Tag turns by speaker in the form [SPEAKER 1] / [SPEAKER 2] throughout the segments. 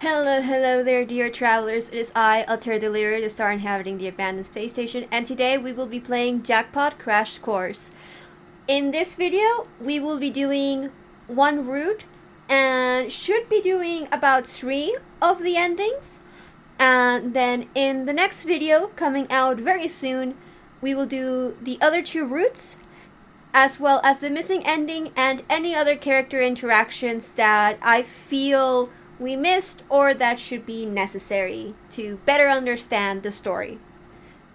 [SPEAKER 1] Hello there, dear travelers. It is I, Alter Delirium, the star inhabiting the abandoned space station, and today we will be playing Jackpot Crash Course. In this video, we will be doing one route and should be doing about 3 of the endings. And then in the next video, coming out very soon, we will do the other 2 routes, as well as the missing ending and any other character interactions that I feel we missed or that should be necessary to better understand the story.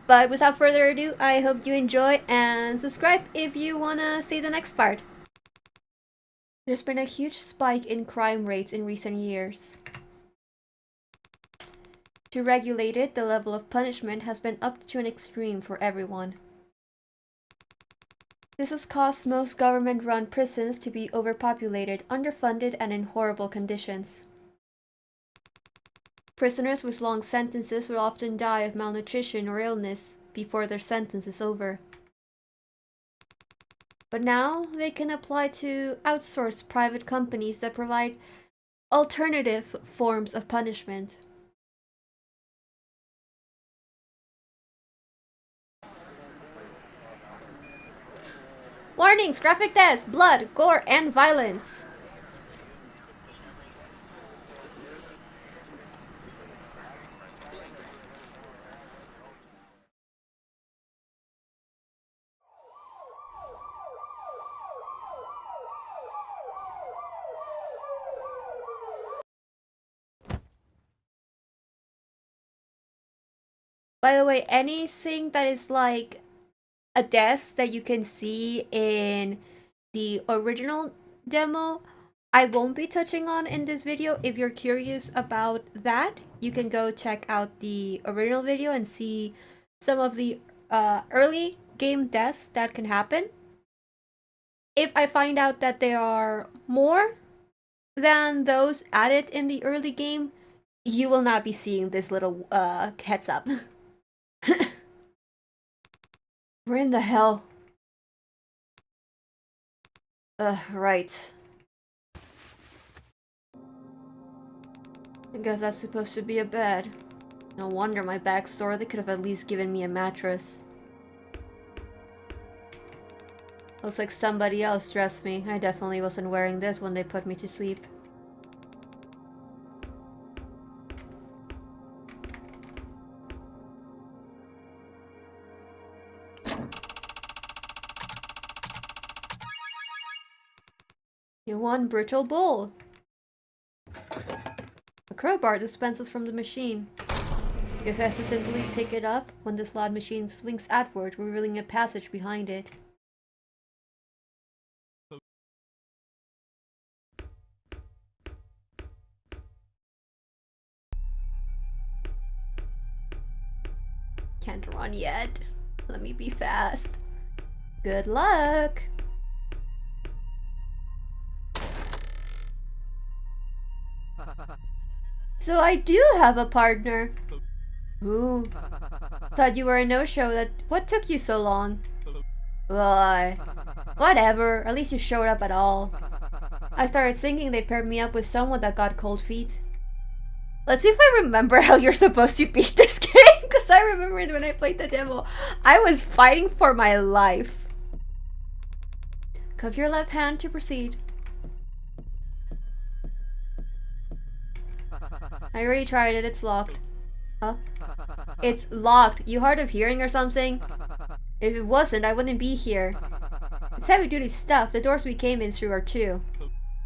[SPEAKER 1] But without further ado, I hope you enjoy and subscribe if you wanna see the next part. There's been a huge spike in crime rates in recent years. To regulate it, the level of punishment has been upped to an extreme for everyone. This has caused most government-run prisons to be overpopulated, underfunded, and in horrible conditions. Prisoners with long sentences will often die of malnutrition or illness before their sentence is over. But now they can apply to outsourced private companies that provide alternative forms of punishment. Warnings! Graphic deaths, blood, gore, and violence. By the way, anything that is like a desk that you can see in the original demo, I won't be touching on in this video. If you're curious about that, you can go check out the original video and see some of the early game deaths that can happen. If I find out that there are more than those added in the early game, you will not be seeing this little heads up. Where in the hell? Right. I guess that's supposed to be a bed. No wonder my back's sore. They could have at least given me a mattress. Looks like somebody else dressed me. I definitely wasn't wearing this when they put me to sleep. You won Brittle Bull. A crowbar dispenses from the machine. You hesitantly pick it up when the slot machine swings outward, revealing a passage behind it. Can't run yet. Let me be fast. Good luck! So I do have a partner. Ooh. Thought you were a no-show. What took you so long? Why? Whatever. At least you showed up at all. I started thinking they paired me up with someone that got cold feet. Let's see if I remember how you're supposed to beat this game. Because I remember when I played the demo, I was fighting for my life. Cup your left hand to proceed. I already tried it, it's locked. Huh? It's locked. You hard of hearing or something? If it wasn't, I wouldn't be here. It's heavy duty stuff. The doors we came in through are too.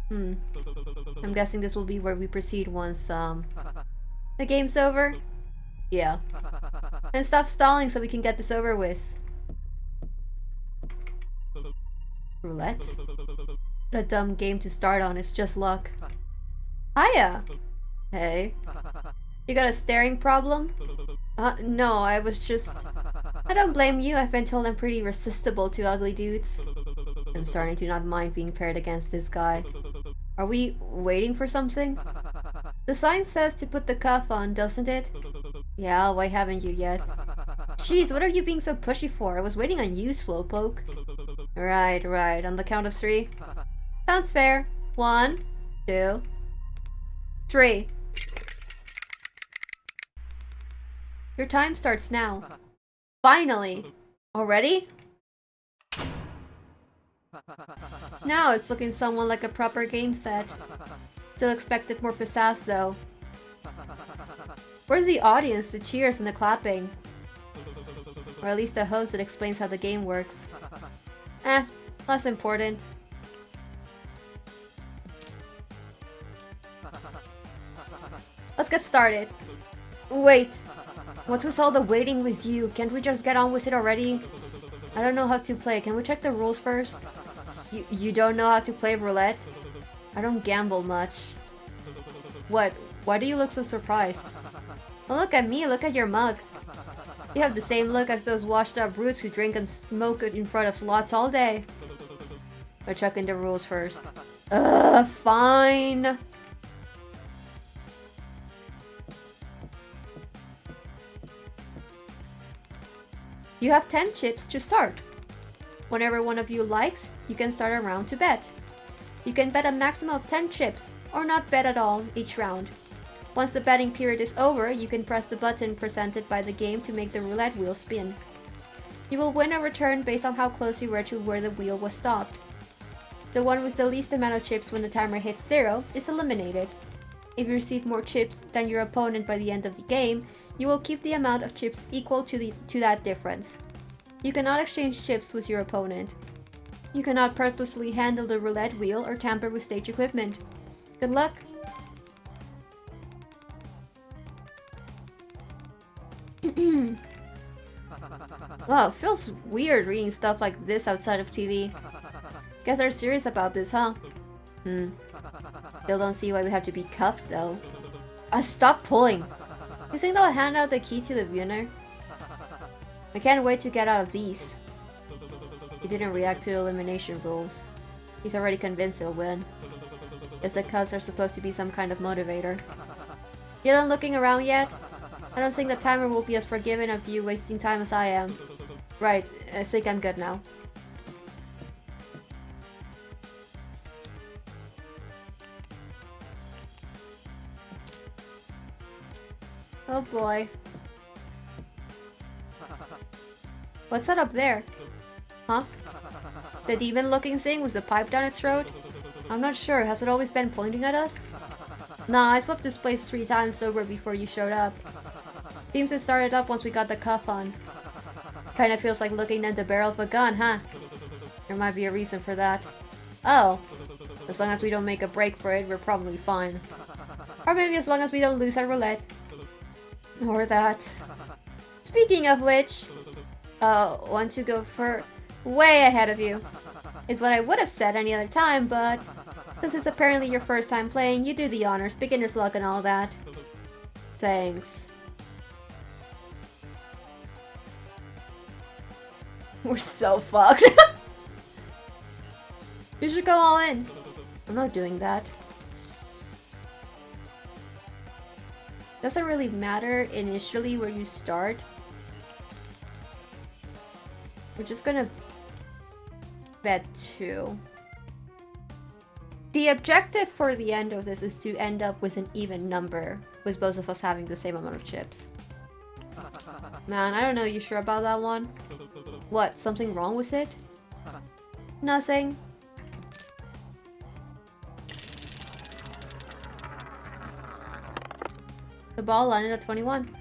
[SPEAKER 1] I'm guessing this will be where we proceed once, the game's over? Yeah. And stop stalling so we can get this over with. Roulette? What a dumb game to start on, it's just luck. Hiya! Hey. You got a staring problem? No, I was just... I don't blame you, I've been told I'm pretty resistible to ugly dudes. I'm starting to not mind being paired against this guy. Are we waiting for something? The sign says to put the cuff on, doesn't it? Yeah, why haven't you yet? Jeez, what are you being so pushy for? I was waiting on you, slowpoke. Right, on the count of 3. Sounds fair. 1, 2, 3. Your time starts now. Finally! Already? Now it's looking somewhat like a proper game set. Still expected more pizzazz though. Where's the audience, the cheers and the clapping? Or at least the host that explains how the game works. Less important. Let's get started. Wait, what's with all the waiting with you? Can't we just get on with it already? I don't know how to play. Can we check the rules first? You don't know how to play roulette? I don't gamble much. What? Why do you look so surprised? Well, look at me, look at your mug. You have the same look as those washed up brutes who drink and smoke in front of slots all day. We're checking the rules first. Fine. You have 10 chips to start. Whenever one of you likes, you can start a round to bet. You can bet a maximum of 10 chips, or not bet at all each round. Once the betting period is over, you can press the button presented by the game to make the roulette wheel spin. You will win a return based on how close you were to where the wheel was stopped. The one with the least amount of chips when the timer hits 0 is eliminated. If you receive more chips than your opponent by the end of the game, you will keep the amount of chips equal to that difference. You cannot exchange chips with your opponent. You cannot purposely handle the roulette wheel or tamper with stage equipment. Good luck! Wow, it feels weird reading stuff like this outside of TV. Guess they're serious about this, huh? Still don't see why we have to be cuffed, though. Stop pulling! You think they'll hand out the key to the winner? I can't wait to get out of these. He didn't react to elimination rules. He's already convinced he'll win. Guess the cuts are supposed to be some kind of motivator. You done looking around yet? I don't think the timer will be as forgiving of you wasting time as I am. Right, I think I'm good now. Oh boy. What's that up there? Huh? The demon-looking thing with the pipe down its throat? I'm not sure. Has it always been pointing at us? Nah, I swapped this place 3 times over before you showed up. Seems it started up once we got the cuff on. Kinda feels like looking at the barrel of a gun, huh? There might be a reason for that. Oh. As long as we don't make a break for it, we're probably fine. Or maybe as long as we don't lose at roulette. Or that. Speaking of which... want to go for... way ahead of you. Is what I would have said any other time, but... since it's apparently your first time playing, you do the honors, beginner's luck and all that. Thanks. We're so fucked. You should go all in. I'm not doing that. Doesn't really matter initially where you start. We're just gonna bet 2. The objective for the end of this is to end up with an even number, with both of us having the same amount of chips. Man, I don't know, you sure about that one? What, something wrong with it? Nothing. The ball landed at 21.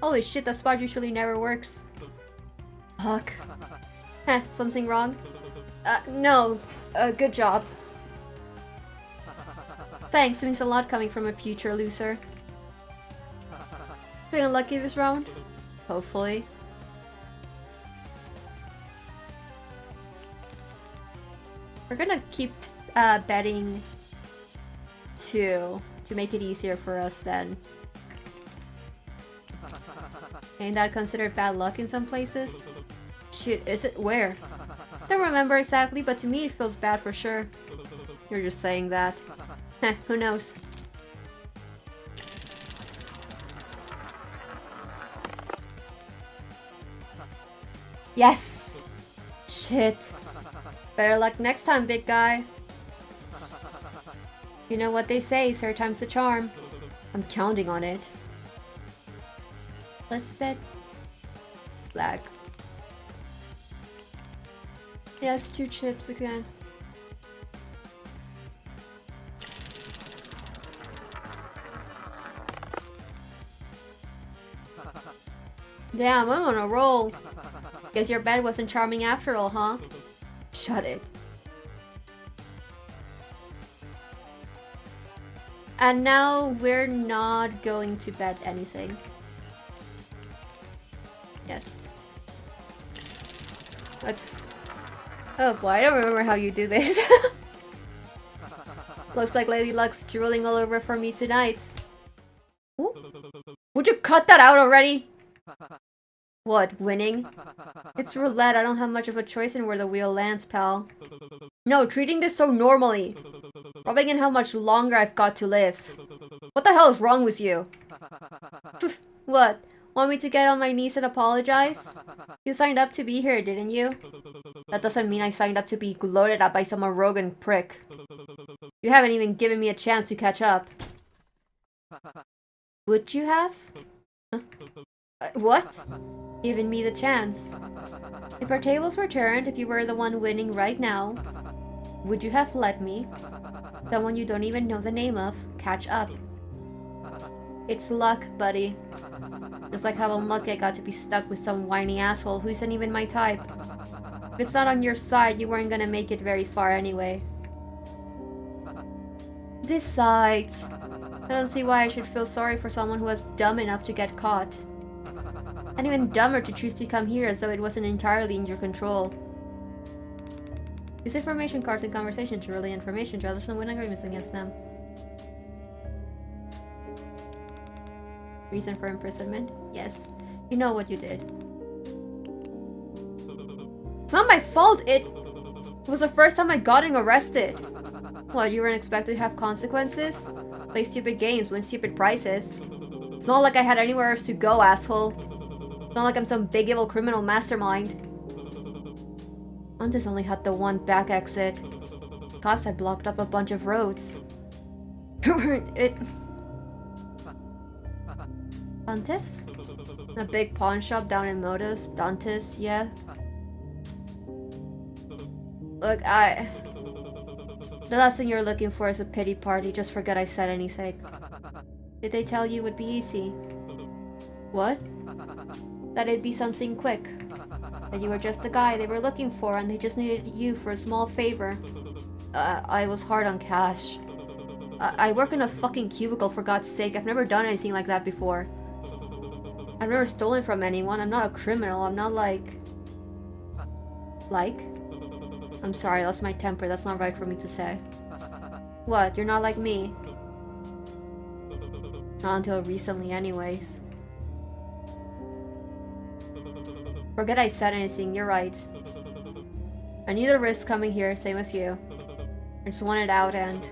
[SPEAKER 1] Holy shit, that spot usually never works. Fuck. Heh, something wrong? No. Good job. Thanks, it means a lot coming from a future loser. Feeling lucky this round? Hopefully. We're gonna keep betting 2 to make it easier for us then. Ain't that considered bad luck in some places? Shit, is it? Where? Don't remember exactly, but to me it feels bad for sure. You're just saying that. Heh, who knows? Yes! Shit. Better luck next time, big guy. You know what they say, third time's the charm. I'm counting on it. Let's bet black. Yes, 2 chips again. Damn, I'm on a roll. Guess your bet wasn't charming after all, huh? Shut it. And now we're not going to bet anything. Yes. Let's... Oh boy, I don't remember how you do this. Looks like Lady Luck's drooling all over for me tonight. Ooh. Would you cut that out already? What, winning? It's roulette, I don't have much of a choice in where the wheel lands, pal. No, treating this so normally. Rubbing in how much longer I've got to live. What the hell is wrong with you? What? Want me to get on my knees and apologize? You signed up to be here, didn't you? That doesn't mean I signed up to be gloated at by some arrogant prick. You haven't even given me a chance to catch up. Would you have? Huh? What? Given me the chance. If our tables were turned, if you were the one winning right now, would you have let me, someone you don't even know the name of, catch up? It's luck, buddy. Just like how unlucky I got to be stuck with some whiny asshole who isn't even my type. If it's not on your side, you weren't gonna make it very far anyway. Besides, I don't see why I should feel sorry for someone who was dumb enough to get caught. And even dumber to choose to come here as though it wasn't entirely in your control. Use information cards in conversation to relay information to others and win agreements against them. Reason for imprisonment? Yes. You know what you did. It's not my fault, it was the first time I'd gotten arrested. What, you weren't expected to have consequences? Play stupid games, win stupid prizes. It's not like I had anywhere else to go, asshole. It's not like I'm some big evil criminal mastermind. Antes only had the one back exit. Cops had blocked off a bunch of roads. Dantes? A big pawn shop down in Motos? Dantes, yeah. Look, the last thing you're looking for is a pity party. Just forget I said anything. Did they tell you it would be easy? What? That it'd be something quick. That you were just the guy they were looking for and they just needed you for a small favor. I was hard on cash. I work in a fucking cubicle, for God's sake. I've never done anything like that before. I've never stolen from anyone. I'm not a criminal. I'm not like... Like? I'm sorry, I lost my temper. That's not right for me to say. What? You're not like me? Not until recently, anyways. Forget I said anything. You're right. I knew the risk coming here, same as you. I just wanted out and...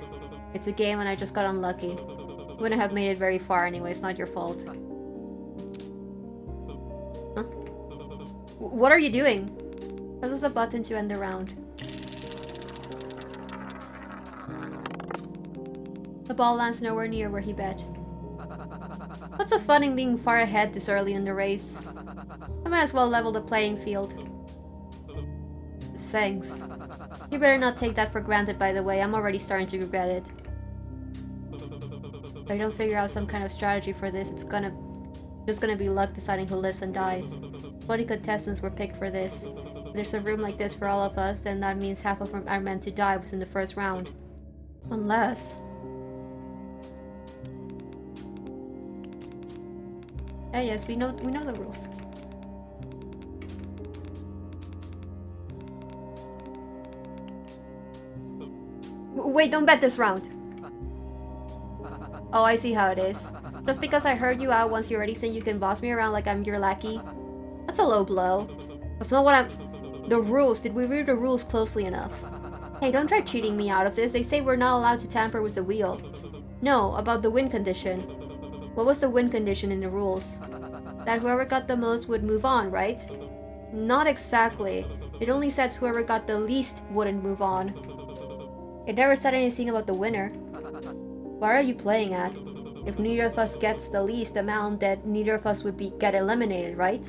[SPEAKER 1] It's a game and I just got unlucky. Wouldn't have made it very far anyway, it's not your fault. Huh? What are you doing? Press the button to end the round. The ball lands nowhere near where he bet. What's the fun in being far ahead this early in the race? I might as well level the playing field. Thanks. You better not take that for granted, by the way. I'm already starting to regret it. If I don't figure out some kind of strategy for this, it's just gonna be luck deciding who lives and dies. 20 contestants were picked for this. If there's a room like this for all of us, then that means half of them are meant to die within the first round. Unless... yes, we know the rules. Wait, don't bet this round. Oh, I see how it is. Just because I heard you out once, you already think you can boss me around like I'm your lackey? That's a low blow. That's not what I'm... The rules. Did we read the rules closely enough? Hey, don't try cheating me out of this. They say we're not allowed to tamper with the wheel. No, about the win condition. What was the win condition in the rules? That whoever got the most would move on, right? Not exactly. It only says whoever got the least wouldn't move on. It never said anything about the winner. Where are you playing at? If neither of us gets the least amount, then neither of us would get eliminated, right?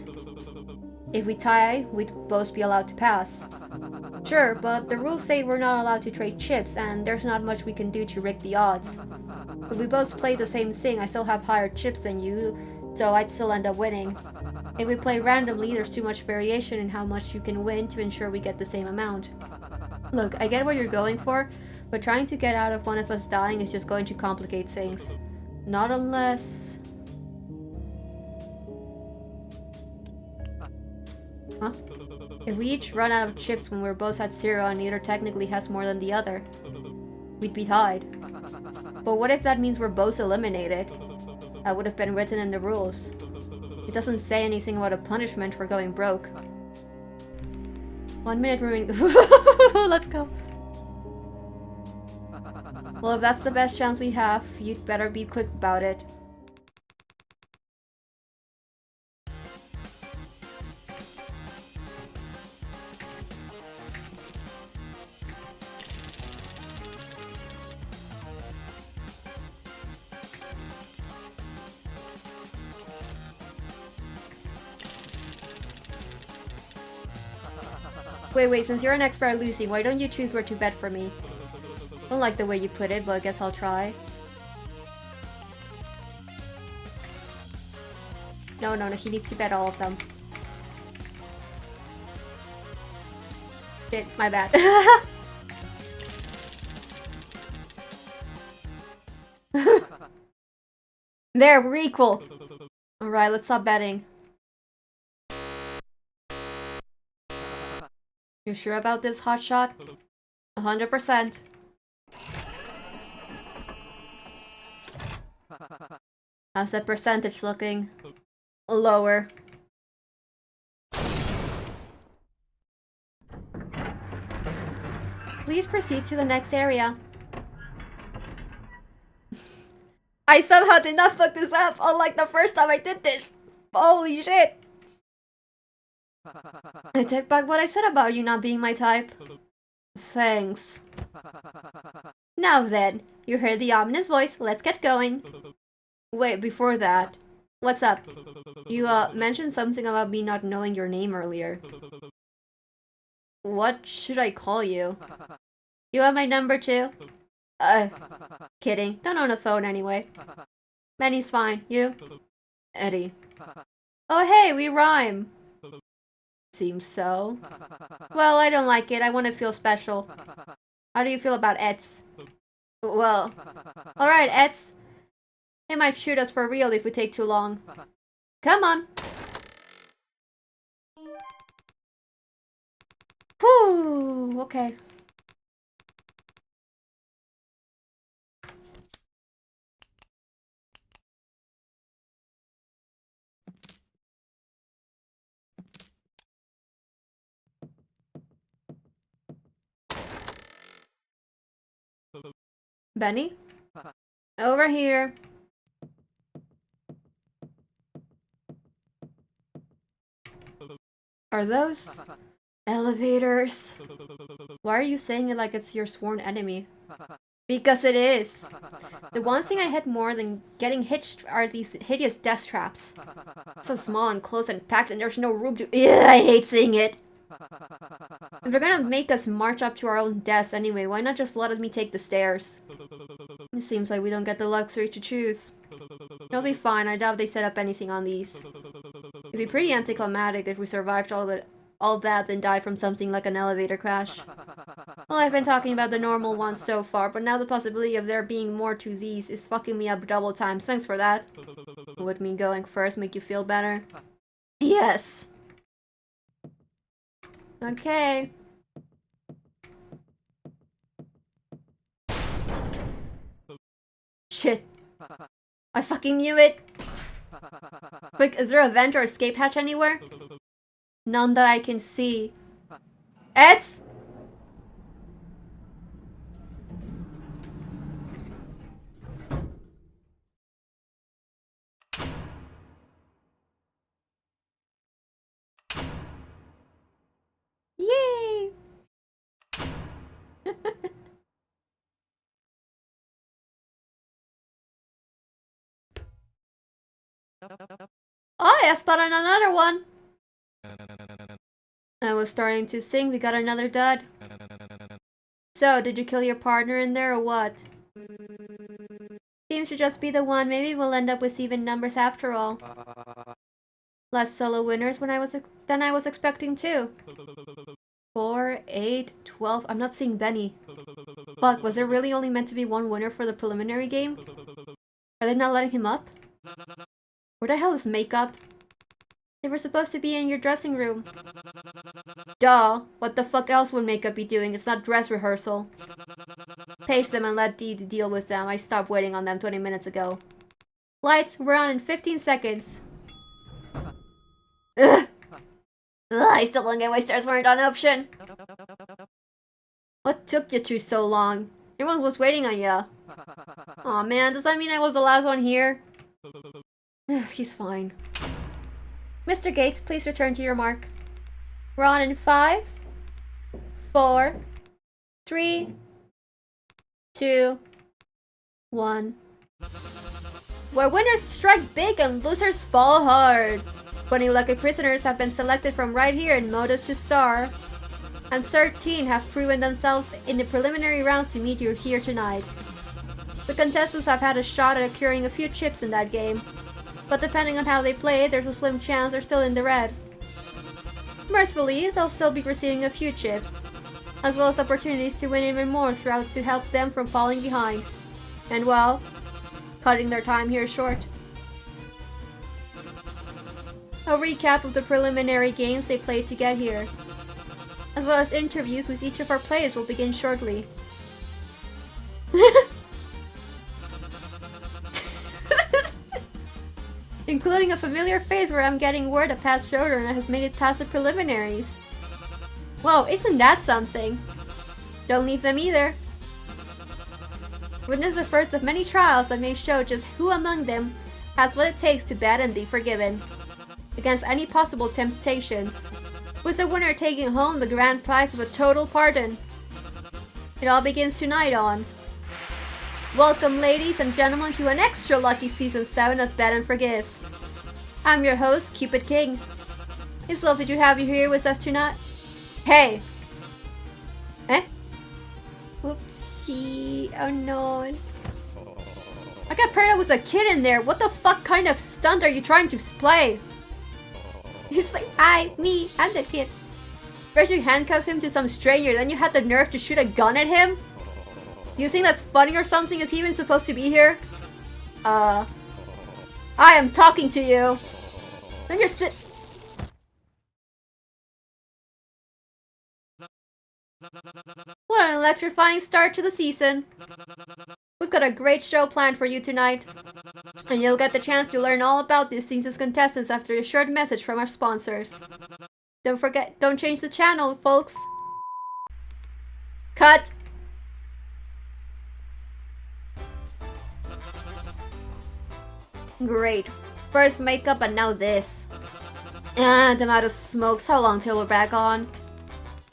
[SPEAKER 1] If we tie, we'd both be allowed to pass. Sure, but the rules say we're not allowed to trade chips, and there's not much we can do to rig the odds. If we both play the same thing, I still have higher chips than you, so I'd still end up winning. If we play randomly, there's too much variation in how much you can win to ensure we get the same amount. Look, I get what you're going for, but trying to get out of one of us dying is just going to complicate things. Not unless... Huh? If we each run out of chips when we're both at 0 and neither technically has more than the other, we'd be tied. But what if that means we're both eliminated? That would have been written in the rules. It doesn't say anything about a punishment for going broke. 1 minute remaining. Let's go. Well, if that's the best chance we have, you'd better be quick about it. Wait, since you're an expert at losing, why don't you choose where to bet for me? Don't like the way you put it, but I guess I'll try. No, he needs to bet all of them. Shit, my bad. There, we're equal. Alright, let's stop betting. You sure about this, hotshot? 100%. How's that percentage looking? Lower. Please proceed to the next area. I somehow did not fuck this up, unlike the first time I did this. Holy shit. I take back what I said about you not being my type. Thanks. Now then, you heard the ominous voice, let's get going. Wait, before that, what's up? You mentioned something about me not knowing your name earlier. What should I call you? You have my number too? Kidding. Don't own a phone anyway. Manny's fine. You? Eddie. Oh hey, we rhyme. Seems so. Well, I don't like it. I want to feel special. How do you feel about Eds? Well, alright, Eds. They might shoot us for real if we take too long. Come on. Whew, okay. Benny? Over here. Are those elevators? Why are you saying it like it's your sworn enemy? Because it is. The one thing I hate more than getting hitched are these hideous death traps. So small and close and packed and there's no room to— Ugh, I hate seeing it. If they're gonna make us march up to our own deaths anyway, why not just let me take the stairs? It seems like we don't get the luxury to choose. It'll be fine, I doubt they set up anything on these. It'd be pretty anticlimactic if we survived all that and died from something like an elevator crash. Well, I've been talking about the normal ones so far, but now the possibility of there being more to these is fucking me up double times. Thanks for that. Would me going first make you feel better? Yes. Okay. Shit. I fucking knew it. Quick, is there a vent or escape hatch anywhere? None that I can see. Eds? Yay! Oh, I spotted another one! I was starting to sing, we got another dud. So, did you kill your partner in there or what? Seems to just be the one. Maybe we'll end up with even numbers after all. Less solo winners than I was expecting too. 4, 8, 12. I'm not seeing Benny. Fuck, was there really only meant to be one winner for the preliminary game? Are they not letting him up? Where the hell is makeup? They were supposed to be in your dressing room. Duh! What the fuck else would makeup be doing? It's not dress rehearsal. Pace them and let Dee deal with them. I stopped waiting on them 20 minutes ago. Lights, we're on in 15 seconds. Ugh! I still don't get why stars weren't an option. What took you two so long? Everyone was waiting on ya. Aw man, does that mean I was the last one here? He's fine. Mr. Gates, please return to your mark. We're on in 5, 4, 3, 2, 1. Where winners strike big and losers fall hard. 20 lucky prisoners have been selected from right here in Modus to Star. And 13 have proven themselves in the preliminary rounds to meet you here tonight. The contestants have had a shot at acquiring a few chips in that game. But depending on how they play, there's a slim chance they're still in the red. Mercifully, they'll still be receiving a few chips, as well as opportunities to win even more throughout to help them from falling behind. And well, cutting their time here short. A recap of the preliminary games they played to get here, as well as interviews with each of our players will begin shortly. Including a familiar face where I'm getting word that past Schroeder has made it past the preliminaries. Whoa, isn't that something? Don't leave them either. Witness the first of many trials that may show just who among them has what it takes to bet and be forgiven against any possible temptations, with the winner taking home the grand prize of a total pardon. It all begins tonight on... Welcome, ladies and gentlemen, to an extra lucky Season 7 of Bet and Forgive. I'm your host, Cupid King. It's lovely to have you here with us tonight. Hey! Eh? Whoopsie. Oh no. I got paired up with a kid in there. What the fuck kind of stunt are you trying to play? He's like, me, I'm the kid. First you handcuffed him to some stranger, then you had the nerve to shoot a gun at him? You think that's funny or something? Is he even supposed to be here? I am talking to you. Then you're What an electrifying start to the season. We've got a great show planned for you tonight. And you'll get the chance to learn all about this season's contestants after a short message from our sponsors. Don't change the channel, folks. Cut! Great. First makeup and now this. And I'm out of smokes. How long till we're back on?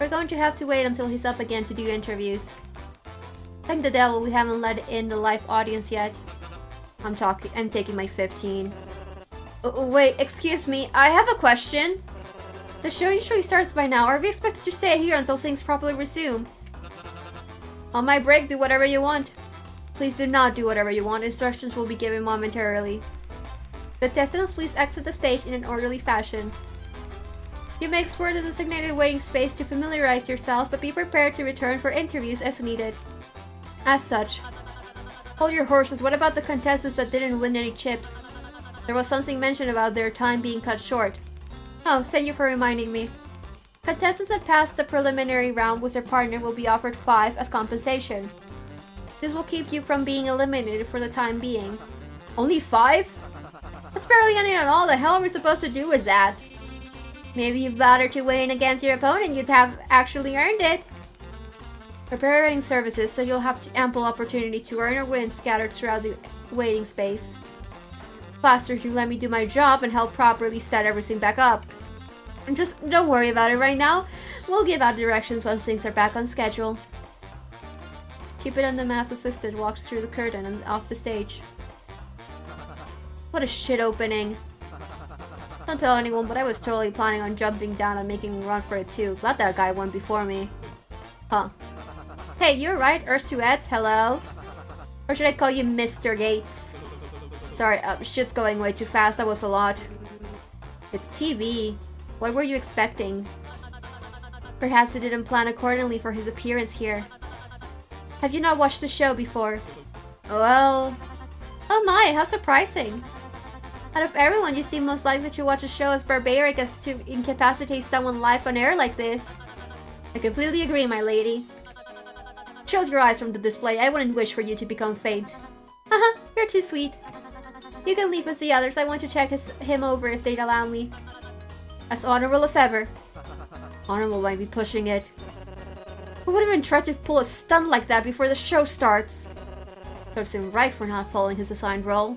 [SPEAKER 1] We're going to have to wait until he's up again to do interviews. Thank the devil we haven't let in the live audience yet. I'm taking my 15. Wait, excuse me, I have a question. The show usually starts by now. Are we expected to stay here until things properly resume? On my break, do whatever you want. Please do not do whatever you want. Instructions will be given momentarily. Contestants, please exit the stage in an orderly fashion. You may explore the designated waiting space to familiarize yourself, but be prepared to return for interviews as needed. As such, hold your horses. What about the contestants that didn't win any chips? There was something mentioned about their time being cut short. Oh, thank you for reminding me. Contestants that passed the preliminary round with their partner will be offered 5 as compensation. This will keep you from being eliminated for the time being. Only 5? That's barely any at all. The hell are we supposed to do with that? Maybe you'd rather to win against your opponent, you'd have actually earned it. Preparing services, so you'll have ample opportunity to earn or win scattered throughout the waiting space. Faster to let me do my job and help properly set everything back up. And just don't worry about it right now. We'll give out directions once things are back on schedule. Cupid and the mass assistant walks through the curtain and off the stage. What a shit opening. Don't tell anyone, but I was totally planning on jumping down and making a run for it too. Glad that guy went before me. Huh. Hey, you're right, Ursuettes, hello? Or should I call you Mr. Gates? Sorry, shit's going way too fast, that was a lot. It's TV. What were you expecting? Perhaps he didn't plan accordingly for his appearance here. Have you not watched the show before? Well... Oh my, how surprising. Out of everyone, you seem most likely to watch a show as barbaric as to incapacitate someone live on air like this. I completely agree, my lady. Shield your eyes from the display. I wouldn't wish for you to become faint. Haha, you're too sweet. You can leave with the others. I want to check him over if they'd allow me. As honorable as ever. Honorable might be pushing it. Who would even try to pull a stunt like that before the show starts? Serves him right for not following his assigned role.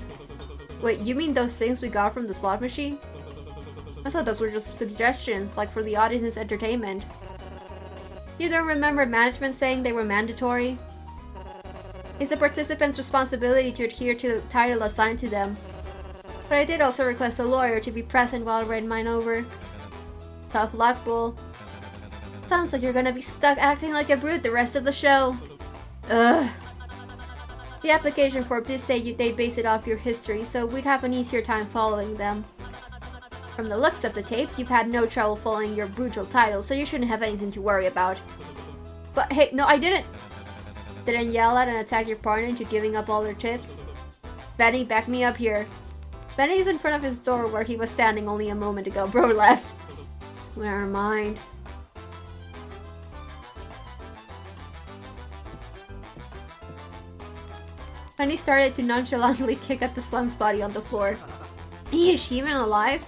[SPEAKER 1] Wait, you mean those things we got from the slot machine? I thought those were just suggestions, like for the audience's entertainment. You don't remember management saying they were mandatory? It's the participants' responsibility to adhere to the title assigned to them. But I did also request a lawyer to be present while I read mine over. Tough luck, Bull. Sounds like you're gonna be stuck acting like a brute the rest of the show. Ugh. The application form did say they'd base it off your history, so we'd have an easier time following them. From the looks of the tape, you've had no trouble following your brutal title, so you shouldn't have anything to worry about. But hey, no, I didn't! Didn't yell at and attack your partner into giving up all their chips? Benny, back me up here. Benny is in front of his door where he was standing only a moment ago. Bro left. Never mind. Benny started to nonchalantly kick at the slumped body on the floor. Is she even alive?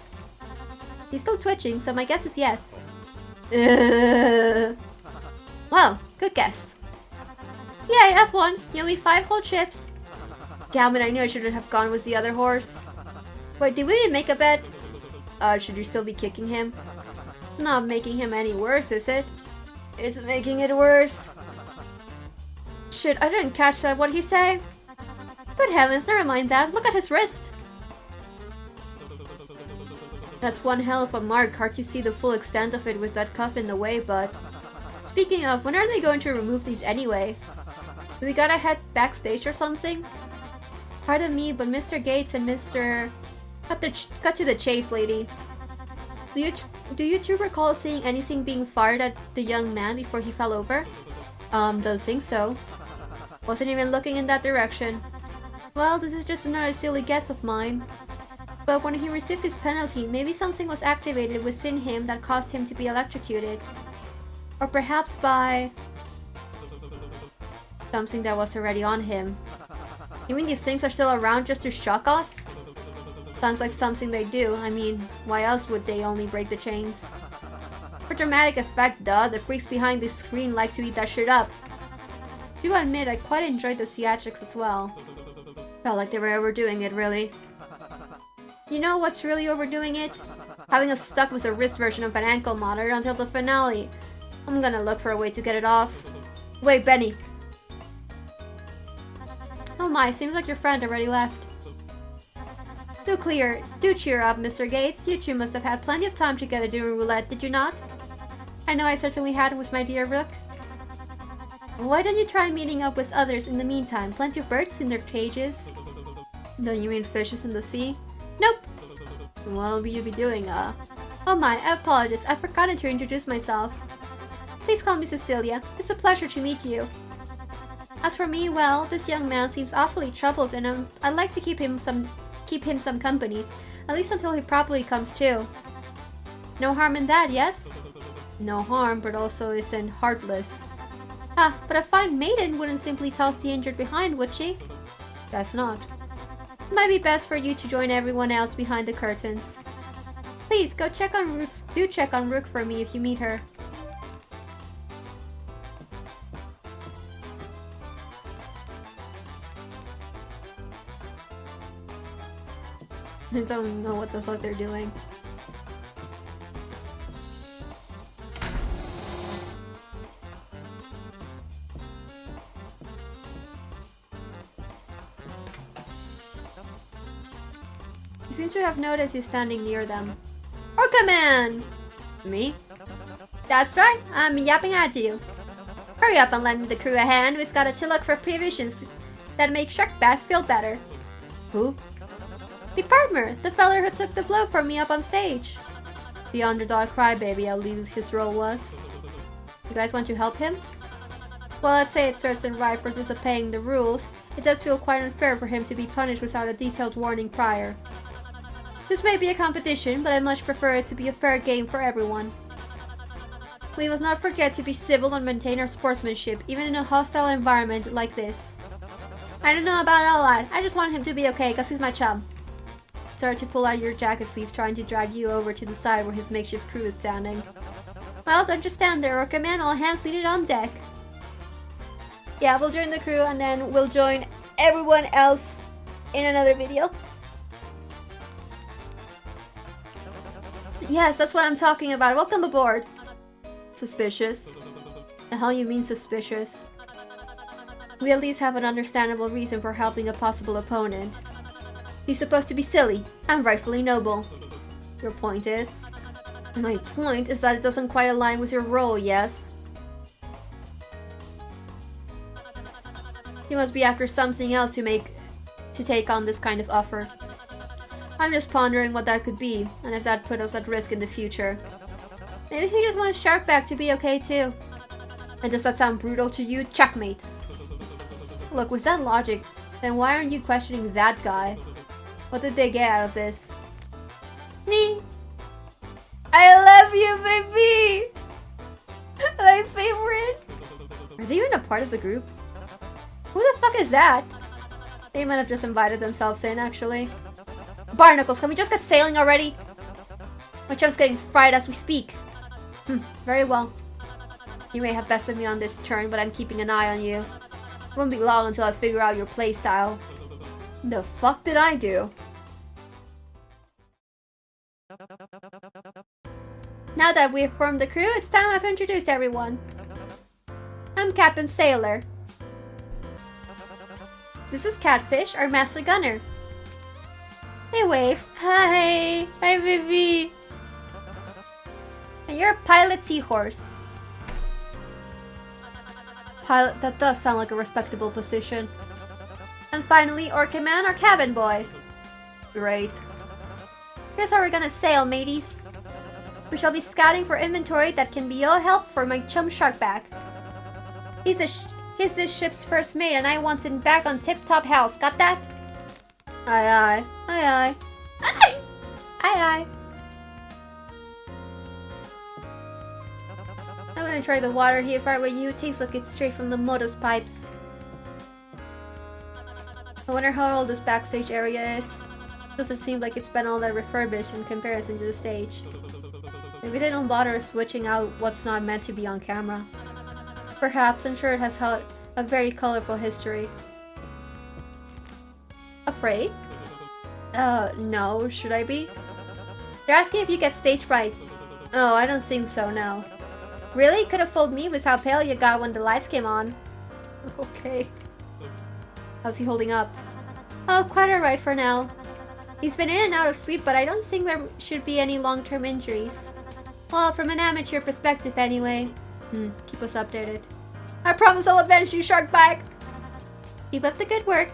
[SPEAKER 1] He's still twitching, so my guess is yes. Well, good guess. Yay, F1! You owe me 5 whole chips. Damn it, I knew I shouldn't have gone with the other horse. Wait, did we even make a bet? Should you still be kicking him? Not making him any worse, is it? It's making it worse. Shit, I didn't catch that. What'd he say? Good heavens, never mind that. Look at his wrist. That's one hell of a mark. Hard to see the full extent of it with that cuff in the way, but... Speaking of, when are they going to remove these anyway? Do we gotta head backstage or something? Pardon me, but Mr. Gates and Mr... Cut to the chase, lady. Do you two recall seeing anything being fired at the young man before he fell over? Don't think so. Wasn't even looking in that direction. Well, this is just another silly guess of mine. But when he received his penalty, maybe something was activated within him that caused him to be electrocuted. Or perhaps by... something that was already on him. You mean these things are still around just to shock us? Sounds like something they do. I mean, why else would they only break the chains? For dramatic effect, duh. The freaks behind the screen like to eat that shit up. Do admit, I quite enjoyed the theatrics as well. Felt like they were overdoing it, really. You know what's really overdoing it? Having us stuck with a wrist version of an ankle monitor until the finale. I'm gonna look for a way to get it off. Wait, Benny. Oh my, seems like your friend already left. Do cheer up, Mr. Gates. You two must have had plenty of time together doing roulette, did you not? I know I certainly had with my dear Rook. Why don't you try meeting up with others in the meantime? Plenty of birds in their cages. Don't you mean fishes in the sea? Nope! What will you be doing, Oh my, I apologize. I've forgotten to introduce myself. Please call me Cecilia. It's a pleasure to meet you. As for me, well, this young man seems awfully troubled and I'd like to keep him some company. At least until he properly comes to. No harm in that, yes? No harm, but also isn't heartless. Ah, but a fine maiden wouldn't simply toss the injured behind, would she? Guess not. It might be best for you to join everyone else behind the curtains. Please, go check on Rook. Do check on Rook for me if you meet her. I don't know what the fuck they're doing. You seem to have noticed you standing near them. Orca Man! Me? That's right, I'm yapping at you. Hurry up and lend the crew a hand. We've got to look for provisions that make Sharkback feel better. Who? The partner, the feller who took the blow for me up on stage. The underdog crybaby, I believe his role was. You guys want to help him? Well, I'd say it serves him right for disobeying the rules. It does feel quite unfair for him to be punished without a detailed warning prior. This may be a competition, but I'd much prefer it to be a fair game for everyone. We must not forget to be civil and maintain our sportsmanship, even in a hostile environment like this. I don't know about all that. I just want him to be okay, cause he's my chum. Start to pull out your jacket sleeve, trying to drag you over to the side where his makeshift crew is standing. Well, don't just stand there, Orca Man. All hands needed on deck. Yeah, we'll join the crew and then we'll join everyone else in another video. Yes, that's what I'm talking about. Welcome aboard. Suspicious. The hell you mean suspicious? We at least have an understandable reason for helping a possible opponent. He's supposed to be silly and rightfully noble. Your point is? My point is that it doesn't quite align with your role, yes? You must be after something else to take on this kind of offer. I'm just pondering what that could be, and if that put us at risk in the future. Maybe he just wants Sharkback to be okay too. And does that sound brutal to you? Checkmate! Look, with that logic, then why aren't you questioning that guy? What did they get out of this? Nee! I love you, baby! My favorite! Are they even a part of the group? Who the fuck is that? They might have just invited themselves in, actually. Barnacles, can we just get sailing already? My chum's getting fried as we speak. Very well. You may have bested me on this turn, but I'm keeping an eye on you. It won't be long until I figure out your playstyle. The fuck did I do? Now that we've formed the crew, it's time I've introduced everyone. I'm Captain Sailor. This is Catfish, our master gunner. Hey, wave. Hi. Hi, baby. And you're a pilot seahorse. Pilot, that does sound like a respectable position. And finally, Orca Man, our cabin boy. Great. Here's how we're gonna sail, mateys. We shall be scouting for inventory that can be all help for my chum Sharkback. He's this ship's first mate, and I want him back on tip-top house. Got that? Aye aye. Aye aye. Aye aye. Aye. I'm gonna try the water here if I were you. It tastes like it's straight from the motor's pipes. I wonder how old this backstage area is. Doesn't seem like it's been all that refurbished in comparison to the stage. Maybe they don't bother switching out what's not meant to be on camera. Perhaps, I'm sure it has had a very colorful history. Afraid? No, should I be? They're asking if you get stage fright. Oh, I don't think so, no. Really? Could have fooled me with how pale you got when the lights came on. Okay. How's he holding up? Oh, quite alright for now. He's been in and out of sleep, but I don't think there should be any long-term injuries. Well, from an amateur perspective anyway. Keep us updated. I promise I'll avenge you, Sharkback! Keep up the good work.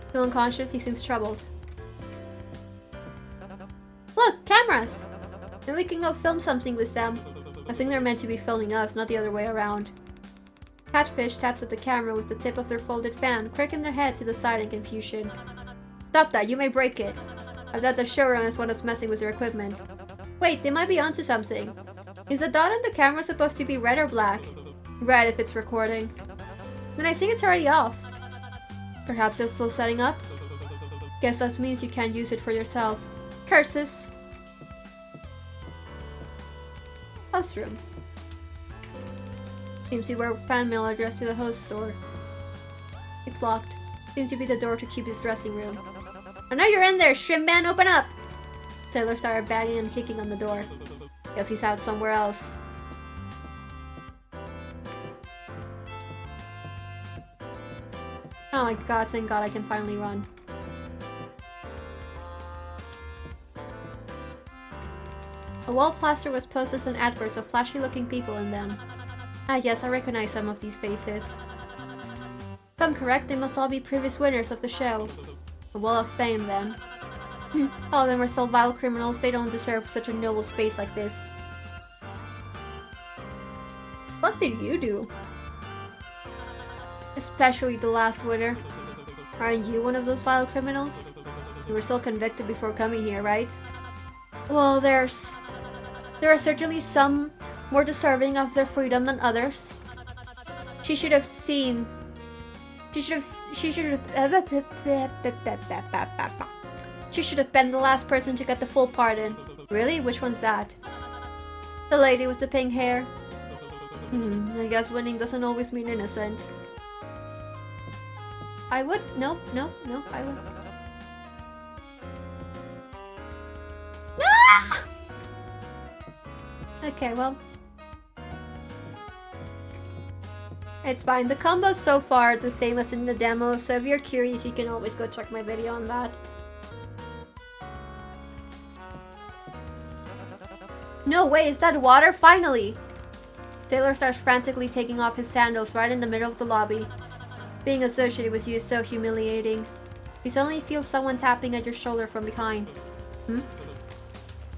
[SPEAKER 1] Still unconscious, he seems troubled. Look, cameras! Maybe we can go film something with them. I think they're meant to be filming us, not the other way around. Catfish taps at the camera with the tip of their folded fan, cracking their head to the side in confusion. Stop that, you may break it. I bet the showrun is one that's messing with their equipment. Wait, they might be onto something. Is the dot on the camera supposed to be red or black? Red if it's recording. Then I think it's already off. Perhaps they're still setting up? Guess that means you can't use it for yourself. Curses! Host room. Seems to be where fan mail addressed to the host store. It's locked. Seems to be the door to Cupid's dressing room. I know you're in there, shrimp man, open up! Sailor started banging and kicking on the door. Guess he's out somewhere else. Oh, my god, thank god I can finally run. A wall plaster was posted on adverts of flashy-looking people in them. Ah yes, I recognize some of these faces. If I'm correct, they must all be previous winners of the show. A wall of fame, then. All of them are still vile criminals. They don't deserve such a noble space like this. What did you do? Especially the last winner. Aren't you one of those vile criminals? You were still convicted before coming here, right? Well, there are certainly some more deserving of their freedom than others. She should have been the last person to get the full pardon. Really? Which one's that? The lady with the pink hair. I guess winning doesn't always mean innocent. I would. Nope, I would. Ah! Okay, well. It's fine. The combos so far are the same as in the demo, so if you're curious, you can always go check my video on that. No way, is that water? Finally! Taylor starts frantically taking off his sandals right in the middle of the lobby. Being associated with you is so humiliating. You suddenly feel someone tapping at your shoulder from behind.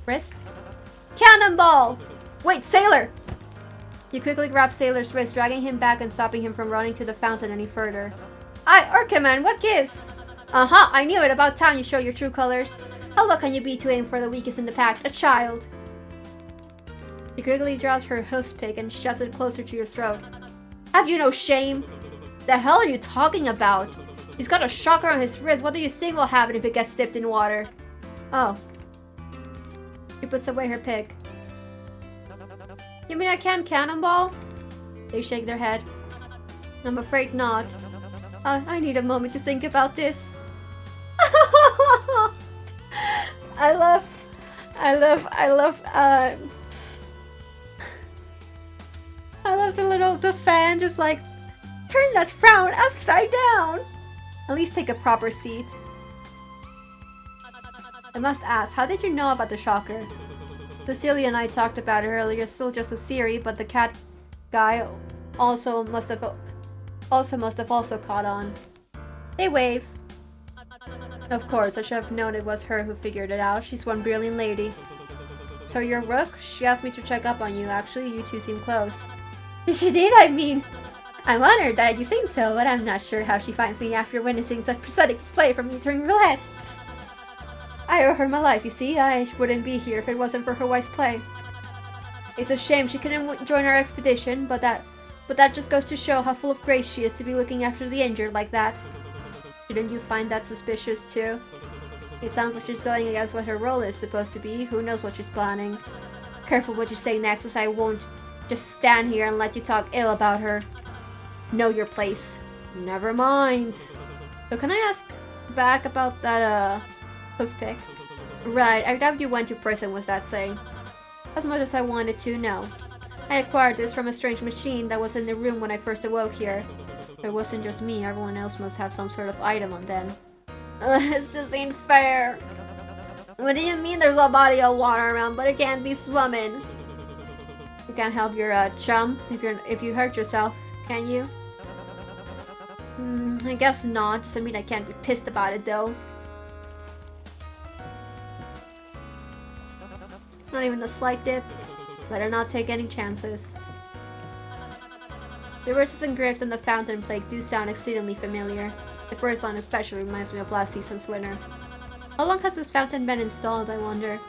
[SPEAKER 1] Wrist? Cannonball! Wait, Sailor! You quickly grab Sailor's wrist, dragging him back and stopping him from running to the fountain any further. Aye, Orcaman, what gives? I knew it. About time you show your true colors. How low can you be to aim for the weakest in the pack? A child. She quickly draws her hoof pick and shoves it closer to your throat. Have you no shame? The hell are you talking about? He's got a shocker on his wrist. What do you think will happen if it gets dipped in water? Oh. She puts away her pick. You mean I can't cannonball? They shake their head. I'm afraid not. I need a moment to think about this. I love the fan just like, turn that frown upside down. At least take a proper seat. I must ask, how did you know about the shocker? Cecilia and I talked about it earlier. It's still just a theory, but the cat guy also must have caught on. They wave. Of course, I should have known it was her who figured it out. She's one brilliant lady. So you're Rook? She asked me to check up on you. Actually, you two seem close. She did, I mean. I'm honored that you think so, but I'm not sure how she finds me after witnessing such pathetic display from me during roulette. I owe her my life, you see. I wouldn't be here if it wasn't for her wise play. It's a shame she couldn't join our expedition, but that just goes to show how full of grace she is to be looking after the injured like that. Shouldn't you find that suspicious too? It sounds like she's going against what her role is supposed to be. Who knows what she's planning? Careful what you say next, as I won't just stand here and let you talk ill about her. Know your place. Never mind. So can I ask back about that hoof pick? Right, I doubt you went to prison with that saying. As much as I wanted to, no. I acquired this from a strange machine that was in the room when I first awoke here. It wasn't just me, everyone else must have some sort of item on them. This just ain't fair. What do you mean there's a body of water around, but it can't be swimming? You can't help your chum if you hurt yourself, can you? I guess not. Doesn't mean I can't be pissed about it though. Not even a slight dip. Better not take any chances. The verses engraved on the fountain plate do sound exceedingly familiar. The first line especially reminds me of last season's winner. How long has this fountain been installed, I wonder?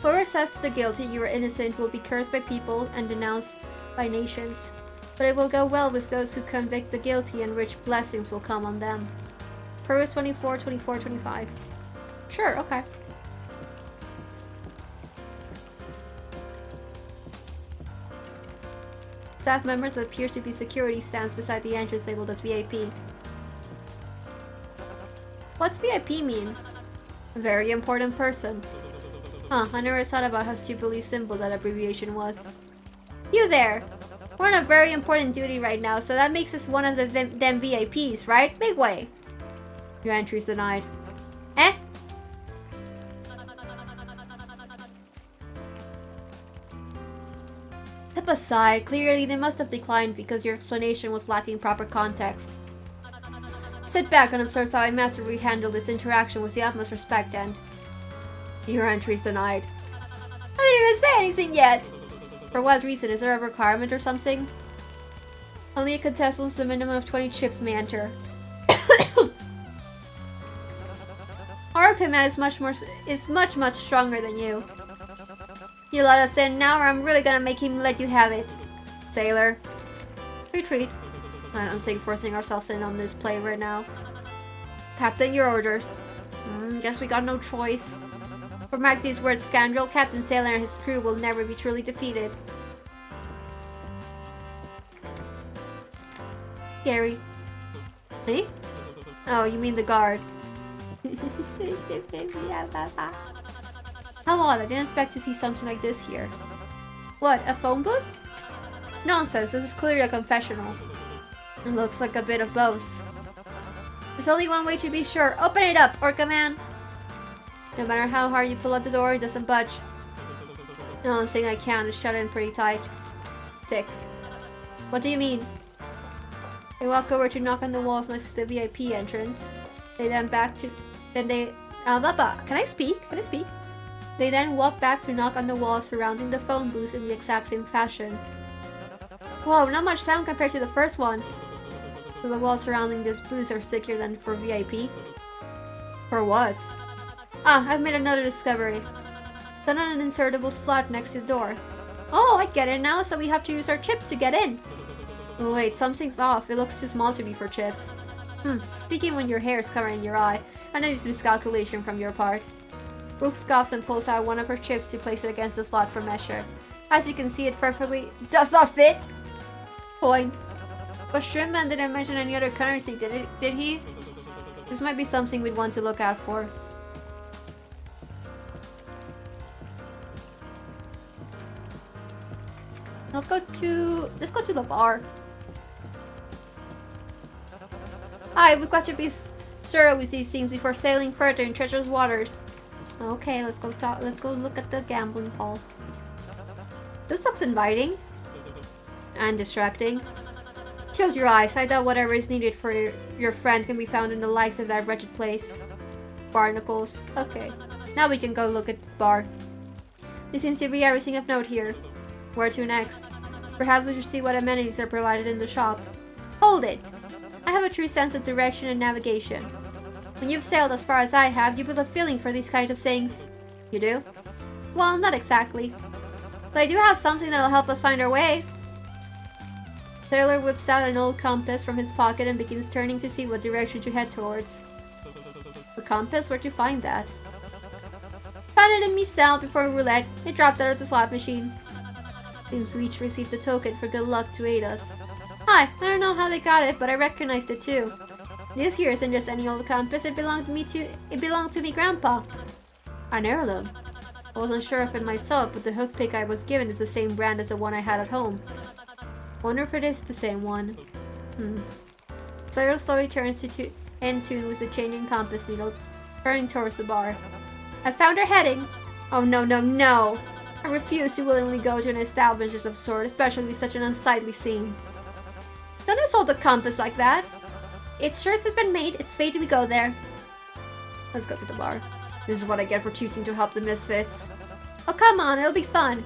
[SPEAKER 1] Whoever says to the guilty you are innocent will be cursed by people and denounced by nations. But it will go well with those who convict the guilty, and rich blessings will come on them. Proverbs 24, 24, 25. Sure, okay. Staff member that appears to be security stands beside the entrance labeled as VIP. What's VIP mean? A very important person. Huh, I never thought about how stupidly simple that abbreviation was. You there! We're on a very important duty right now, so that makes us one of them VIPs, right? Big way. Your entry's denied. Eh? Step aside. Clearly, they must have declined because your explanation was lacking proper context. Sit back and observe how I masterfully handle this interaction with the utmost respect and... Your entry's denied. I didn't even say anything yet! For what reason? Is there a requirement or something? Only a contestant with a minimum of 20 chips may enter. Our command is much stronger than you. You let us in now, or I'm really gonna make him let you have it. Sailor. Retreat. I don't think forcing ourselves in on this play right now. Captain, your orders. Guess we got no choice. For mark these words, scoundrel, Captain Sailor and his crew will never be truly defeated. Gary. Me? Oh, you mean the guard. How odd, I didn't expect to see something like this here. What, a phone booth? Nonsense, this is clearly a confessional. It looks like a bit of both. There's only one way to be sure. Open it up, Orca Man! No matter how hard you pull at the door, it doesn't budge. The only thing I can is shut it in pretty tight. Sick. What do you mean? They walk over to knock on the walls next to the VIP entrance. They then can I speak? Can I speak? They then walk back to knock on the walls surrounding the phone booth in the exact same fashion. Whoa, not much sound compared to the first one. So the walls surrounding this booth are thicker than for VIP? For what? Ah, I've made another discovery. Done on an insertable slot next to the door. Oh, I get it now, so we have to use our chips to get in. Oh wait, something's off. It looks too small to be for chips. Speaking when your hair is covering your eye, I know it's miscalculation from your part. Brooke scoffs and pulls out one of her chips to place it against the slot for measure. As you can see, it perfectly does not fit. Point. But Shrimpman didn't mention any other currency, did he? This might be something we'd want to look out for. Let's go to the bar. Hi, we've got to be thorough with these things before sailing further in treacherous waters. Okay, let's go look at the gambling hall. This looks inviting. And distracting. Shield your eyes. I doubt whatever is needed for your friend can be found in the likes of that wretched place. Barnacles. Okay. Now we can go look at the bar. There seems to be everything of note here. Where to next? Perhaps we should see what amenities are provided in the shop. Hold it! I have a true sense of direction and navigation. When you've sailed as far as I have, you build a feeling for these kinds of things. You do? Well, not exactly. But I do have something that'll help us find our way. Sailor whips out an old compass from his pocket and begins turning to see what direction to head towards. A compass? Where'd you find that? Found it in me cell before roulette. It dropped out of the slot machine. Seems we each received a token for good luck to aid us. Hi, I don't know how they got it, but I recognized it too. This here isn't just any old compass, it belonged to me grandpa. An heirloom. I wasn't sure of it myself, but the hoof pick I was given is the same brand as the one I had at home. Wonder if it is the same one. Cyril slowly turns in tune with the changing compass needle, turning towards the bar. I found our heading! Oh no, no, no! I refuse to willingly go to an establishment of sort, especially with such an unsightly scene. Don't insult the compass like that! Its choice has been made, it's fate we go there. Let's go to the bar. This is what I get for choosing to help the misfits. Oh come on, it'll be fun!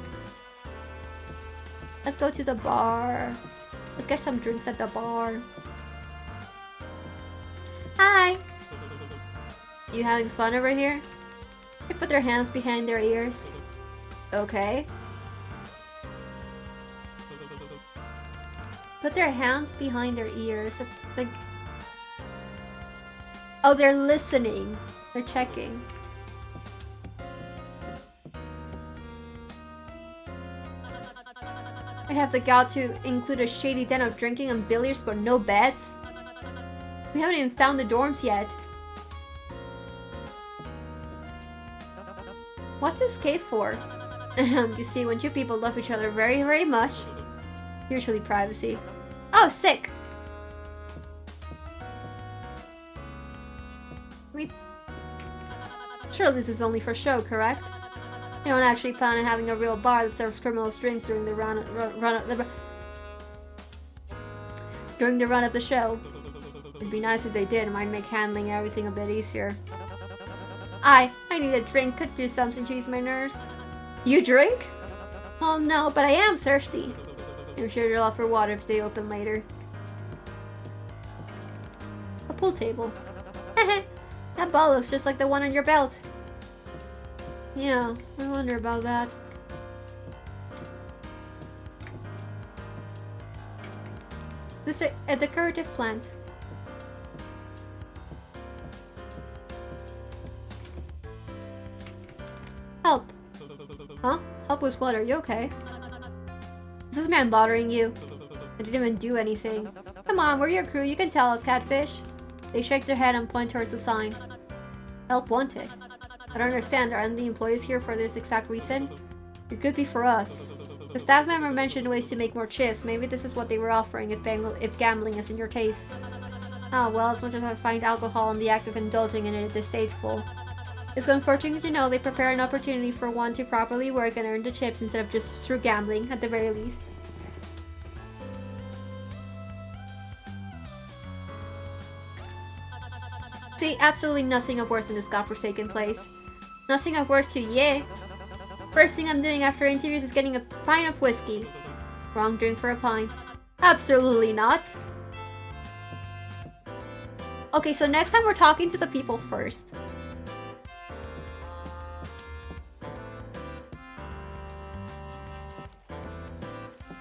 [SPEAKER 1] Let's go to the bar. Let's get some drinks at the bar. Hi! You having fun over here? They put their hands behind their ears. Okay. Put their hands behind their ears. Like... Oh, they're listening. They're checking. I have the gall to include a shady den of drinking and billiards, but no beds? We haven't even found the dorms yet. What's this cave for? You see, when two people love each other very, very much, Usually privacy. Oh, sick! Wait. Surely this is only for show, correct? You don't actually plan on having a real bar that serves criminals drinks during the run of the show. It'd be nice if they did. It might make handling everything a bit easier. I need a drink. Could you do something to ease my nerves? You drink? Well, no, but I am thirsty. I'm sure you'll offer water if they open later. A pool table. Heh. That ball looks just like the one on your belt. Yeah, I wonder about that. This is a decorative plant. Help. Huh? Help with what? Are you okay? Is this man bothering you? I didn't even do anything. Come on, we're your crew. You can tell us, Catfish. They shake their head and point towards the sign. Help wanted. I don't understand. Aren't the employees here for this exact reason? It could be for us. The staff member mentioned ways to make more chips. Maybe this is what they were offering if gambling is in your taste. Ah, well, as much as I find alcohol and the act of indulging in it distasteful. It's unfortunate to know they prepare an opportunity for one to properly work and earn the chips instead of just through gambling, at the very least. See, absolutely nothing of worse in this godforsaken place. Nothing of worse to ye. First thing I'm doing after interviews is getting a pint of whiskey. Wrong drink for a pint. Absolutely not. Okay, so next time we're talking to the people first.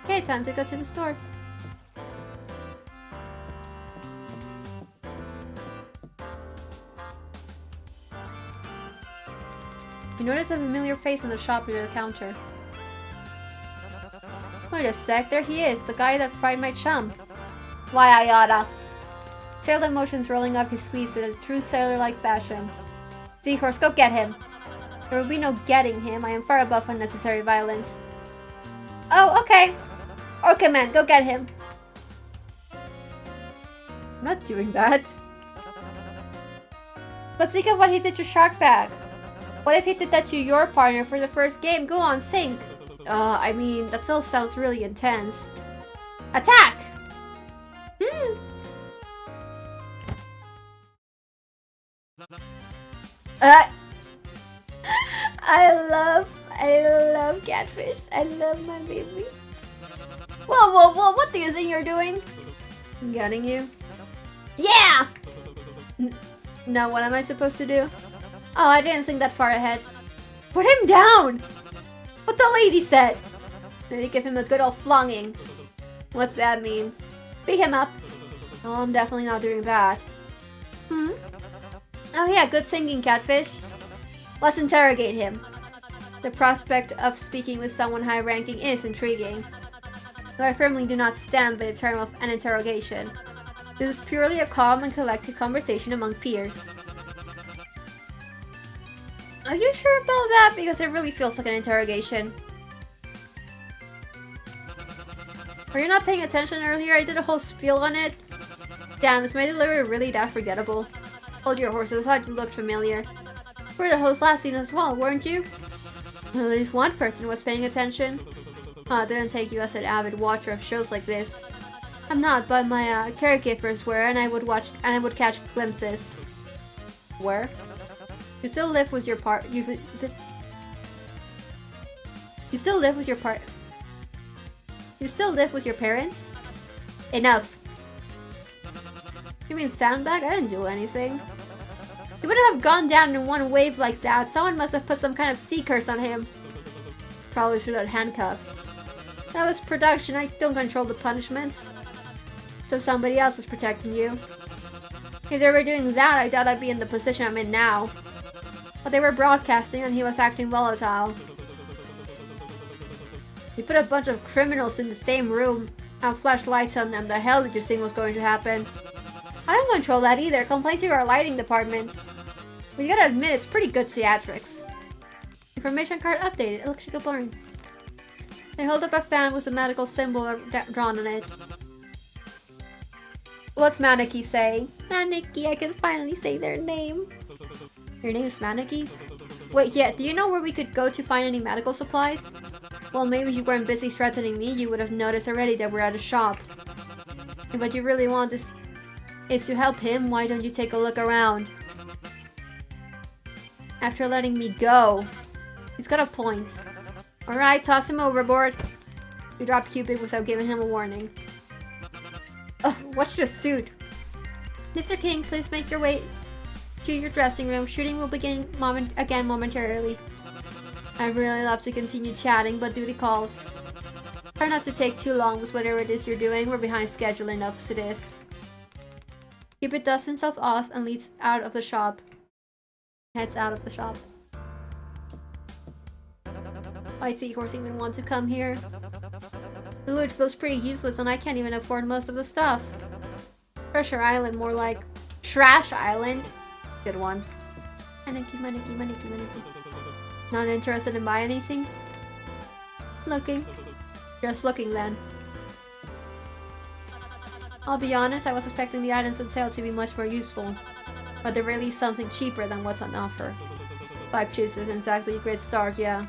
[SPEAKER 1] Okay, time to go to the store. You notice a familiar face on the shop near the counter. Wait a sec, there he is, the guy that fried my chum. Why I oughta. Sailor motions rolling up his sleeves in a true sailor-like fashion. Seahorse, go get him. There will be no getting him, I am far above unnecessary violence. Oh, okay. Okay, man, go get him. I'm not doing that. But think of what he did to Sharkbag. What if he did that to your partner for the first game? Go on, sink. I mean, that still sounds really intense. Attack! I love Catfish. I love my baby. Whoa, what do you think you're doing? I'm getting you. Yeah! Now what am I supposed to do? Oh, I didn't think that far ahead. Put him down! What the lady said! Maybe give him a good old flonging. What's that mean? Beat him up. Oh, I'm definitely not doing that. Oh yeah, good thinking, Catfish. Let's interrogate him. The prospect of speaking with someone high-ranking is intriguing. Though I firmly do not stand by the term of an interrogation. This is purely a calm and collected conversation among peers. Are you sure about that? Because it really feels like an interrogation. Were you not paying attention earlier? I did a whole spiel on it. Damn, is my delivery really that forgettable? Hold your horses, I thought you looked familiar. You were the host last scene as well, weren't you? Well, at least one person was paying attention. It didn't take you as an avid watcher of shows like this. I'm not, but my caregivers were, and I would catch glimpses. Where? You still live with your You still live with your parents? Enough. You mean Sandbag? I didn't do anything. He wouldn't have gone down in one wave like that. Someone must have put some kind of sea curse on him. Probably through that handcuff. That was production. I don't control the punishments. So somebody else is protecting you. If they were doing that, I doubt I'd be in the position I'm in now. But they were broadcasting and he was acting volatile. You put a bunch of criminals in the same room and flashed lights on them. The hell did you think was going to happen? I don't control that either. Complain to our lighting department. But you gotta admit, it's pretty good theatrics. Information card updated. Electrical blurring. They hold up a fan with a magical symbol drawn on it. What's Maneki saying? Maneki, I can finally say their name. Your name is Maneki? Wait, yeah, do you know where we could go to find any medical supplies? Well, maybe if you weren't busy threatening me, you would have noticed already that we're at a shop. If what you really want is to help him, why don't you take a look around? After letting me go. He's got a point. Alright, toss him overboard. You dropped Cupid without giving him a warning. Ugh, what's your suit? Mr. King, please make your way to your dressing room. Shooting will begin again momentarily. I'd really love to continue chatting, but duty calls. Try not to take too long with whatever it is you're doing. We're behind schedule enough as it is. Cupid dusts himself off and leads out of the shop. Heads out of the shop. Why'd Seahorse even want to come here? The loot feels pretty useless and I can't even afford most of the stuff. Treasure Island, more like Trash Island. Good one. Maneki. Not interested in buying anything? Looking. Just looking then. I'll be honest, I was expecting the items on sale to be much more useful. But they're really something cheaper than what's on offer. 5 chips isn't exactly a great start, yeah.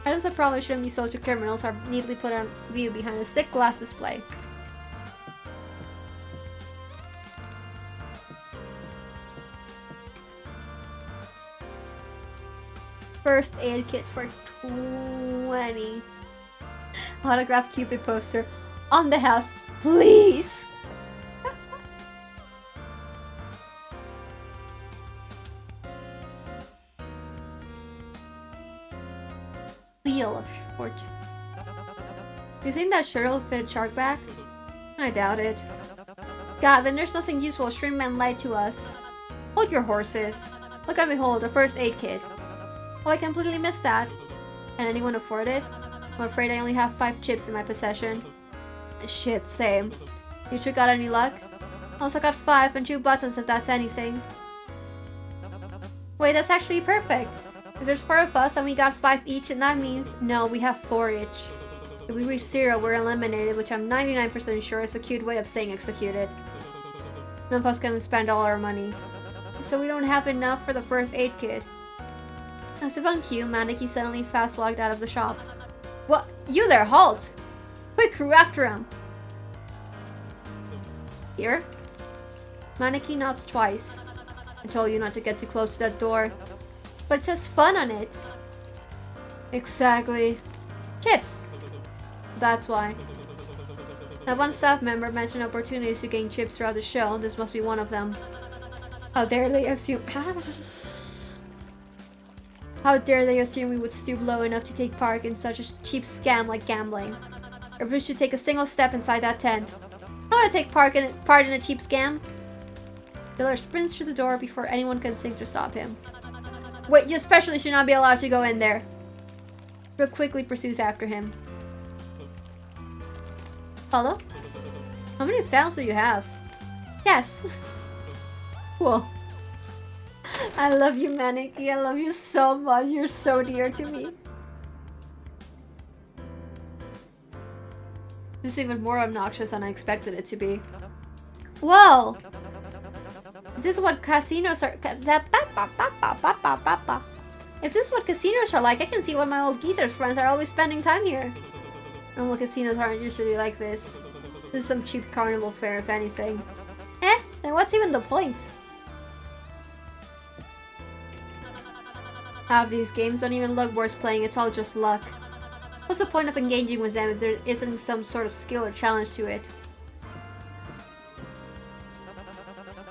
[SPEAKER 1] Items that probably shouldn't be sold to criminals are neatly put on view behind a thick glass display. First aid kit for 20. Autographed Cupid poster on the house, please! Wheel of Fortune. You think that shirt will fit a shark back? I doubt it. God, then there's nothing useful. Shrimp Man lied to us. Hold your horses. Look and behold, a first aid kit. Oh, I completely missed that. Can anyone afford it? I'm afraid I only have 5 chips in my possession. Shit, same. You two got any luck? I also got 5 and 2 buttons if that's anything. Wait, that's actually perfect. If there's 4 of us and we got 5 each, and that means, no, we have 4 each. If we reach 0, we're eliminated, which I'm 99% sure is a cute way of saying executed. None of us can spend all our money. So we don't have enough for the first aid kit. As if on cue, Maneki suddenly fast-walked out of the shop. What? You there, halt! Quick, crew, after him! Here? Maneki nods twice. I told you not to get too close to that door. But it says fun on it. Exactly. Chips! That's why. Now one staff member mentioned opportunities to gain chips throughout the show. This must be one of them. How dare they assume... How dare they assume we would stoop low enough to take part in such a cheap scam like gambling? Or we should take a single step inside that tent. I want to take part in a cheap scam. Killer sprints through the door before anyone can think to stop him. Wait, you especially should not be allowed to go in there. Brooke quickly pursues after him. Follow? How many fans do you have? Yes. Cool. I love you, Maneki. I love you so much. You're so dear to me. This is even more obnoxious than I expected it to be. Whoa! Is this what casinos are? If this is what casinos are like, I can see why my old geezer's friends are always spending time here. Normal casinos aren't usually like this. This is some cheap carnival fare, if anything. Then what's even the point? Half these games don't even look worth playing, it's all just luck. What's the point of engaging with them if there isn't some sort of skill or challenge to it?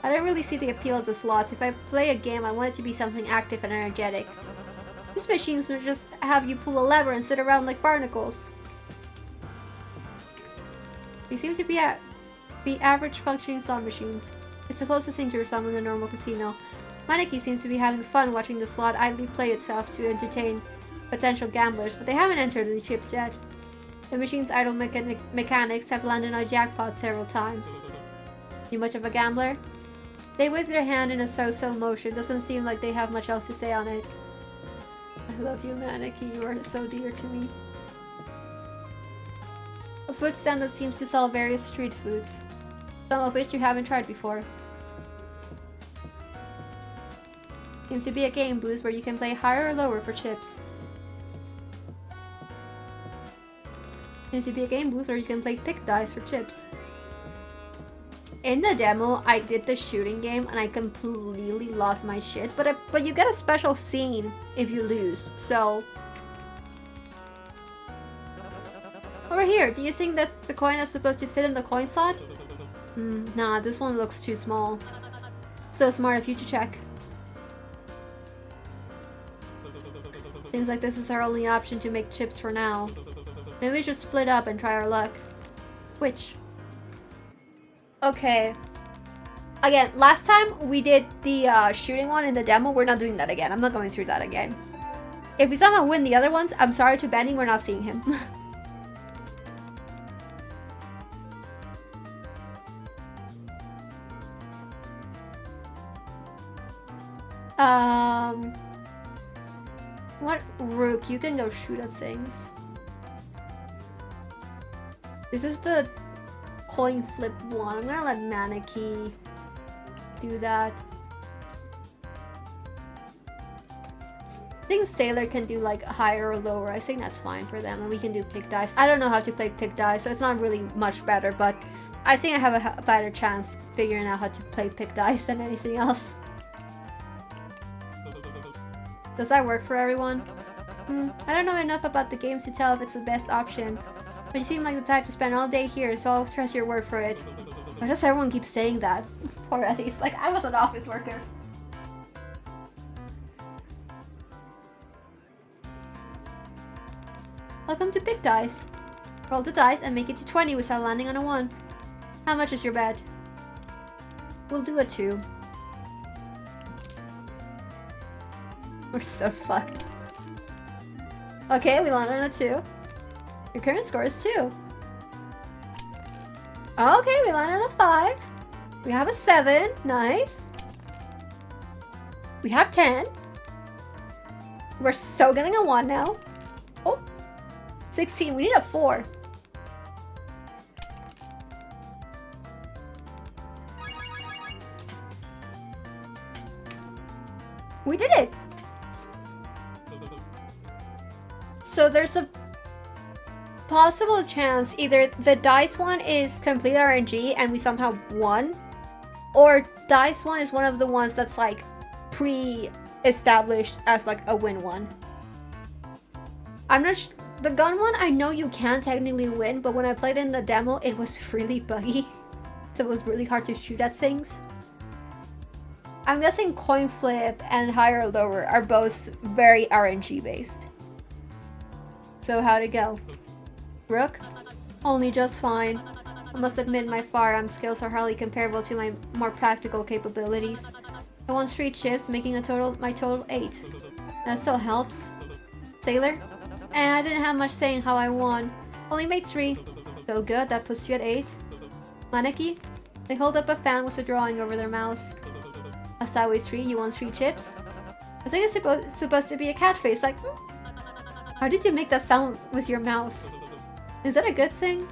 [SPEAKER 1] I don't really see the appeal of the slots. If I play a game, I want it to be something active and energetic. These machines don't just have you pull a lever and sit around like barnacles. They seem to be average functioning slot machines. It's the closest thing to a slot in a normal casino. Maneki seems to be having fun watching the slot idly play itself to entertain potential gamblers, but they haven't entered any chips yet. The machine's idle mechanics have landed on jackpots several times. You much of a gambler? They wave their hand in a so-so motion. Doesn't seem like they have much else to say on it. love you, Maneki. You are so dear to me. A food stand that seems to sell various street foods, some of which you haven't tried before. Seems to be a game booth where you can play higher or lower for chips. Seems to be a game booth where you can play pick dice for chips. In the demo, I did the shooting game and I completely lost my shit, but you get a special scene if you lose, so... Over here, do you think that's the coin that's supposed to fit in the coin slot? Nah, this one looks too small. So smart of you to check. Seems like this is our only option to make chips for now. Maybe we should split up and try our luck. Which? Okay. Again, last time we did the shooting one in the demo. We're not doing that again. I'm not going through that again. If we somehow win the other ones, I'm sorry to Benny, we're not seeing him. What? Rook, you can go shoot at things. This is the coin flip one. I'm gonna let Maneki do that. I think Sailor can do like higher or lower. I think that's fine for them, and we can do pick dice. I don't know how to play pick dice, so it's not really much better, but I think I have a better chance figuring out how to play pick dice than anything else. Does that work for everyone? I don't know enough about the games to tell if it's the best option. But you seem like the type to spend all day here, so I'll trust your word for it. Why does everyone keep saying that? Poor Eddie's like, I was an office worker. Welcome to Pick Dice. Roll the dice and make it to 20 without landing on a 1. How much is your bet? We'll do a 2. We're so fucked. Okay, we landed on a 2. Your current score is 2. Okay, we landed on a 5. We have a 7. Nice. We have 10. We're so getting a 1 now. Oh, 16. We need a 4. We did it. So there's a possible chance either the dice one is complete RNG and we somehow won, or dice one is one of the ones that's like pre-established as like a win one. I'm not the gun one, I know you can technically win, but when I played in the demo it was really buggy, so it was really hard to shoot at things. I'm guessing coin flip and higher or lower are both very RNG based. So how'd it go? Rook? Only just fine. I must admit my firearm skills are hardly comparable to my more practical capabilities. I won 3 chips, making my total 8. That still helps. Sailor? I didn't have much say in how I won. Only made 3. So good, that puts you at 8. Maneki? They hold up a fan with a drawing over their mouths. A sideways 3, you won 3 chips. I think it's supposed to be a cat face, like... How did you make that sound with your mouse? Is that a good thing?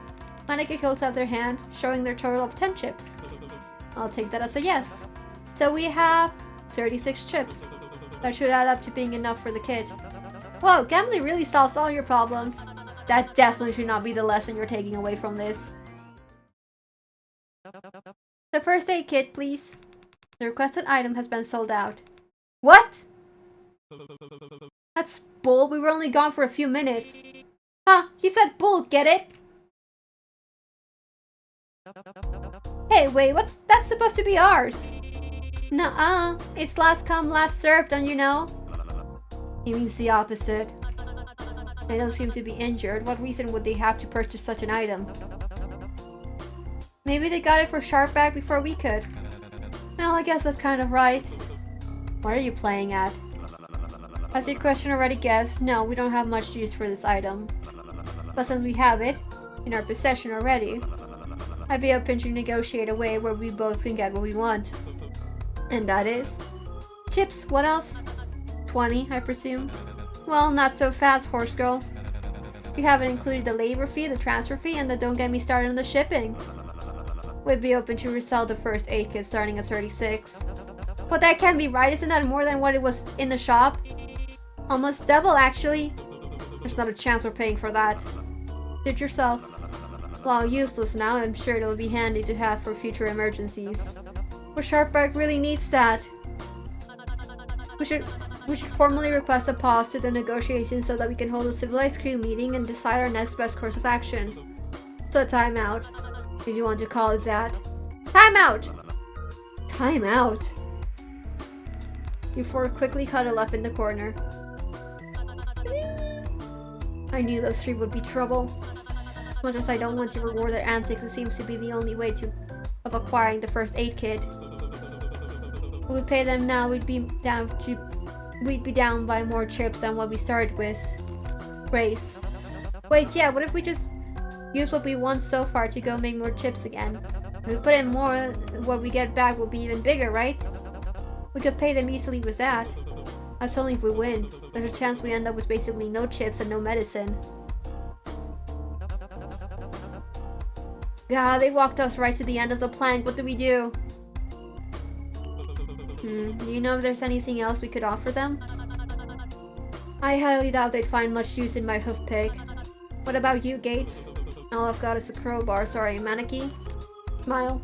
[SPEAKER 1] Maneki holds out their hand, showing their total of 10 chips. I'll take that as a yes. So we have 36 chips. That should add up to being enough for the kid. Whoa, gambling really solves all your problems. That definitely should not be the lesson you're taking away from this. The first aid kit, please. The requested item has been sold out. What? That's bull. We were only gone for a few minutes. Huh, he said bull, get it? Hey, wait, that's supposed to be ours? Nuh-uh, it's last come, last served, don't you know? He means the opposite. They don't seem to be injured. What reason would they have to purchase such an item? Maybe they got it for Sharpback before we could. Well, I guess that's kind of right. What are you playing at? As your question already guessed, no, we don't have much use for this item. But since we have it in our possession already, I'd be open to negotiate a way where we both can get what we want. And that is? Chips, what else? 20, I presume? Well, not so fast, horse girl. You haven't included the labor fee, the transfer fee, and the don't get me started on the shipping. We'd be open to resell the first aid kit starting at 36. But that can't be right, isn't that more than what it was in the shop? Almost double, actually. There's not a chance we're paying for that. Do it yourself. While useless now, I'm sure it'll be handy to have for future emergencies. But Sharpback really needs that. We should formally request a pause to the negotiations so that we can hold a civilized crew meeting and decide our next best course of action. So a timeout, if you want to call it that. Timeout! Timeout? You four quickly huddle up in the corner. I knew those three would be trouble. As much as I don't want to reward their antics, it seems to be the only way of acquiring the first aid kit. If we pay them now, we'd be down by more chips than what we started with. Grace. Wait, yeah, what if we just use what we won so far to go make more chips again? If we put in more, what we get back will be even bigger, right? We could pay them easily with that. That's only if we win. There's a chance we end up with basically no chips and no medicine. God, they walked us right to the end of the plank. What do we do? Do you know if there's anything else we could offer them? I highly doubt they'd find much use in my hoof pick. What about you, Gates? All I've got is a crowbar. Sorry, Maneki? Smile.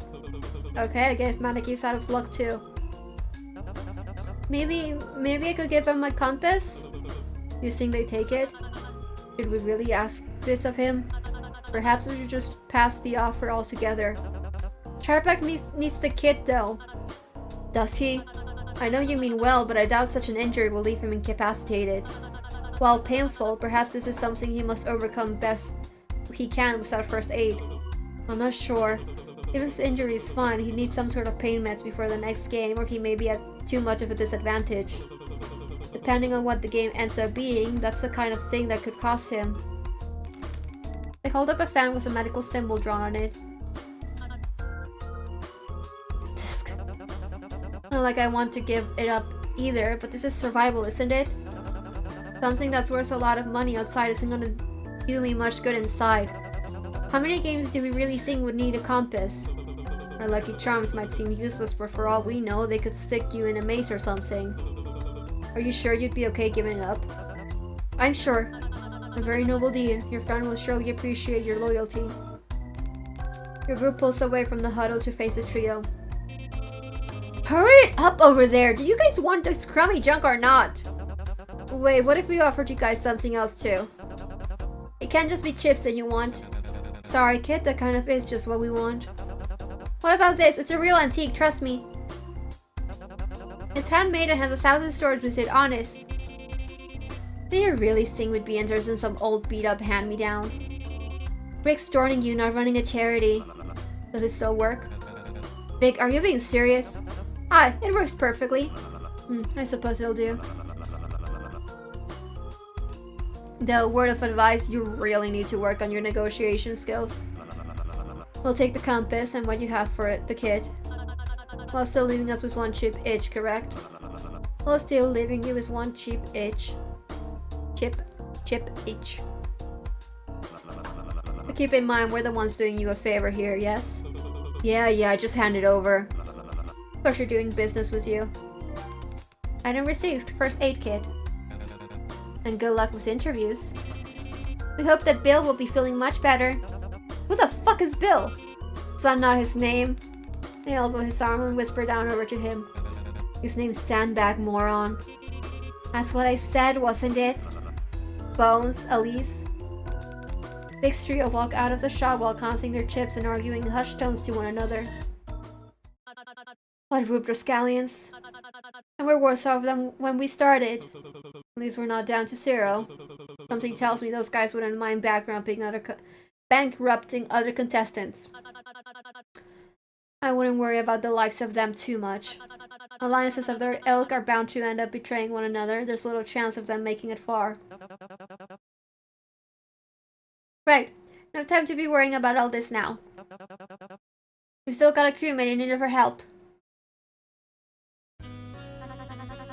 [SPEAKER 1] Okay, I guess Maneki's out of luck too. Maybe I could give him my compass? You think they take it? Should we really ask this of him? Perhaps we should just pass the offer altogether. Sharpback needs the kit though. Does he? I know you mean well, but I doubt such an injury will leave him incapacitated. While painful, perhaps this is something he must overcome best he can without first aid. I'm not sure. If his injury is fine, he needs some sort of pain meds before the next game, or he may be at too much of a disadvantage. Depending on what the game ends up being, that's the kind of thing that could cost him. I hold up a fan with a medical symbol drawn on it. Not like I want to give it up either, but this is survival, isn't it? Something that's worth a lot of money outside isn't gonna do me much good inside. How many games do we really think would need a compass? Our Lucky Charms might seem useless, but for all we know, they could stick you in a maze or something. Are you sure you'd be okay giving it up? I'm sure. A very noble deed. Your friend will surely appreciate your loyalty. Your group pulls away from the huddle to face the trio. Hurry it up over there! Do you guys want this crummy junk or not? Wait, what if we offered you guys something else too? It can't just be chips that you want. Sorry kid, that kind of is just what we want. What about this? It's a real antique, trust me. It's handmade and has 1,000 stories with it, honest. Do you really think we'd be interested in some old beat-up hand-me-down? Rick's extorting you, not running a charity. Does it still work? Vic, are you being serious? Hi, it works perfectly. I suppose it'll do. Though, word of advice, you really need to work on your negotiation skills. We'll take the compass and what you have for it, the kit. While still leaving us with one cheap itch, correct? While still leaving you with one cheap itch. Chip itch. But keep in mind, we're the ones doing you a favor here, yes? Yeah, just hand it over. Pleasure doing business with you. Item received, first aid kit. And good luck with interviews. We hope that Bill will be feeling much better. Who the fuck is Bill? Is that not his name? I elbow his arm and whisper down over to him. His name's Sandbag, moron. That's what I said, wasn't it? Bones, Elise. Big trio walk out of the shop while counting their chips and arguing in hushed tones to one another. What rude rascallions. And we're worse off than when we started. At least we're not down to zero. Something tells me those guys wouldn't mind bankrupting other contestants. I wouldn't worry about the likes of them too much. Alliances of their ilk are bound to end up betraying one another. There's little chance of them making it far. Right. No time to be worrying about all this now. We've still got a crewmate in need of our help.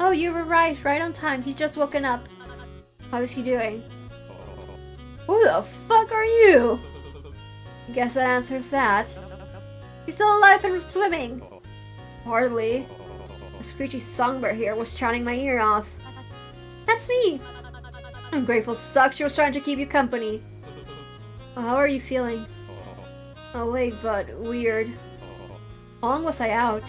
[SPEAKER 1] Oh, you were right on time. He's just woken up. How is he doing? Who the fuck are you? Guess that answers that. He's still alive and swimming. Hardly. A screechy songbird here was chatting my ear off. That's me. Ungrateful sucks. She was trying to keep you company. Oh, how are you feeling? Awake, but weird. How long was I out?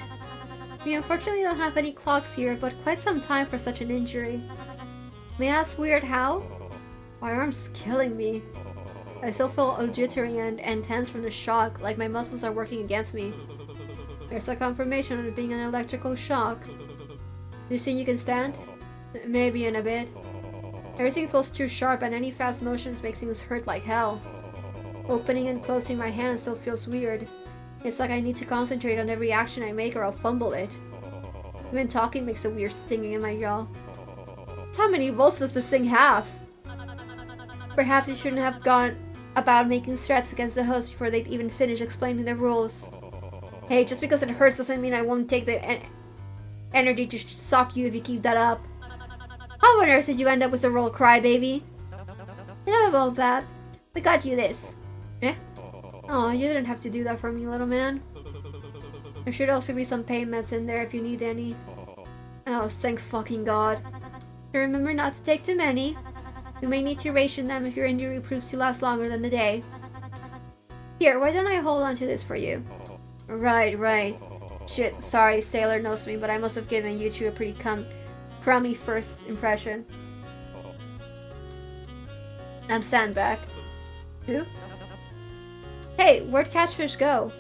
[SPEAKER 1] We unfortunately don't have any clocks here, but quite some time for such an injury. May I ask weird how? My arm's killing me. I still feel all jittery and tense from the shock, like my muscles are working against me. There's a confirmation of it being an electrical shock. Do you think you can stand? Maybe in a bit. Everything feels too sharp and any fast motions makes things hurt like hell. Opening and closing my hand still feels weird. It's like I need to concentrate on every action I make or I'll fumble it. Even talking makes a weird stinging in my jaw. How many volts does this thing have? Perhaps you shouldn't have gone about making threats against the host before they'd even finish explaining the rules. Hey, just because it hurts doesn't mean I won't take the energy to sock you if you keep that up. How on earth did you end up with the role crybaby? Enough about that. We got you this. Eh? Oh, you didn't have to do that for me, little man. There should also be some pain meds in there if you need any. Oh, thank fucking God. Remember not to take too many. You may need to ration them if your injury proves to last longer than the day. Here, why don't I hold on to this for you? Right. Shit, sorry, Sailor knows me, but I must have given you two a pretty crummy first impression. I'm Sandbag. Who? Hey, where'd Catfish go?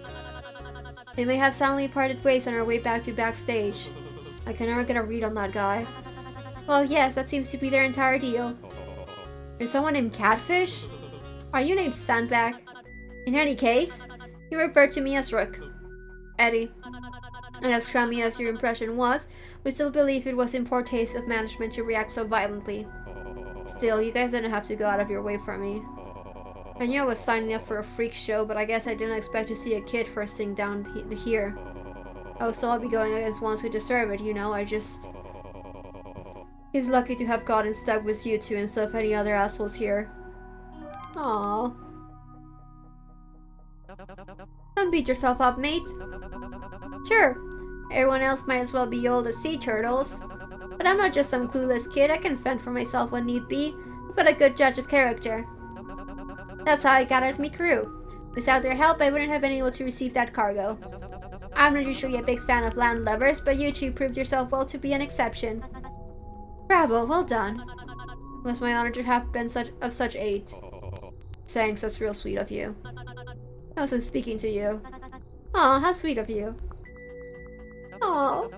[SPEAKER 1] They may have soundly parted ways on our way back to backstage. I can never get a read on that guy. Well, yes, that seems to be their entire deal. There's someone named Catfish? Are you named Sandbag? In any case, you referred to me as Rook. Eddie. And as crummy as your impression was, we still believe it was in poor taste of management to react so violently. Still, you guys didn't have to go out of your way for me. I knew I was signing up for a freak show, but I guess I didn't expect to see a kid first thing down here. I will still be going against ones who deserve it, you know, He's lucky to have gotten stuck with you two instead of any other assholes here. Aww. Don't beat yourself up, mate. Sure, everyone else might as well be old as sea turtles. But I'm not just some clueless kid, I can fend for myself when need be, but a good judge of character. That's how I gathered me crew. Without their help, I wouldn't have been able to receive that cargo. I'm not usually a big fan of landlubbers, but you two proved yourself well to be an exception. Bravo, well done. It was my honor to have been of such aid. Thanks, that's real sweet of you. I wasn't speaking to you. Aw, how sweet of you. Aw.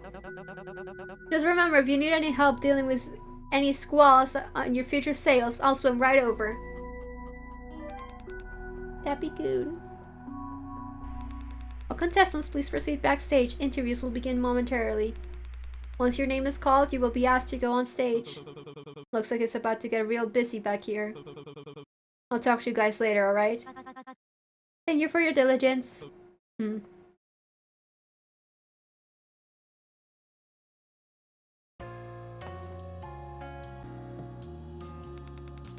[SPEAKER 1] Just remember, if you need any help dealing with any squalls on your future sales, I'll swim right over. That'd be good. All contestants, please proceed backstage. Interviews will begin momentarily. Once your name is called, you will be asked to go on stage. Looks like it's about to get real busy back here. I'll talk to you guys later, alright? Thank you for your diligence. You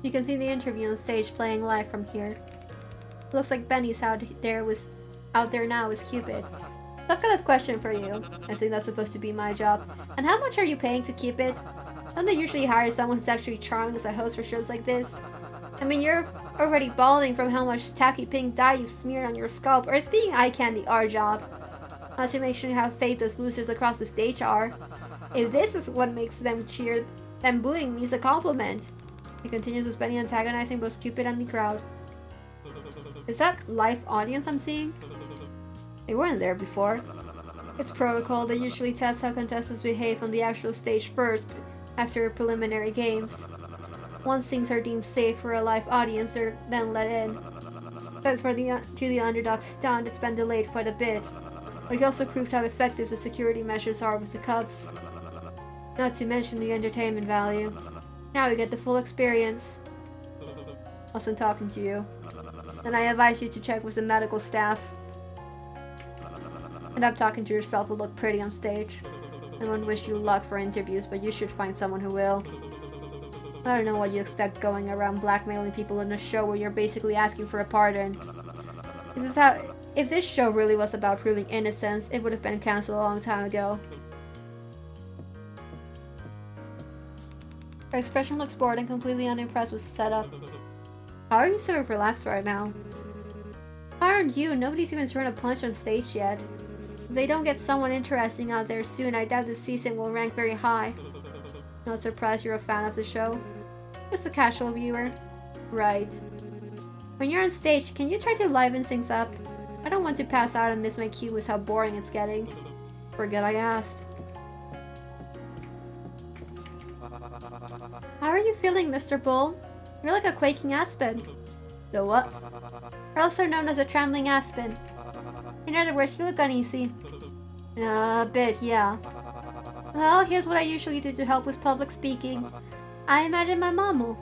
[SPEAKER 1] can see the interview on stage playing live from here. Looks like Benny's out there now with Cupid. I've got a question for you. I think that's supposed to be my job. And how much are you paying to keep it? Don't they usually hire someone who's actually charming as a host for shows like this? I mean, you're already balding from how much tacky pink dye you've smeared on your scalp, or is being eye candy our job? Not to mention how fake those losers across the stage are. If this is what makes them cheer, then booing me is a compliment. He continues with Benny antagonizing both Cupid and the crowd. Is that live audience I'm seeing? They weren't there before. It's protocol. They usually test how contestants behave on the actual stage first, after preliminary games. Once things are deemed safe for a live audience, they're then let in. Thanks to the underdog stunt, it's been delayed quite a bit. But it also proved how effective the security measures are with the Cubs. Not to mention the entertainment value. Now we get the full experience. Wasn't talking to you. Then I advise you to check with the medical staff. And up talking to yourself will look pretty on stage. I won't wish you luck for interviews, but you should find someone who will. I don't know what you expect going around blackmailing people in a show where you're basically asking for a pardon. This is how... If this show really was about proving innocence, it would have been cancelled a long time ago. Her expression looks bored and completely unimpressed with the setup. How are you so relaxed right now? How aren't you? Nobody's even thrown a punch on stage yet. If they don't get someone interesting out there soon, I doubt this season will rank very high. Not surprised you're a fan of the show. Just a casual viewer. Right. When you're on stage, can you try to liven things up? I don't want to pass out and miss my cue with how boring it's getting. Forget I asked. How are you feeling, Mr. Bull? You're like a quaking aspen. The what? You're also known as a trembling aspen. In other words, you look uneasy. A bit, yeah. Well, here's what I usually do to help with public speaking. I imagine my mamu.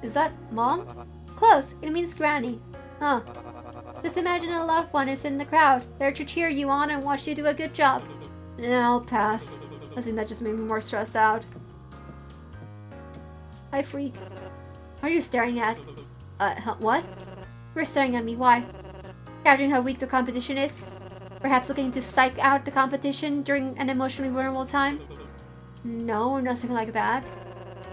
[SPEAKER 1] Is that mom? Close. It means granny. Huh. Just imagine a loved one is in the crowd, there to cheer you on and watch you do a good job. Yeah, I'll pass. I think that just made me more stressed out. Hi, freak. What are you staring at? What? You're staring at me, why? Gathering how weak the competition is? Perhaps looking to psych out the competition during an emotionally vulnerable time? No, nothing like that.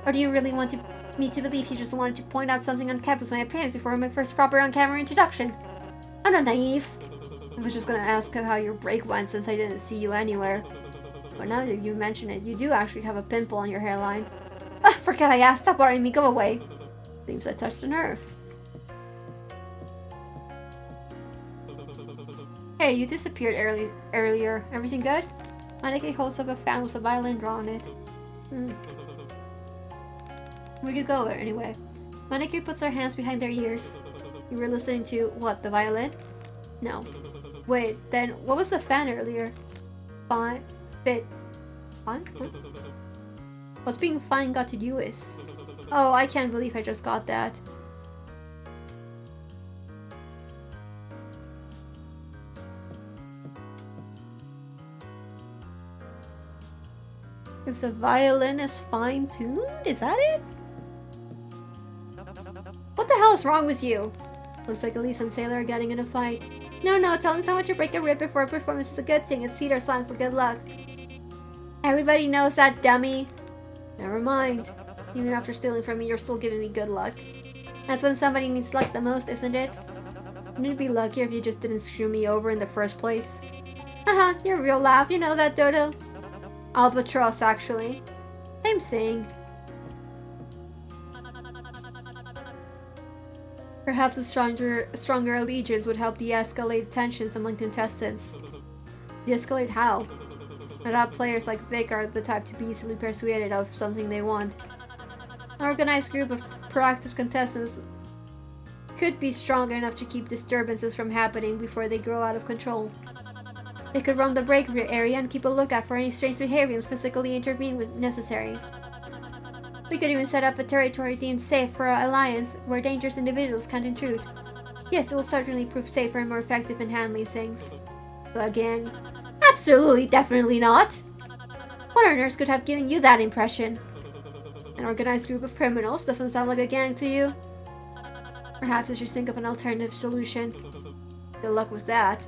[SPEAKER 1] Or do you really want me to believe you just wanted to point out something on campus when I appearance before my first proper on-camera introduction? I'm not naive. I was just gonna ask how your break went since I didn't see you anywhere. But now that you mention it, you do actually have a pimple on your hairline. Ah, forget I asked. Stop worrying me. Go away. Seems I touched a nerve. Hey, you disappeared earlier. Everything good? Maneki holds up a fan with a violin drawn on it. Where'd you go anyway? Maneki puts their hands behind their ears. You were listening to, what, the violin? No. Wait, then what was the fan earlier? Fine. Fit. Fine? What? What's being fine got to do with? Oh, I can't believe I just got that. Is the violin as fine-tuned? Is that it? What the hell is wrong with you? Looks like Elise and Sailor are getting in a fight. No, telling someone to break a rib before a performance is a good thing. It's Cedar slang for good luck. Everybody knows that, dummy. Never mind. Even after stealing from me, you're still giving me good luck. That's when somebody needs luck the most, isn't it? Wouldn't it be luckier if you just didn't screw me over in the first place? Haha, your real laugh, you know that, Dodo? Albatross, actually. I'm saying. Perhaps a stronger allegiance would help de-escalate tensions among contestants. De-escalate how? I thought players like Vic are the type to be easily persuaded of something they want. An organized group of proactive contestants could be strong enough to keep disturbances from happening before they grow out of control. They could roam the break area and keep a lookout for any strange behavior and physically intervene when necessary. We could even set up a territory deemed safe for our alliance where dangerous individuals can't intrude. Yes, it will certainly prove safer and more effective in handling things. But again, absolutely definitely not! What on earth could have given you that impression? An organized group of criminals doesn't sound like a gang to you? Perhaps I should think of an alternative solution. Good luck with that.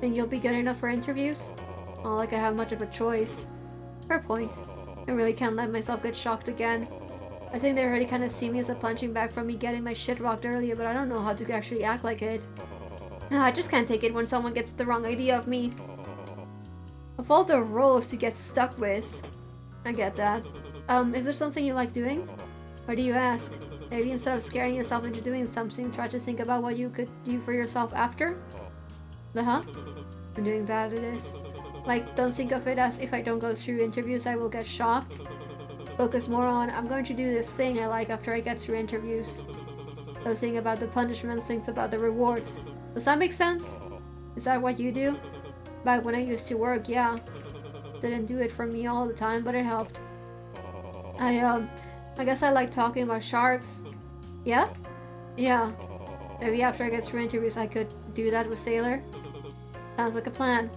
[SPEAKER 1] Think you'll be good enough for interviews? Not like I have much of a choice. Fair point. I really can't let myself get shocked again. I think they already kind of see me as a punching bag from me getting my shit rocked earlier, but I don't know how to actually act like it. I just can't take it when someone gets the wrong idea of me. Of all the roles to get stuck with. I get that. If there's something you like doing? Or do you ask? Maybe instead of scaring yourself into doing something, try to think about what you could do for yourself after? Huh? I'm doing bad at this. Like, don't think of it as if I don't go through interviews I will get shocked. Focus more on, I'm going to do this thing I like after I get through interviews. Don't think about the punishments, think about the rewards. Does that make sense? Is that what you do? Back when I used to work, yeah. Didn't do it for me all the time, but it helped. I guess I like talking about sharks. Yeah? Yeah. Maybe after I get through interviews I could do that with Sailor. Sounds like a plan.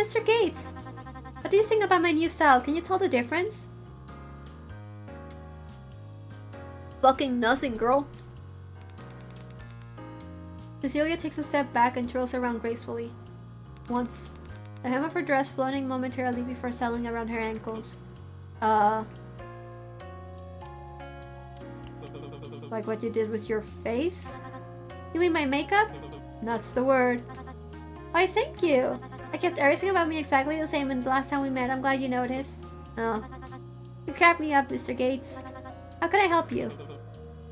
[SPEAKER 1] Mr. Gates! What do you think about my new style? Can you tell the difference? Fucking nothing, girl. Cecilia takes a step back and twirls around gracefully. Once, the hem of her dress floating momentarily before settling around her ankles. Like what you did with your face? You mean my makeup? That's the word. Why, thank you. I kept everything about me exactly the same, and the last time we met, I'm glad you noticed. Oh. You cracked me up, Mr. Gates. How can I help you?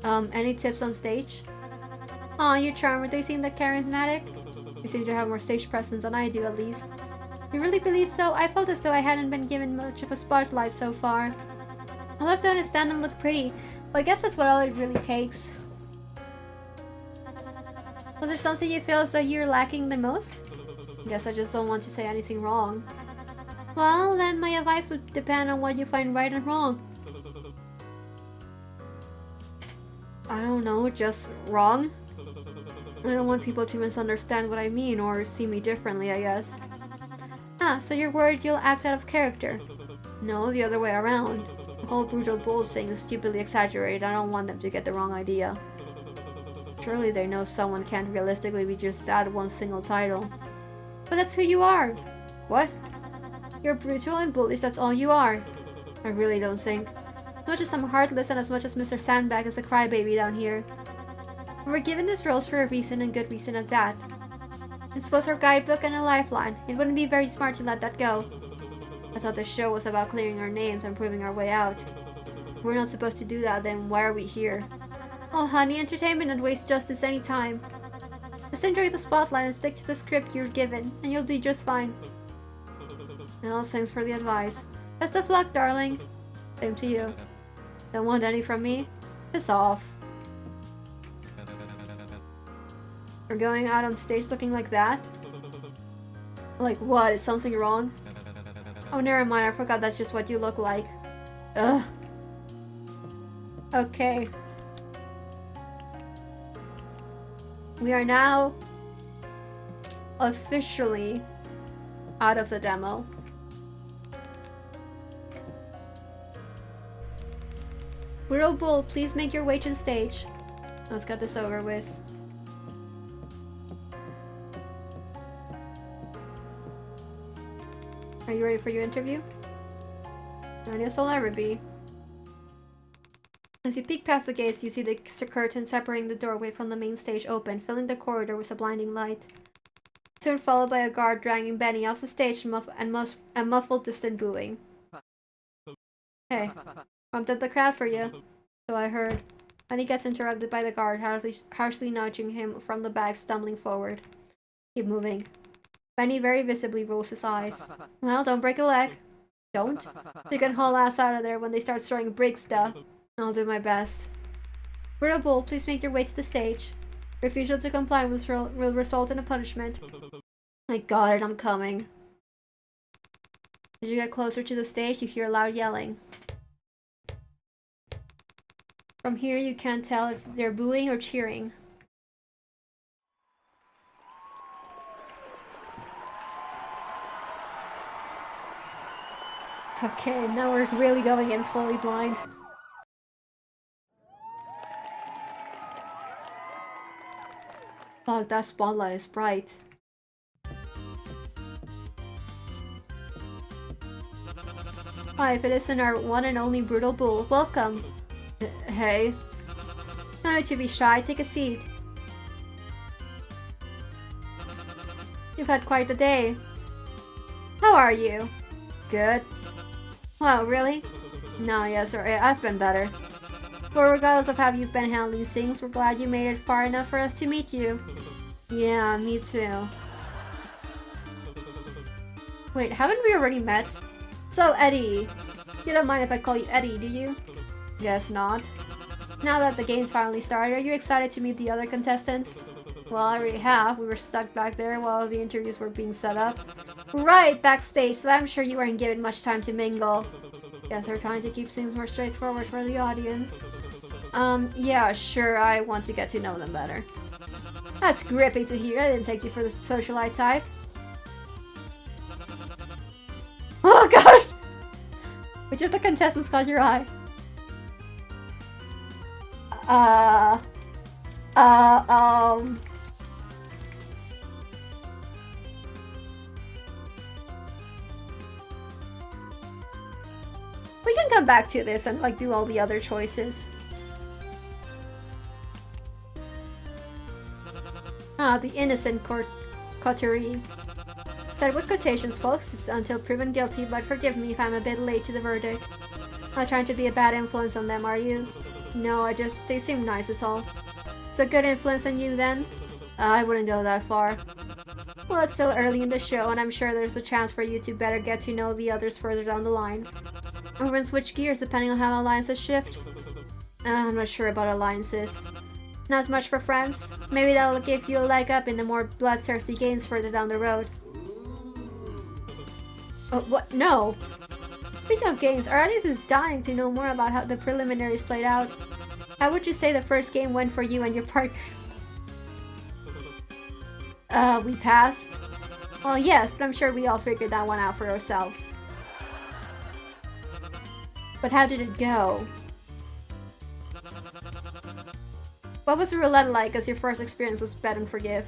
[SPEAKER 1] Any tips on stage? Aw, you're charming. Do you seem that charismatic? You seem to have more stage presence than I do, at least. You really believe so? I felt as though I hadn't been given much of a spotlight so far. I love to understand and look pretty, but I guess that's what all it really takes. Was there something you feel as though you're lacking the most? Guess I just don't want to say anything wrong. Well, then my advice would depend on what you find right and wrong. I don't know, just wrong? I don't want people to misunderstand what I mean or see me differently, I guess. Ah, so you're worried you'll act out of character? No, the other way around. The whole brutal bull thing is stupidly exaggerated. I don't want them to get the wrong idea. Surely they know someone can't realistically be just that one single title. But that's who you are! What? You're brutal and bullish, that's all you are. I really don't think. As much as I'm heartless and as much as Mr. Sandbag is a crybaby down here. We were given these roles for a reason, and good reason at that. It's both our guidebook and a lifeline. It wouldn't be very smart to let that go. I thought the show was about clearing our names and proving our way out. If we're not supposed to do that, then why are we here? Oh honey, entertainment and waste justice any time. Just enjoy the spotlight and stick to the script you're given, and you'll be just fine. Well, thanks for the advice. Best of luck, darling. Same to you. Don't want any from me? Piss off. You're going out on stage looking like that? Like what? Is something wrong? Oh, never mind. I forgot that's just what you look like. Ugh. Okay. We are now officially out of the demo. Brutal Bull, please make your way to the stage. Let's get this over with. Are you ready for your interview? Ready as I'll ever be. As you peek past the gates, you see the curtain separating the doorway from the main stage open, filling the corridor with a blinding light. Soon followed by a guard dragging Benny off the stage and muffled distant booing. Hey, pumped up the crowd for you. So I heard. Benny gets interrupted by the guard, harshly nudging him from the back, stumbling forward. Keep moving. Benny very visibly rolls his eyes. Well, don't break a leg. Don't? You can haul ass out of there when they start throwing bricks, though. I'll do my best. Brutal Bull, please make your way to the stage. Refusal to comply will result in a punishment. I got it, I'm coming. As you get closer to the stage, you hear loud yelling. From here, you can't tell if they're booing or cheering. Okay, now we're really going in fully blind. Fuck, that spotlight is bright. Hi, if it isn't our one and only Brutal Bull, welcome. Hey. No need to be shy, take a seat. You've had quite the day. How are you? Good. Well, really? No, yes, I've been better. But regardless of how you've been handling things, we're glad you made it far enough for us to meet you. Yeah, me too. Wait, haven't we already met? So, Eddie. You don't mind if I call you Eddie, do you? Guess not. Now that the game's finally started, are you excited to meet the other contestants? Well, I already have. We were stuck back there while the interviews were being set up. Right, backstage, so I'm sure you weren't given much time to mingle. Guess they're trying to keep things more straightforward for the audience. Yeah, sure, I want to get to know them better. That's gripping to hear. I didn't take you for the socialite type. Which of the contestants caught your eye? Uh... We can come back to this and like do all the other choices. Ah, the innocent coterie. That was quotations, folks. It's until proven guilty, but forgive me if I'm a bit late to the verdict. Not trying to be a bad influence on them, are you? No, they seem nice is all. So good influence on you then? I wouldn't go that far. Well, it's still early in the show, and I'm sure there's a chance for you to better get to know the others further down the line. Or we can switch gears depending on how alliances shift. I'm not sure about alliances. Not much for friends. Maybe that'll give you a leg up in the more bloodthirsty games further down the road. Oh, what? No! Speaking of games, our audience is dying to know more about how the preliminaries played out. How would you say the first game went for you and your partner? We passed? Well, yes, but I'm sure we all figured that one out for ourselves. But how did it go? What was the roulette like as your first experience with Bet and Forgive?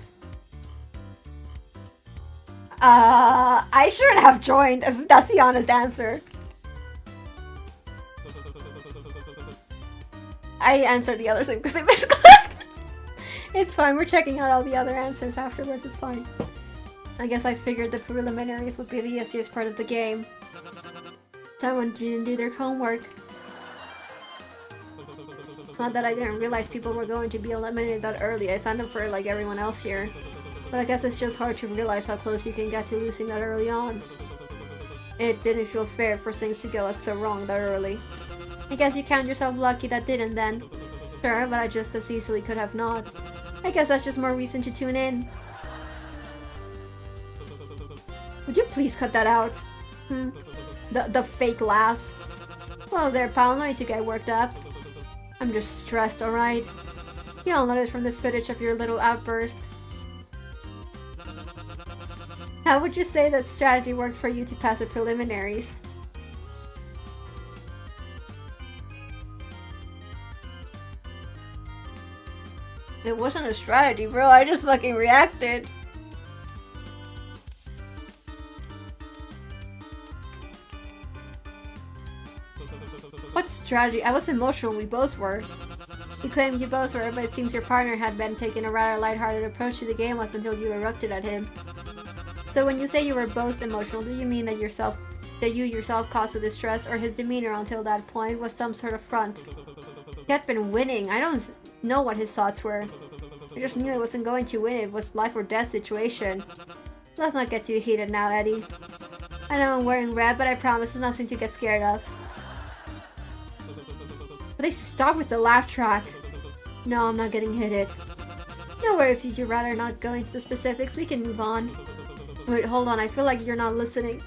[SPEAKER 1] I shouldn't have joined. That's the honest answer. I answered the other thing because I misclicked. It's fine, we're checking out all the other answers afterwards, it's fine. I guess I figured the preliminaries would be the easiest part of the game. Someone didn't do their homework. Not that I didn't realize people were going to be eliminated that early. I signed up for it like everyone else here. But I guess it's just hard to realize how close you can get to losing that early on. It didn't feel fair for things to go so wrong that early. I guess you count yourself lucky that didn't then. Sure, but I just as easily could have not. I guess that's just more reason to tune in. Would you please cut that out? The fake laughs. Well there, pal, no need to get worked up. I'm just stressed, alright? You all noticed from the footage of your little outburst. How would you say that strategy worked for you to pass the preliminaries? It wasn't a strategy, bro. I just fucking reacted. What strategy? I was emotional, we both were. You claimed you both were, but it seems your partner had been taking a rather lighthearted approach to the game up until you erupted at him. So when you say you were both emotional, do you mean that you yourself caused the distress, or his demeanor until that point was some sort of front? He had been winning. I don't know what his thoughts were. I just knew I wasn't going to win. It was life or death situation. Let's not get too heated now, Eddie. I know I'm wearing red, but I promise it's nothing to get scared of. But they stop with the laugh track. No, I'm not getting hit. No worry if you'd rather not go into the specifics. We can move on. Wait, hold on. I feel like you're not listening.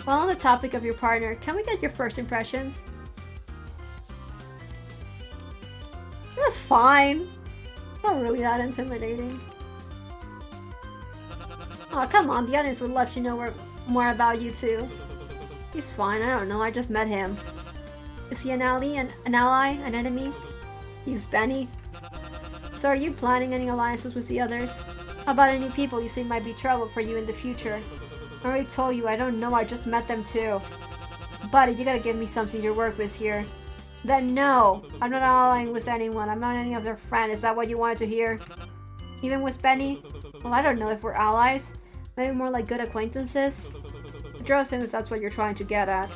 [SPEAKER 1] While on the topic of your partner, can we get your first impressions? It was fine. Not really that intimidating. Oh, come on. The audience would love to know more about you too. He's fine. I don't know. I just met him. Is he an ally? An enemy? He's Benny. So are you planning any alliances with the others? How about any people you see might be trouble for you in the future? I already told you, I don't know, I just met them too. Buddy, you gotta give me something to work with here. Then no, I'm not allying with anyone, I'm not any of their friend, is that what you wanted to hear? Even with Benny? Well, I don't know if we're allies. Maybe more like good acquaintances? Address him if that's what you're trying to get at.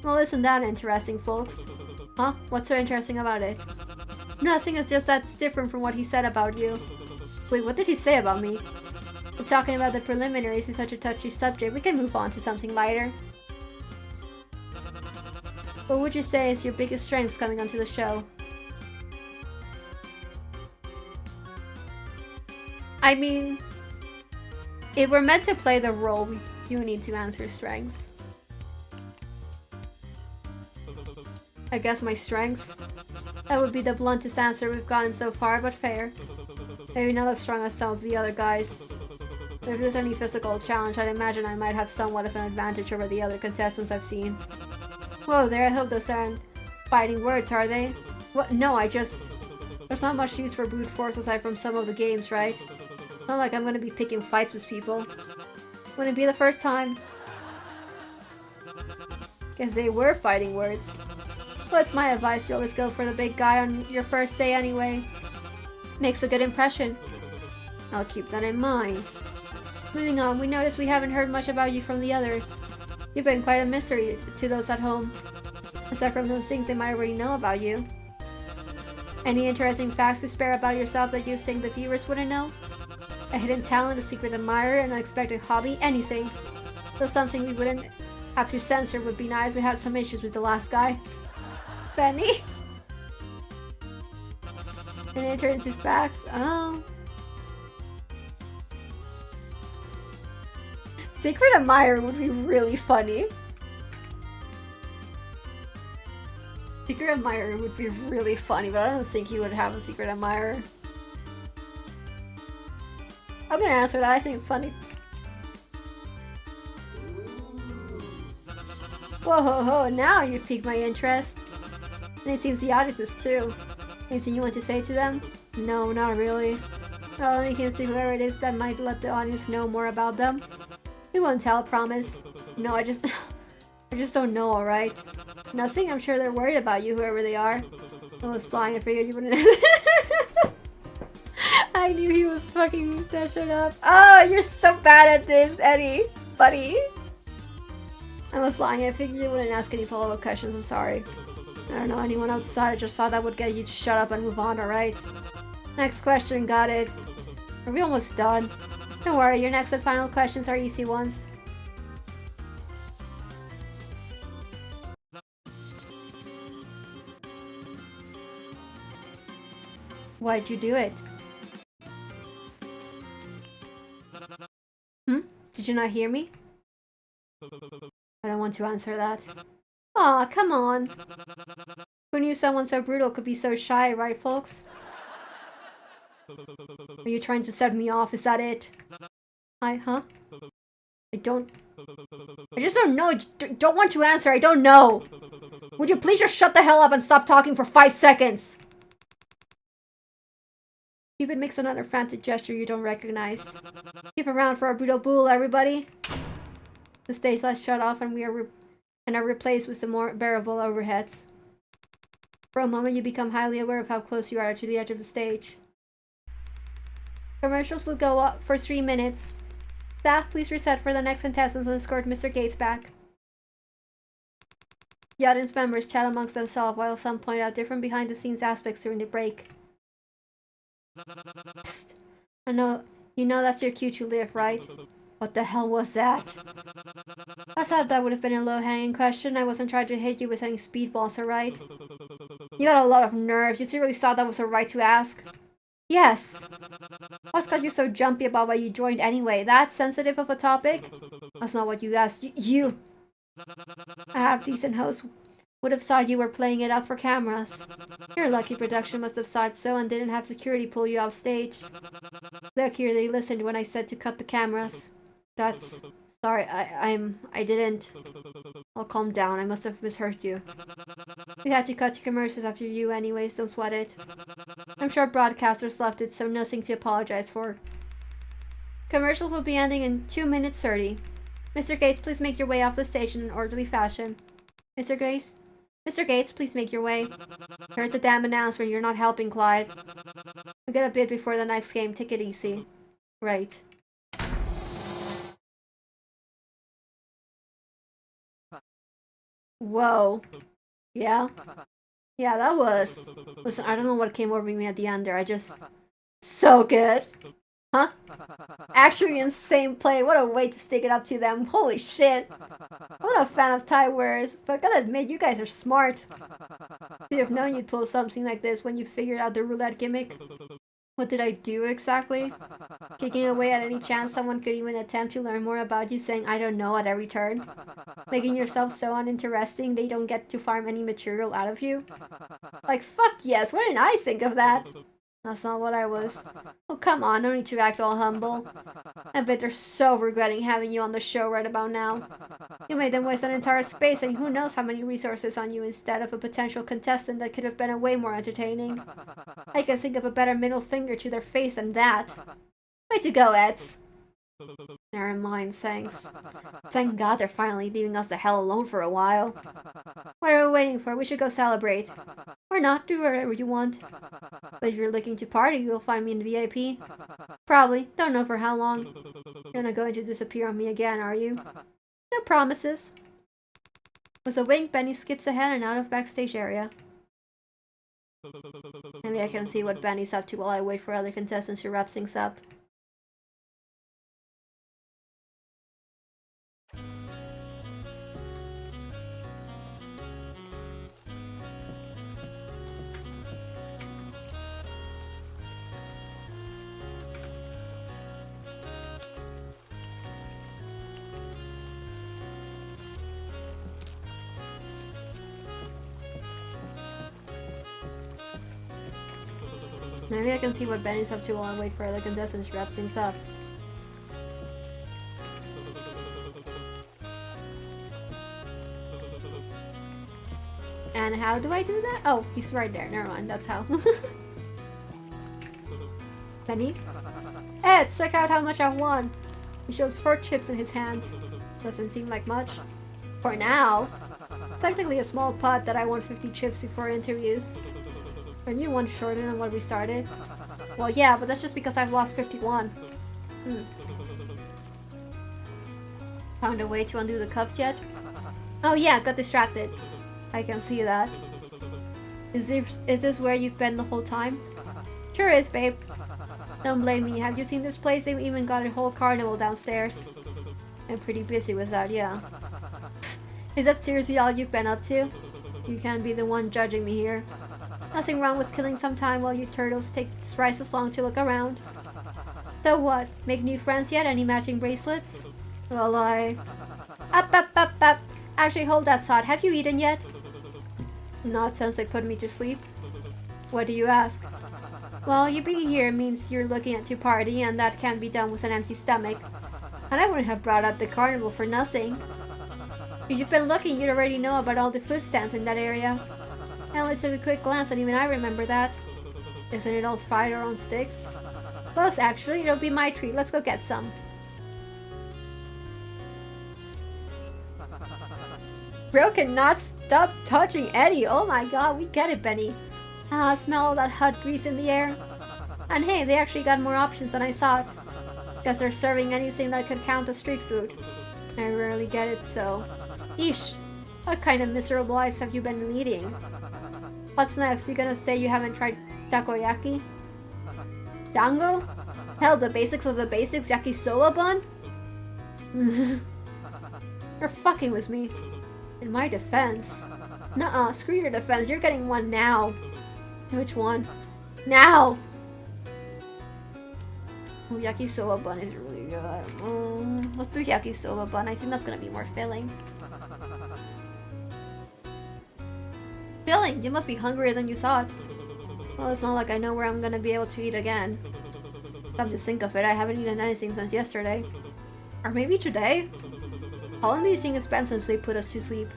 [SPEAKER 1] Well, isn't that interesting, folks? Huh? What's so interesting about it? Nothing, it's just that's different from what he said about you. Wait, what did he say about me? If talking about the preliminaries is such a touchy subject, we can move on to something lighter. What would you say is your biggest strengths coming onto the show? I mean, if we're meant to play the role, we do need to answer strengths. I guess my strengths? That would be the bluntest answer we've gotten so far, but fair. Maybe not as strong as some of the other guys. If there's any physical challenge, I'd imagine I might have somewhat of an advantage over the other contestants I've seen. Whoa there, I hope those aren't fighting words, are they? What? No, there's not much use for brute force aside from some of the games, right? Not like I'm gonna be picking fights with people. Wouldn't it be the first time? Guess they were fighting words. What's my advice? You always go for the big guy on your first day anyway. Makes a good impression. I'll keep that in mind. Moving on, we notice we haven't heard much about you from the others. You've been quite a mystery to those at home. Aside from those things they might already know about you. Any interesting facts to spare about yourself that you think the viewers wouldn't know? A hidden talent, a secret admirer, an unexpected hobby, anything. Though something we wouldn't have to censor would be nice. We had some issues with the last guy. Benny? And enter into facts. Oh. Secret admirer would be really funny. Secret admirer would be really funny, but I don't think he would have a secret admirer. I'm gonna answer that. I think it's funny. Whoa ho ho, now you've piqued my interest. And it seems the audience is too. Anything you want to say to them? No, not really. Well, only hints to whoever it is that might let the audience know more about them. We won't tell, promise. No, I just don't know, alright? Nothing? I'm sure they're worried about you, whoever they are. I was lying, I figured you wouldn't. I knew he was fucking that shit up. Oh, you're so bad at this, Eddie. Buddy. I was lying, I figured you wouldn't ask any follow-up questions, I'm sorry. I don't know anyone outside, I just thought that would get you to shut up and move on, alright? Next question, got it. Are we almost done? Don't worry, your next and final questions are easy ones. Why'd you do it? Did you not hear me? I don't want to answer that. Aw, come on. Who knew someone so brutal could be so shy, right, folks? Are you trying to set me off? Is that it? Huh? I just don't know. Don't want to answer. I don't know. Would you please just shut the hell up and stop talking for 5 seconds? Cupid makes another frantic gesture you don't recognize. Keep around for a brutal bull, everybody. The stage lights shut off and are replaced with some more bearable overheads. For a moment, you become highly aware of how close you are to the edge of the stage. Commercials will go up for 3 minutes. Staff, please reset for the next contestants and escort Mr. Gates back. The audience members chat amongst themselves while some point out different behind-the-scenes aspects during the break. Psst. I know, you know that's your cue to live, right? What the hell was that? I thought that would have been a low-hanging question. I wasn't trying to hit you with any speedballs, alright? You got a lot of nerve. You seriously thought that was a right to ask? Yes. What's got you so jumpy about why you joined anyway? That sensitive of a topic? That's not what you asked. You. A half-decent host would have thought you were playing it up for cameras. Your lucky production must have thought so and didn't have security pull you off stage. Lucky they listened when I said to cut the cameras. That's... Sorry, I didn't... I'll calm down, I must have misheard you. We had to cut your commercials after you anyways, don't sweat it. I'm sure broadcasters left it, so nothing to apologize for. Commercials will be ending in 2 minutes 30. Mr. Gates, please make your way off the stage in an orderly fashion. Mr. Gates? Mr. Gates, please make your way. Heard the damn announcement, you're not helping, Clyde. We'll get a bid before the next game, take it easy. Right. Whoa. Yeah? Yeah, that was... Listen, I don't know what came over me at the end there, I just... So good! Huh? Actually insane play, what a way to stick it up to them, holy shit! I'm not a fan of tie wearers, but I gotta admit, you guys are smart. Should have known you'd pull something like this when you figured out the roulette gimmick. What did I do exactly? Kicking away at any chance someone could even attempt to learn more about you, saying I don't know at every turn? Making yourself so uninteresting they don't get to farm any material out of you? Like, fuck yes, why didn't I think of that? That's not what I was. Oh, come on, no need to act all humble. I bet they're so regretting having you on the show right about now. You made them waste an entire space and who knows how many resources on you instead of a potential contestant that could have been way more entertaining. I can think of a better middle finger to their face than that. Way to go, Eds. Never mind, thanks. Thank God they're finally leaving us the hell alone for a while. What are we waiting for? We should go celebrate. Or not, do whatever you want. But if you're looking to party, you'll find me in the VIP. Probably, don't know for how long. You're not going to disappear on me again, are you? No promises. With a wink, Benny skips ahead and out of backstage area. Maybe I can see what Benny's up to while I wait for other contestants to wrap things up. Maybe I can see what Benny's up to while I wait for other contestants to wrap things up. And how do I do that? Oh, he's right there. Never mind, that's how. Benny? Ed, check out how much I've won. He shows 4 chips in his hands. Doesn't seem like much. For now. Technically a small pot that I won 50 chips before interviews. Aren't you one shorter than what we started? Well, yeah, but that's just because I've lost 51. Found a way to undo the cuffs yet? Oh yeah, got distracted. I can see that. Is this where you've been the whole time? Sure is, babe. Don't blame me. Have you seen this place? They've even got a whole carnival downstairs. I'm pretty busy with that, yeah. Is that seriously all you've been up to? You can't be the one judging me here. Nothing wrong with killing some time while you turtles take twice as long to look around. So what? Make new friends yet? Any matching bracelets? Well, Up! Actually, hold that thought. Have you eaten yet? Not since they put me to sleep. What do you ask? Well, you being here means you're looking to party, and that can't be done with an empty stomach. And I wouldn't have brought up the carnival for nothing. If you've been looking, you'd already know about all the food stands in that area. I only took a quick glance and even I remember that. Isn't it all fried or on sticks? Close, actually. It'll be my treat. Let's go get some. Bro cannot stop touching Eddie. Oh my god, we get it, Benny. Ah, smell all that hot grease in the air. And hey, they actually got more options than I thought. Guess they're serving anything that could count as street food. I rarely get it, so... Eesh. What kind of miserable lives have you been leading? What's next? You gonna say you haven't tried takoyaki? Dango? Hell, the basics of the basics, yakisoba bun? You're fucking with me. In my defense. Nuh-uh, screw your defense, you're getting one now. Which one? Now! Ooh, yakisoba bun is really good. Let's do yakisoba bun, I think that's gonna be more filling. Filling? You must be hungrier than you thought. Well, it's not like I know where I'm gonna be able to eat again. Come to think of it, I haven't eaten anything since yesterday. Or maybe today? How long do you think it's been since they put us to sleep?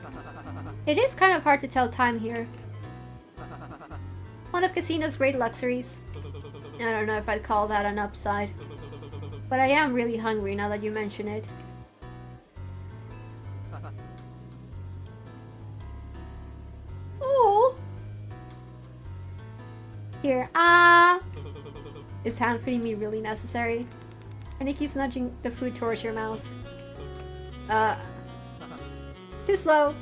[SPEAKER 1] It is kind of hard to tell time here. One of casino's great luxuries. I don't know if I'd call that an upside. But I am really hungry now that you mention it. Oh! Here, Is hand feeding me really necessary? And he keeps nudging the food towards your mouth. Too slow.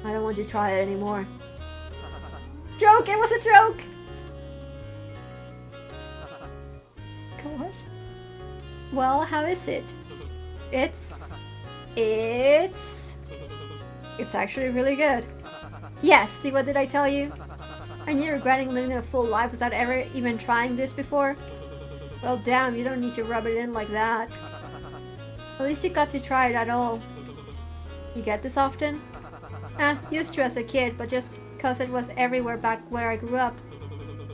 [SPEAKER 1] I don't want to try it anymore. Joke! It was a joke! God. Well, how is it? It's actually really good. Yes, see, what did I tell you? Are you regretting living a full life without ever even trying this before? Well, damn, you don't need to rub it in like that. At least you got to try it at all. You get this often? Used to as a kid, but just cause it was everywhere back where I grew up.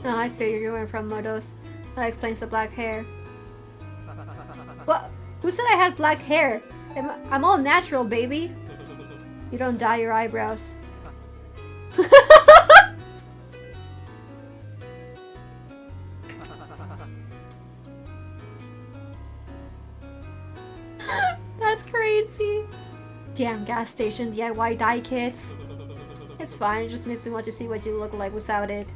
[SPEAKER 1] Oh, I figured you were from Modos. That explains the black hair. What? Who said I had black hair? I'm all natural, baby. You don't dye your eyebrows. That's crazy. Damn gas station DIY dye kits. It's fine, it just makes me want to see what you look like without it.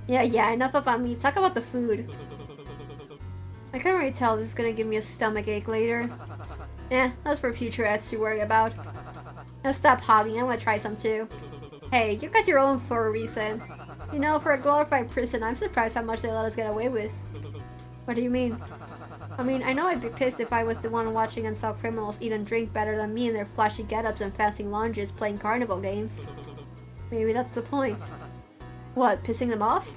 [SPEAKER 1] Yeah, enough about me. Talk about the food. I can already tell this is gonna give me a stomach ache later. That's for future ads to worry about. Now stop hogging, I wanna try some too. Hey, you got your own for a reason. You know, for a glorified prison, I'm surprised how much they let us get away with. What do you mean? I mean, I know I'd be pissed if I was the one watching and saw criminals eat and drink better than me in their flashy get-ups and fancy lounges playing carnival games. Maybe that's the point. What, pissing them off?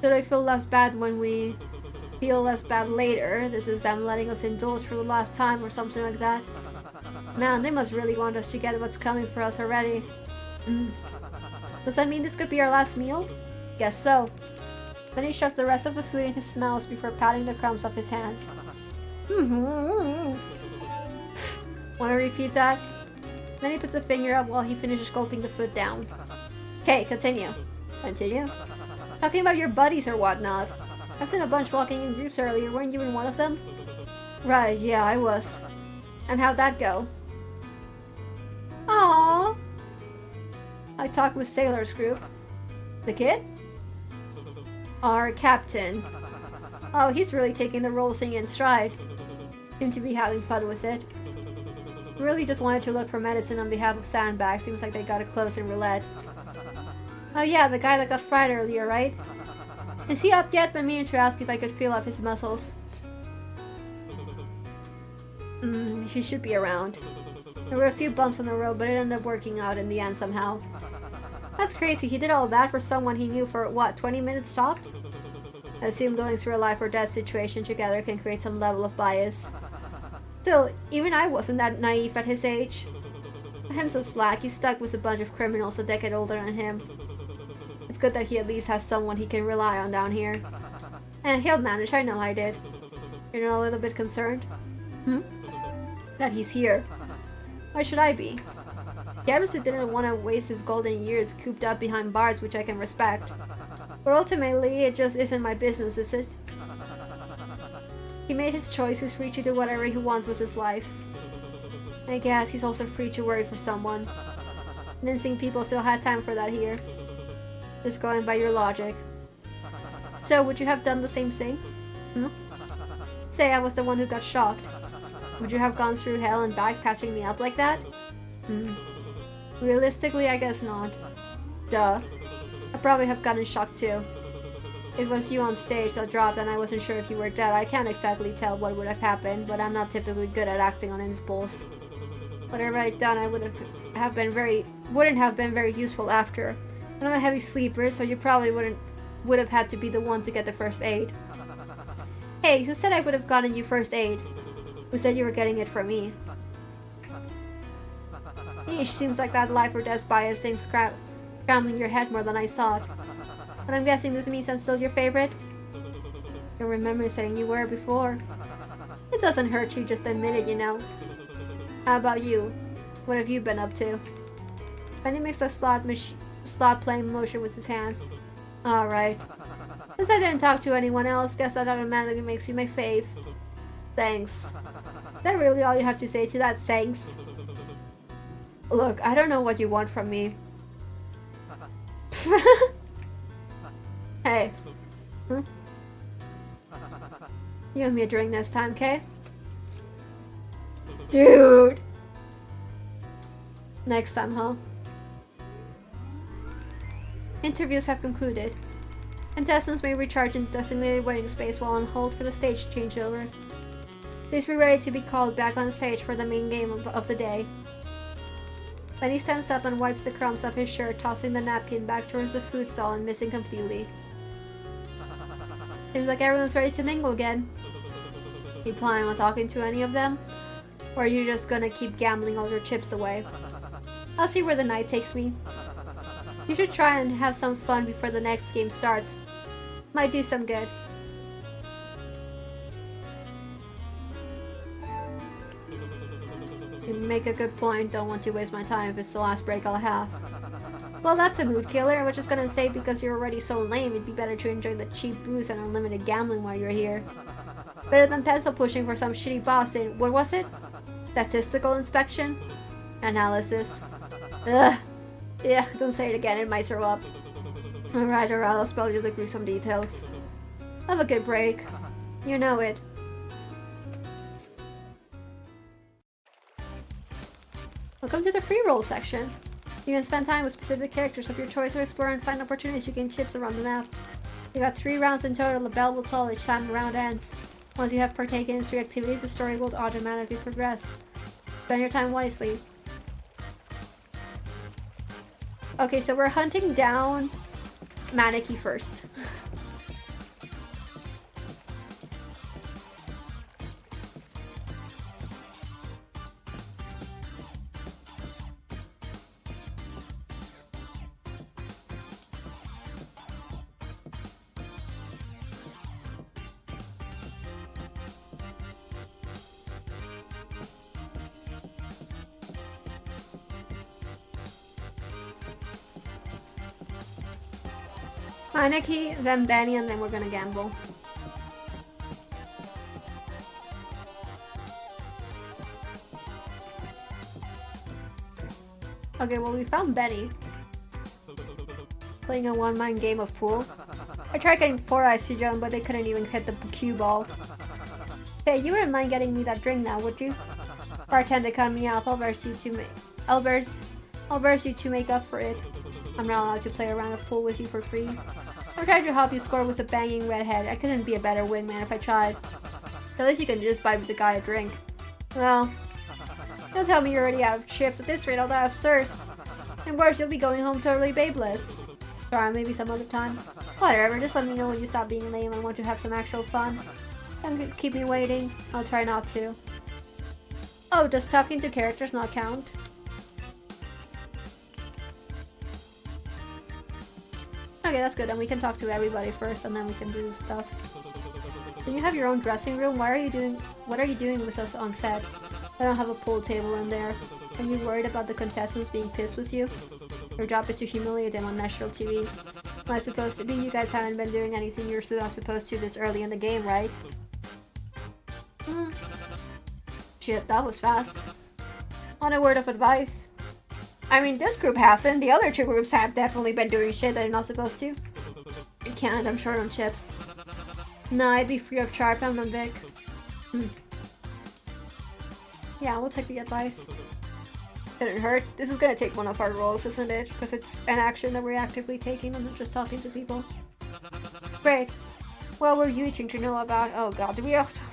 [SPEAKER 1] So they feel less bad when we feel less bad later. This is them letting us indulge for the last time or something like that. Man, they must really want us to get what's coming for us already. Does that mean this could be our last meal? Guess so. Then he shoves the rest of the food in his mouth before patting the crumbs off his hands. Wanna repeat that? Then he puts a finger up while he finishes gulping the food down. Okay, continue. Continue? Talking about your buddies or whatnot. I've seen a bunch walking in groups earlier, weren't you in one of them? Right, yeah, I was. And how'd that go? Aww. I talked with Sailor's group. The kid? Our captain. Oh, he's really taking the role singing in stride. Seemed to be having fun with it. Really just wanted to look for medicine on behalf of Sandbag. Seems like they got it close in roulette. Oh yeah, the guy that got fried earlier, right? Is he up yet? Been meaning to ask if I could feel up his muscles. He should be around. There were a few bumps on the road, but it ended up working out in the end somehow. That's crazy, he did all that for someone he knew for, what, 20 minutes tops? I assume going through a life or death situation together can create some level of bias. Still, even I wasn't that naive at his age. Let him so slack, he's stuck with a bunch of criminals a decade older than him. It's good that he at least has someone he can rely on down here. And he'll manage, I know I did. You're not a little bit concerned? That he's here. Why should I be? He obviously didn't want to waste his golden years cooped up behind bars, which I can respect. But ultimately, it just isn't my business, is it? He made his choice, he's free to do whatever he wants with his life. I guess he's also free to worry for someone. Didn't think people still had time for that here. Just going by your logic. So, would you have done the same thing? Say I was the one who got shot. Would you have gone through hell and back patching me up like that? Realistically, I guess not. Duh. I'd probably have gotten shocked too. It was you on stage that dropped and I wasn't sure if you were dead. I can't exactly tell what would have happened, but I'm not typically good at acting on impulse. Whatever I'd done, I wouldn't have been very useful after. I'm a heavy sleeper, so you probably would have had to be the one to get the first aid. Hey, who said I would have gotten you first aid? Who said you were getting it from me? Yeesh, seems like that life or death bias thing's scrambling your head more than I thought. But I'm guessing this means I'm still your favorite? I remember saying you were before. It doesn't hurt you, just admit it, you know. How about you? What have you been up to? Benny makes a slot playing motion with his hands. Alright. Since I didn't talk to anyone else, guess that automatically makes you my fave. Thanks. Is that really all you have to say to that, thanks? Look, I don't know what you want from me. Hey. You and me a drink next time, okay? Dude! Next time, huh? Interviews have concluded. Contestants may recharge in the designated waiting space while on hold for the stage changeover. Please be ready to be called back on stage for the main game of the day. Benny stands up and wipes the crumbs off his shirt, tossing the napkin back towards the food stall and missing completely. Seems like everyone's ready to mingle again. You planning on talking to any of them? Or are you just gonna keep gambling all your chips away? I'll see where the night takes me. You should try and have some fun before the next game starts. Might do some good. You make a good point. Don't want to waste my time if it's the last break I'll have. Well, that's a mood killer. I was just gonna say because you're already so lame, it'd be better to enjoy the cheap booze and unlimited gambling while you're here. Better than pencil pushing for some shitty boss in, what was it? Statistical inspection? Analysis. Ugh. Yeah, don't say it again, it might throw up. Alright, I'll spell you the gruesome details. Have a good break. You know it. Welcome to the free roll section. You can spend time with specific characters of your choice or explore and find opportunities to gain chips around the map. You got 3 rounds in total, the bell will toll each time the round ends. Once you have partaken in 3 activities, the story will automatically progress. Spend your time wisely. Okay, so we're hunting down Maneki first. Maneki, then Benny, and then we're gonna gamble. Okay, well we found Benny. Playing a one-man game of pool. I tried getting 4 eyes to jump, but they couldn't even hit the cue ball. Hey, you wouldn't mind getting me that drink now, would you? Bartender cut me off. I'll verse you to make up for it. I'm not allowed to play a round of pool with you for free. I tried to help you score with a banging redhead. I couldn't be a better wingman if I tried. At least you can just buy the guy a drink. Well, don't tell me you're already out of chips. At this rate, I'll die of thirst. And worse, you'll be going home totally babeless. Sorry, maybe some other time. Whatever, just let me know when you stop being lame and want to have some actual fun. Don't keep me waiting. I'll try not to. Oh, does talking to characters not count? Okay, that's good. Then we can talk to everybody first, and then we can do stuff. Do you have your own dressing room? What are you doing with us on set? I don't have a pool table in there. Are you worried about the contestants being pissed with you? Your job is to humiliate them on national TV. Am I supposed to be? You guys haven't been doing anything you're not supposed to this early in the game, right? Shit, that was fast. On a word of advice. I mean, this group hasn't. The other 2 groups have definitely been doing shit that they're not supposed to. I can't. I'm short on chips. No, I'd be free of charge. I'm not Vic. Yeah, we'll take the advice. Didn't hurt. This is gonna take one of our roles, isn't it? Because it's an action that we're actively taking and not just talking to people. Great. Well, we're you itching to know about. Oh god, do we also...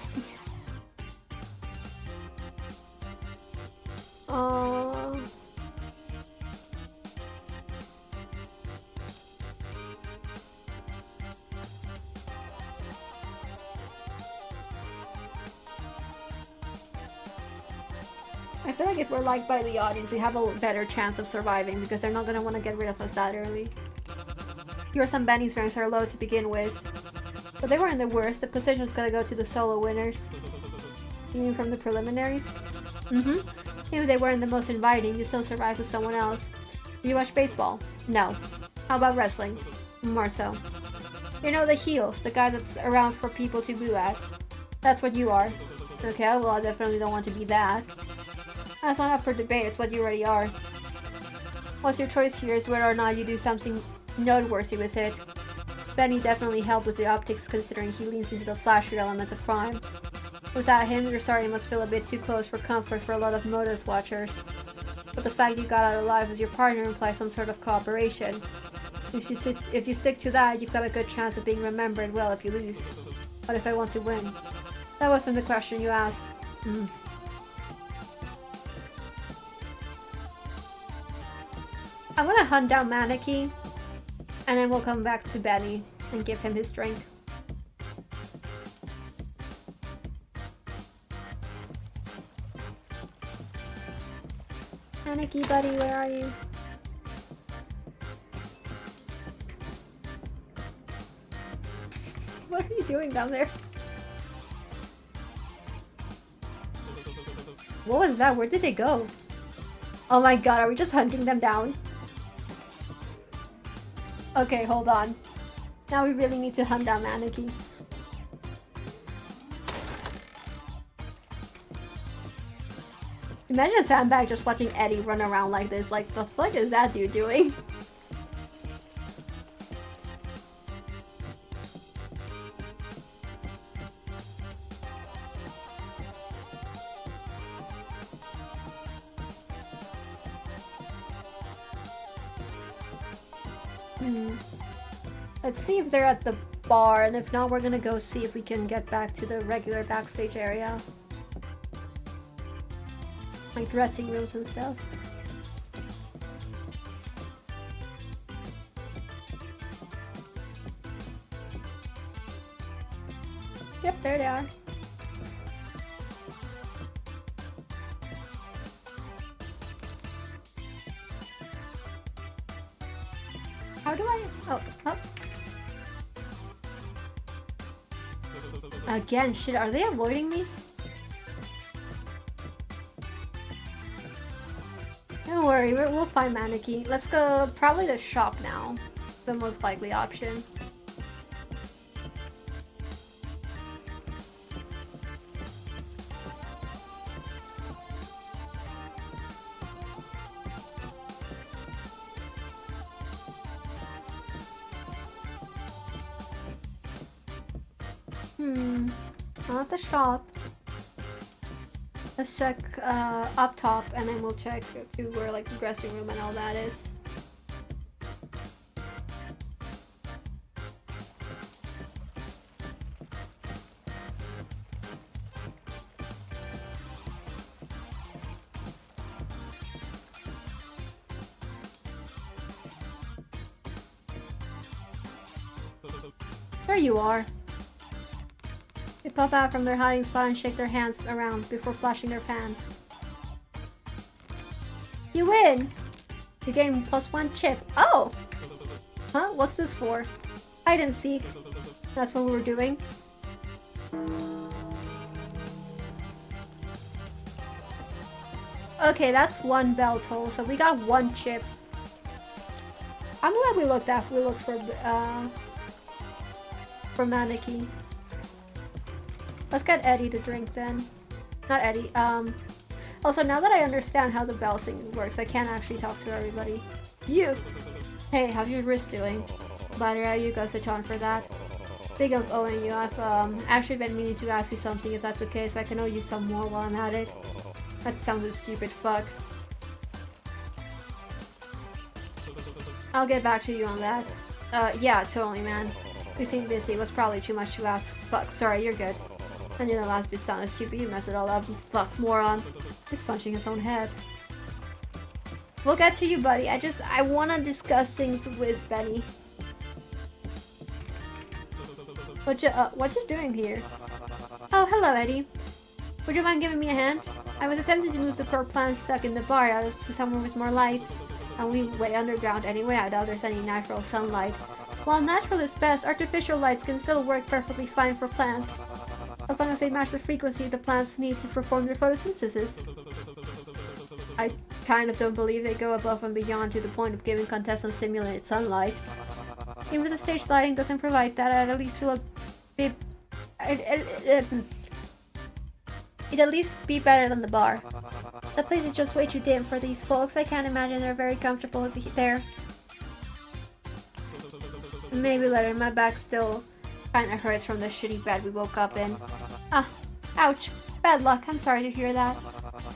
[SPEAKER 1] I feel like if we're liked by the audience, we have a better chance of surviving because they're not gonna want to get rid of us that early. Your son Benny's ranks are low to begin with, but they weren't the worst. The position's gonna go to the solo winners. You mean from the preliminaries? Even if they weren't the most inviting, you still survived with someone else. Do you watch baseball? No. How about wrestling? More so. You know the heels, the guy that's around for people to boo at. That's what you are. Okay, well I definitely don't want to be that. That's not up for debate, it's what you already are. What's your choice here is whether or not you do something noteworthy with it. Benny definitely helped with the optics considering he leans into the flashy elements of crime. Without him, your story must feel a bit too close for comfort for a lot of Motos watchers. But the fact you got out alive as your partner implies some sort of cooperation. If you stick to that, you've got a good chance of being remembered well if you lose. What if I want to win? That wasn't the question you asked. I'm gonna hunt down Maneki, and then we'll come back to Benny and give him his drink. Maneki, buddy, where are you? What are you doing down there? What was that? Where did they go? Oh my god, are we just hunting them down? Okay, hold on. Now we really need to hunt down Maneki. Imagine a sandbag just watching Eddie run around like this. Like, the fuck is that dude doing? Let's see if they're at the bar, and if not, we're gonna go see if we can get back to the regular backstage area. Like dressing rooms and stuff. Yep, there they are. How do I... Oh, up. Again, shit, are they avoiding me? Don't worry, we'll find Maneki. Let's go, probably the shop now. The most likely option. Not the shop. Let's check up top, and then we'll check to where like the dressing room and all that is. There you are. They pop out from their hiding spot and shake their hands around before flashing their pan. You win! You gain +1 chip. Oh! Huh? What's this for? Hide and seek. That's what we were doing. Okay, that's 1 bell toll, so we got 1 chip. I'm glad we looked for Maneki. Let's get Eddie to drink then. Not Eddie, also now that I understand how the bell singing works, I can't actually talk to everybody. You! Hey, how's your wrist doing? But you go sit on for that. Big of owing you, I've actually been meaning to ask you something if that's okay, so I can owe you some more while I'm at it. That sounds a stupid fuck. I'll get back to you on that. Yeah, totally, man. You seem busy, it was probably too much to ask. Fuck, sorry, you're good. I knew the last bit sounded stupid, you messed it all up, you fuck moron. He's punching his own head. We'll get to you, buddy. I wanna discuss things with Benny. What you doing here? Oh, hello, Eddie. Would you mind giving me a hand? I was attempting to move the poor plants stuck in the bar out to somewhere with more lights. And we way underground anyway, I doubt there's any natural sunlight. While natural is best, artificial lights can still work perfectly fine for plants, as long as they match the frequency the plants need to perform their photosynthesis. I kind of don't believe they go above and beyond to the point of giving contestants simulated sunlight. Even if the stage lighting doesn't provide that, I'd at least feel a bit... It'd at least be better than the bar. The place is just way too dim for these folks. I can't imagine they're very comfortable there. Maybe later, my back still kinda hurts from the shitty bed we woke up in. Ah, ouch. Bad luck, I'm sorry to hear that.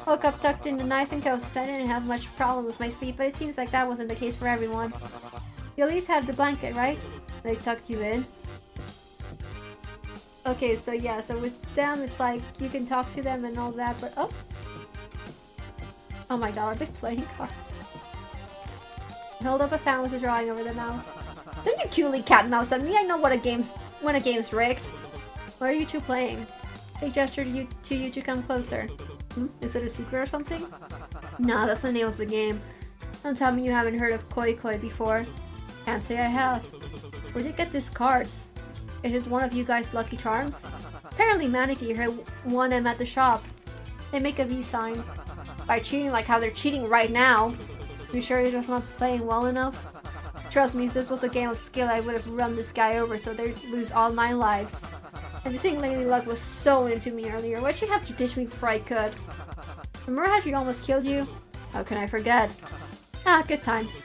[SPEAKER 1] Woke up tucked in nice and cozy, so I didn't have much problem with my sleep, but it seems like that wasn't the case for everyone. You at least had the blanket, right? They tucked you in. Okay, so yeah, so with them, it's like, you can talk to them and all that, but oh! Oh my god, are they playing cards? Held up a fan with a drawing over the mouse. Don't you cutely cat mouse at me, I know when a game's rigged. What are you two playing? They gestured to you to come closer. Is it a secret or something? Nah, that's the name of the game. Don't tell me you haven't heard of Koi Koi before. Can't say I have. Where'd you get these cards? Is it one of you guys' lucky charms? Apparently Maneki here won him at the shop. They make a V sign. By cheating like how they're cheating right now. You sure you're just not playing well enough? Trust me, if this was a game of skill, I would have run this guy over so they'd lose all 9 lives. And you think Lady Luck was so into me earlier. Why'd she have to ditch me before I could? Remember how she almost killed you? How can I forget? Ah, good times.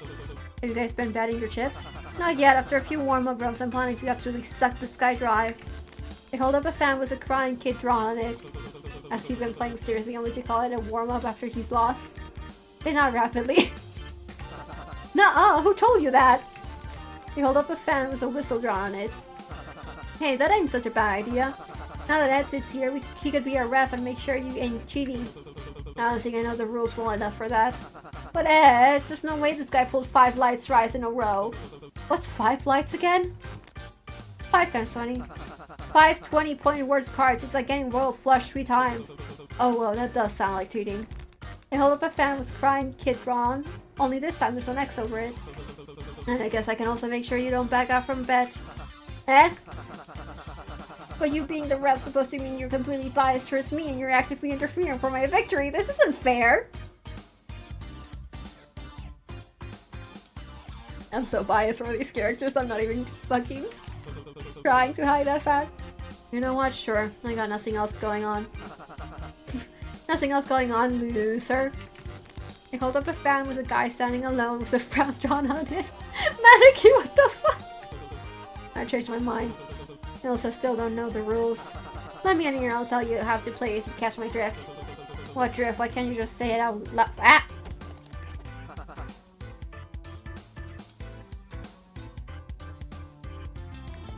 [SPEAKER 1] Have you guys been betting your chips? Not yet. After a few warm-up rounds, I'm planning to absolutely suck this guy dry. They hold up a fan with a crying kid drawn on it. Has he been playing seriously only to call it a warm-up after he's lost? They nod rapidly. Nuh-uh, who told you that? They hold up a fan with a whistle drawn on it. Hey, that ain't such a bad idea. Now that Ed sits here, he could be our ref and make sure you ain't cheating. I don't think I know the rules well enough for that. But Ed, there's no way this guy pulled 5 lights tries in a row. What's 5 lights again? 5 times 20. 5 20-point words cards. It's like getting royal flush 3 times. Oh well, that does sound like cheating. They hold up a fan with crying kid drawn. Only this time there's an X over it. And I guess I can also make sure you don't back out from bet. Eh? But you being the ref supposed to mean you're completely biased towards me and you're actively interfering for my victory. This isn't fair! I'm so biased for these characters, I'm not even fucking trying to hide that fact. You know what? Sure. I got nothing else going on. Nothing else going on, loser. I hold up a fan with a guy standing alone with a frown drawn on it. Maneki, what the fuck? I changed my mind. I also still don't know the rules. Let me in here, I'll tell you how to play if you catch my drift. What drift? Why can't you just say it out loud? Ah!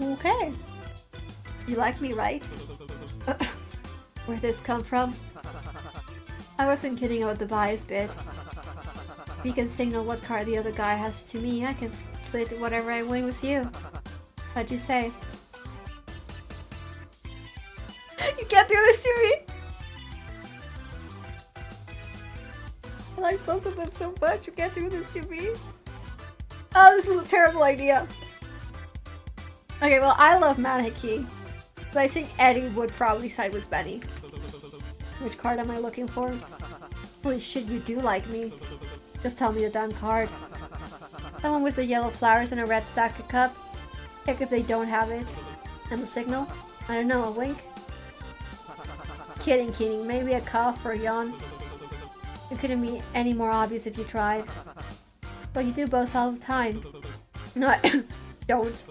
[SPEAKER 1] Okay. You like me, right? Where'd this come from? I wasn't kidding about the bias bit. If you can signal what card the other guy has to me, I can split whatever I win with you. What'd you say? You can't do this to me! I like both of them so much, you can't do this to me. Oh, this was a terrible idea. Okay, well, I love Maneki, but I think Eddie would probably side with Benny. Which card am I looking for? Holy shit, you do like me. Just tell me the damn card. That one with the yellow flowers and a red sake cup. Check if they don't have it. And the signal? I don't know, a wink? Kidding, maybe a cough or a yawn. It couldn't be any more obvious if you tried. But you do both all the time. No, I don't.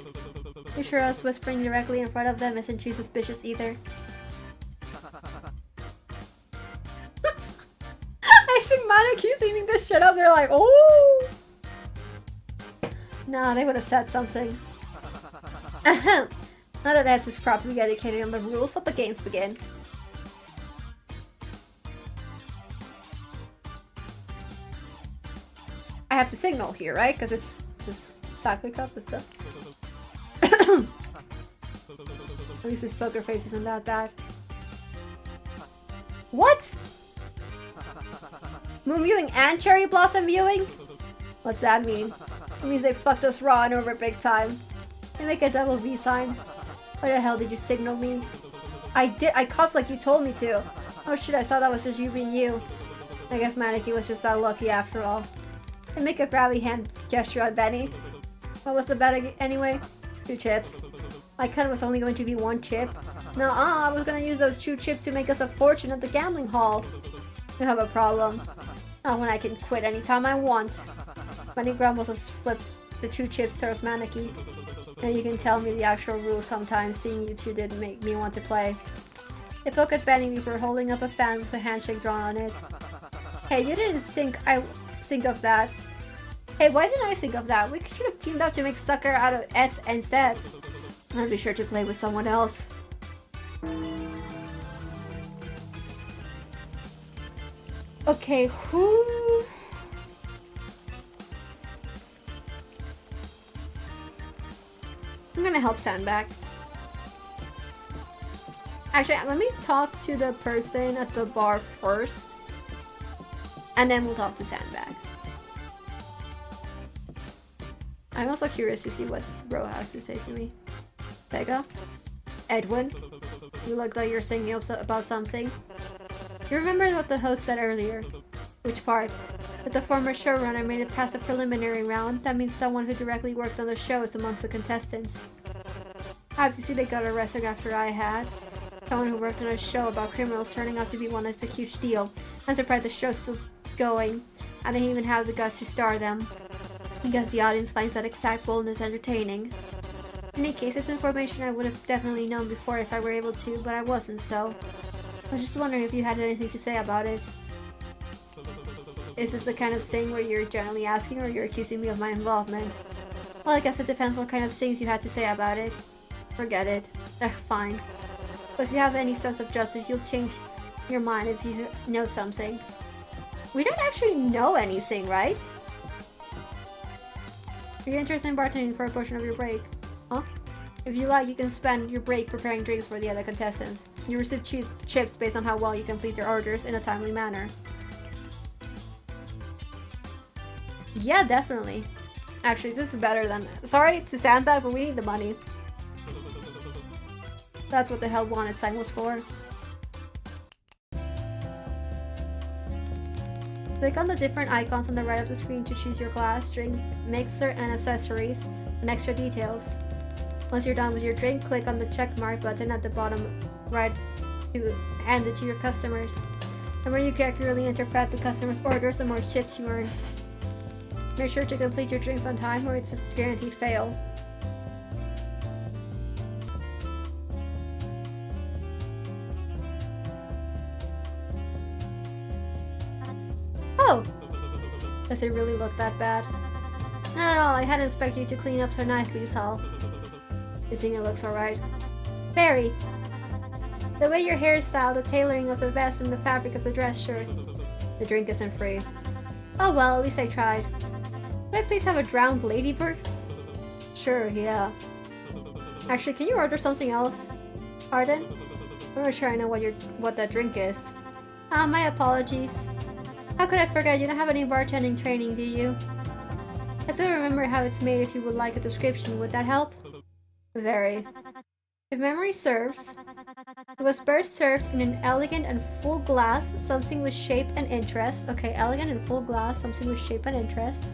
[SPEAKER 1] You sure us whispering directly in front of them isn't too suspicious either? I see Maneki's eating this shit up, they're like, oh! Nah, they would have said something. Now that Eds is properly educated on the rules, let the games begin. I have to signal here, right? Because it's this sake cup and stuff. At least his poker face isn't that bad. What? Moon viewing and cherry blossom viewing? What's that mean? It means they fucked us raw and over big time. They make a double V sign. Why the hell did you signal me? I coughed like you told me to. Oh shit, I thought that was just you being you. I guess Maneki was just that lucky after all. They make a grabby hand gesture at Benny. What was the bet anyway? 2 chips. My cut was only going to be 1 chip. Nuh-uh, I was gonna use those 2 chips to make us a fortune at the gambling hall. You have a problem. Not when I can quit anytime I want. Benny grumbles and flips the 2 chips towards Maneki. And you can tell me the actual rules sometimes, seeing you 2 didn't make me want to play. They poke at Benny before holding up a fan with a handshake drawn on it. Hey, you didn't think of that. Hey, why didn't I think of that? We should have teamed up to make sucker out of Eds instead. I'll be sure to play with someone else. Okay, who... I'm gonna help Sandbag. Actually, let me talk to the person at the bar first. And then we'll talk to Sandbag. I'm also curious to see what Bro has to say to me. Becca? Edwin? You look like you're singing about something. You remember what the host said earlier? Which part? That the former showrunner made it past the preliminary round. That means someone who directly worked on the show is amongst the contestants. Obviously they got arrested after I had. Someone who worked on a show about criminals turning out to be one that's a huge deal. I'm surprised the show's still going. I didn't even have the guts to star them. I guess the audience finds that exact boldness entertaining. In any case, it's information I would have definitely known before if I were able to, but I wasn't, so... I was just wondering if you had anything to say about it. Is this the kind of thing where you're generally asking or you're accusing me of my involvement? Well, I guess it depends what kind of things you had to say about it. Forget it. Fine. But if you have any sense of justice, you'll change your mind if you know something. We don't actually know anything, right? Are you interested in bartending for a portion of your break? Huh? If you like, you can spend your break preparing drinks for the other contestants. You receive chips based on how well you complete your orders in a timely manner. Yeah, definitely. Actually, this is better than... Sorry to sandbag, but we need the money. That's what the Hell Wanted sign was for. Click on the different icons on the right of the screen to choose your glass, drink, mixer, and accessories, and extra details. Once you're done with your drink, click on the check mark button at the bottom right to hand it to your customers. The more you accurately interpret the customer's orders, the more chips you earn. Make sure to complete your drinks on time or it's a guaranteed fail. Oh! Does it really look that bad? Not at all, I hadn't expected you to clean up so nicely, Saul. You think it looks alright? Very. The way your hair is styled, the tailoring of the vest, and the fabric of the dress shirt. The drink isn't free. Oh well, at least I tried. Could I please have a drowned ladybird? Sure, yeah. Actually, can you order something else? Pardon? I'm not sure I know what that drink is. My apologies. How could I forget? You don't have any bartending training, do you? I still remember how it's made if you would like a description. Would that help? Very. If memory serves, it was first served in an elegant and full glass, something with shape and interest. Okay, elegant and full glass, something with shape and interest.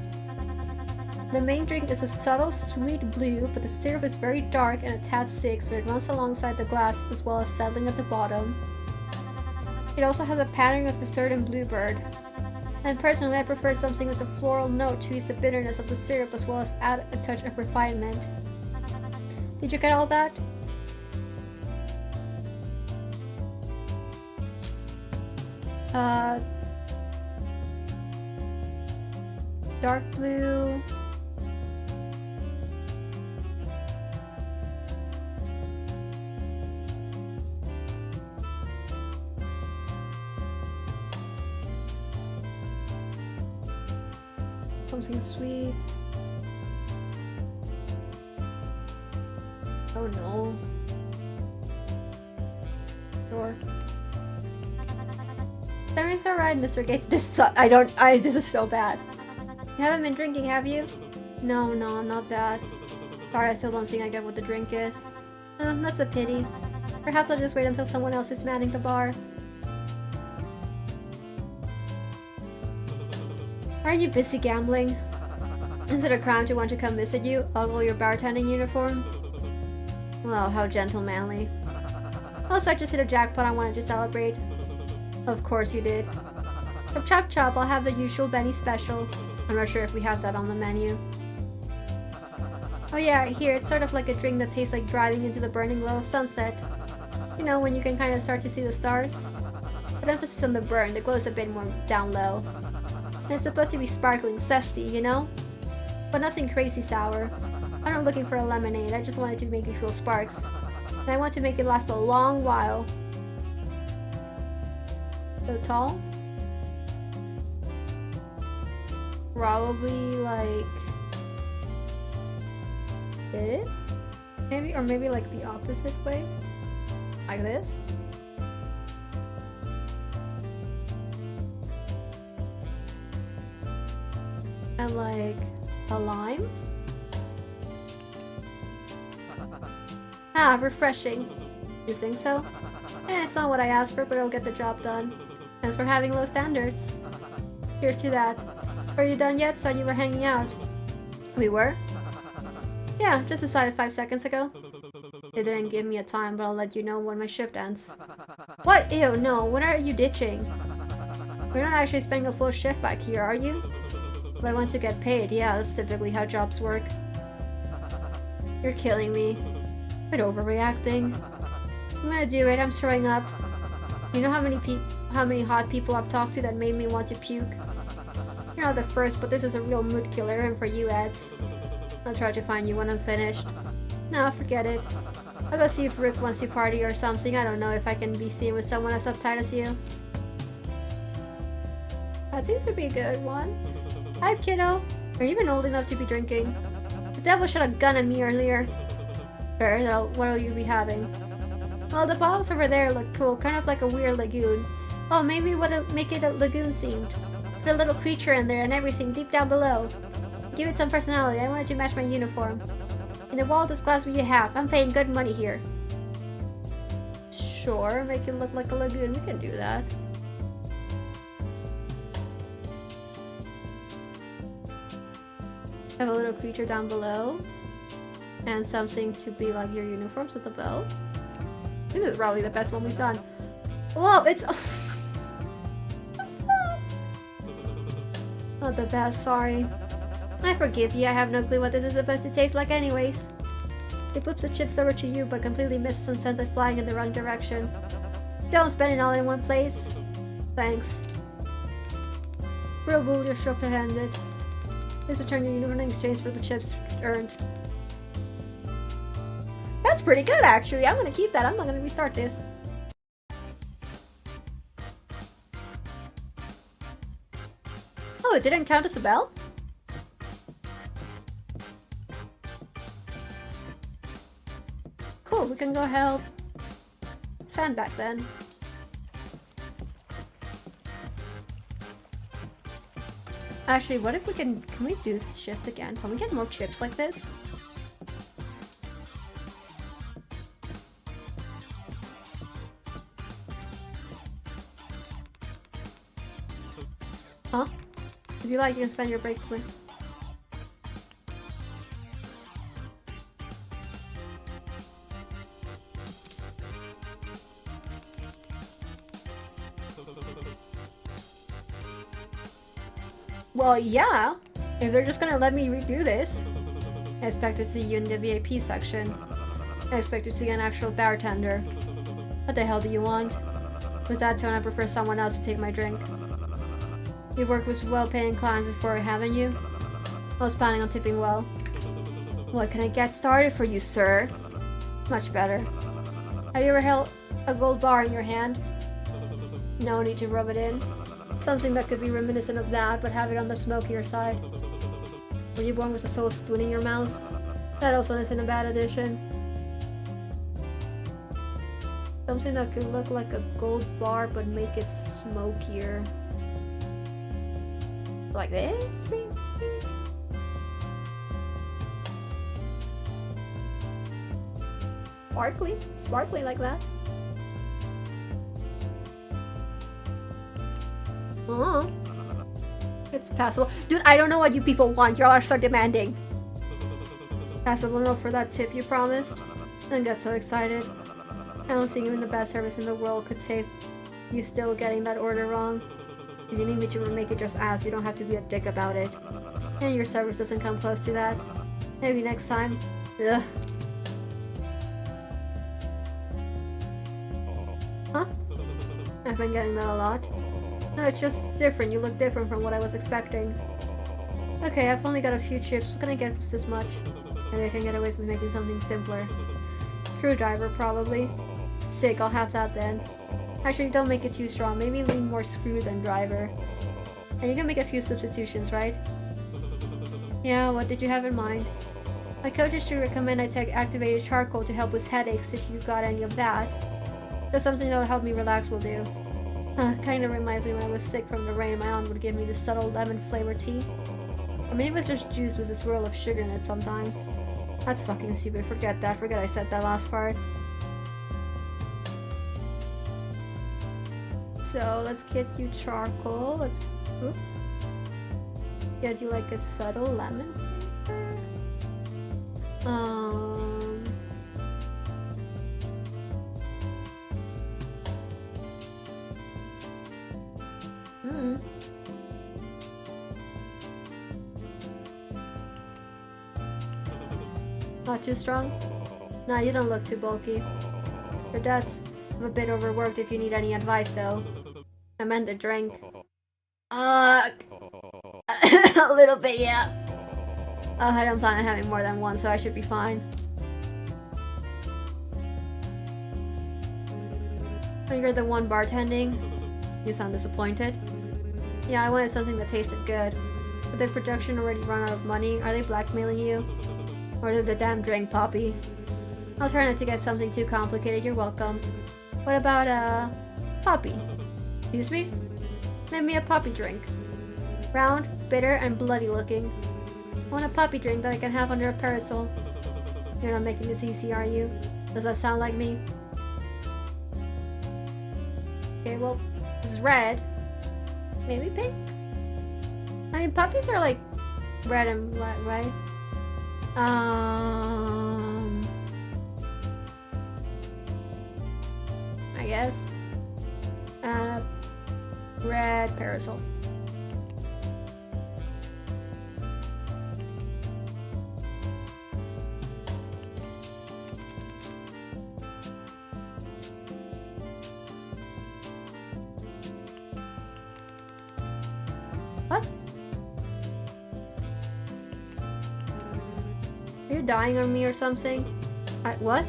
[SPEAKER 1] The main drink is a subtle sweet blue, but the syrup is very dark and a tad thick, so it runs alongside the glass as well as settling at the bottom. It also has a pattern of a certain bluebird. And personally, I prefer something with a floral note to ease the bitterness of the syrup as well as add a touch of refinement. Did you get all that? Dark blue. Something sweet. Oh no. Sure. Everything's alright, Mr. Gates. This is so bad. You haven't been drinking, have you? No, I'm not that. Sorry, I still don't think I get what the drink is. That's a pity. Perhaps I'll just wait until someone else is manning the bar. Are you busy gambling? Is it a crime to want to come visit you, ogle your bartending uniform? Well, how gentlemanly. Also, I just hit a jackpot I wanted to celebrate. Of course you did. Chop chop, I'll have the usual Benny special. I'm not sure if we have that on the menu. Oh yeah, here, it's sort of like a drink that tastes like driving into the burning glow of sunset. You know, when you can kind of start to see the stars? But emphasis on the burn, the glow is a bit more down low. And it's supposed to be sparkling, zesty, you know? But nothing crazy sour. I'm not looking for a lemonade, I just wanted to make you feel sparks. And I want to make it last a long while. So tall? Probably like this? Maybe, or maybe like the opposite way? Like this? And like a lime? Ah, refreshing. You think so? It's not what I asked for, but it'll get the job done. Thanks for having low standards. Here's to that. Are you done yet? Thought you were hanging out. We were? Yeah, just decided 5 seconds ago. They didn't give me a time, but I'll let you know when my shift ends. What? Ew, no. What are you ditching? You're not actually spending a full shift back here, are you? Well, I want to get paid. Yeah, that's typically how jobs work. You're killing me. Quit overreacting. I'm gonna do it. I'm throwing up. You know how many hot people I've talked to that made me want to puke? You're not the first, but this is a real mood killer, and for you, Eds. I'll try to find you when I'm finished. No, forget it. I'll go see if Rick wants to party or something. I don't know if I can be seen with someone as uptight as you. That seems to be a good one. Hi, kiddo. Are you even old enough to be drinking? The devil shot a gun at me earlier. Sure, what'll you be having? Well, the bottles over there look cool, kind of like a weird lagoon. Oh, maybe we'll make it a lagoon-themed. Put a little creature in there and everything deep down below. Give it some personality. I wanted to match my uniform. In the wildest glass we have. I'm paying good money here. Sure, make it look like a lagoon. We can do that. Have a little creature down below. And something to be like your uniforms with a bow. I think this is probably the best one we've done. Whoa, it's... Not the best, sorry. I forgive you, I have no clue what this is supposed to taste like anyways. He flips the chips over to you, but completely misses and sends it flying in the wrong direction. Don't spend it all in one place. Thanks. Real bull, you're short-handed. Please return your uniform in exchange for the chips earned. That's pretty good, actually. I'm gonna keep that. I'm not gonna restart this. Oh, it didn't count as a bell? Cool, we can go help Sandbag then. Actually, what if we can we do this shift again? Can we get more chips like this? Huh? If you like, you can spend your break with. Well, yeah. If they're just gonna let me redo this. I expect to see you in the VIP section. I expect to see an actual bartender. What the hell do you want? With that tone, I prefer someone else to take my drink. You've worked with well-paying clients before, haven't you? I was planning on tipping well. What can I get started for you, sir? Much better. Have you ever held a gold bar in your hand? No need to rub it in. Something that could be reminiscent of that, but have it on the smokier side. Were you born with a soul spoon in your mouth? That also isn't a bad addition. Something that could look like a gold bar, but make it smokier. Like this, maybe? Sparkly like that. Oh, it's passable. Dude, I don't know what you people want. Y'all are so demanding. Passable enough for that tip you promised. I get so excited. I don't think even the best service in the world could save you still getting that order wrong. If you need me to remake it, just ask. You don't have to be a dick about it. And your service doesn't come close to that. Maybe next time. Ugh. Huh? I've been getting that a lot. No, it's just different. You look different from what I was expecting. Okay, I've only got a few chips. What can I get with this much? Maybe I can get away with making something simpler. Screwdriver, probably. Sick, I'll have that then. Actually, don't make it too strong. Maybe lean more screw than driver. And you can make a few substitutions, right? Yeah, what did you have in mind? My coach used to recommend I take activated charcoal to help with headaches if you got any of that. Just something that'll help me relax will do. Kinda reminds me when I was sick from the rain, my aunt would give me this subtle lemon flavored tea. Or maybe it's just juice with a swirl of sugar in it sometimes. That's fucking stupid. Forget that. Forget I said that last part. So let's get you charcoal. Let's get you like a subtle lemon. Not too strong? Nah, you don't look too bulky. Your dad's a bit overworked if you need any advice, though. I meant a drink. A little bit, yeah. I don't plan on having more than one, so I should be fine. Oh, you're the one bartending? You sound disappointed. Yeah, I wanted something that tasted good. But the production already run out of money. Are they blackmailing you? Or did the damn drink, Poppy? I'll try not to get something too complicated, you're welcome. What about, Poppy? Excuse me? Make me a poppy drink. Round, bitter, and bloody looking. I want a poppy drink that I can have under a parasol. You're not making this easy, are you? Does that sound like me? Okay, well, this is red. Maybe pink? I mean, poppies are like red and black, right? I guess. Red parasol. What? Are you dying on me or something? What?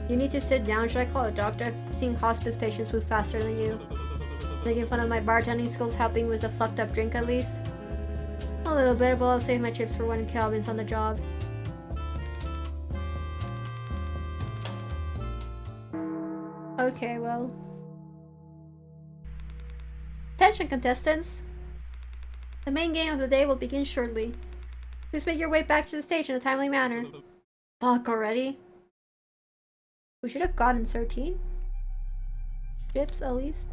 [SPEAKER 1] You need to sit down. Should I call a doctor? I've seen hospice patients move faster than you. Making fun of my bartending skills, helping with a fucked up drink at least? A little bit, but I'll save my chips for when Calvin's on the job. Okay, well. Attention, contestants! The main game of the day will begin shortly. Please make your way back to the stage in a timely manner. Fuck already? We should have gotten 13? Chips, at least.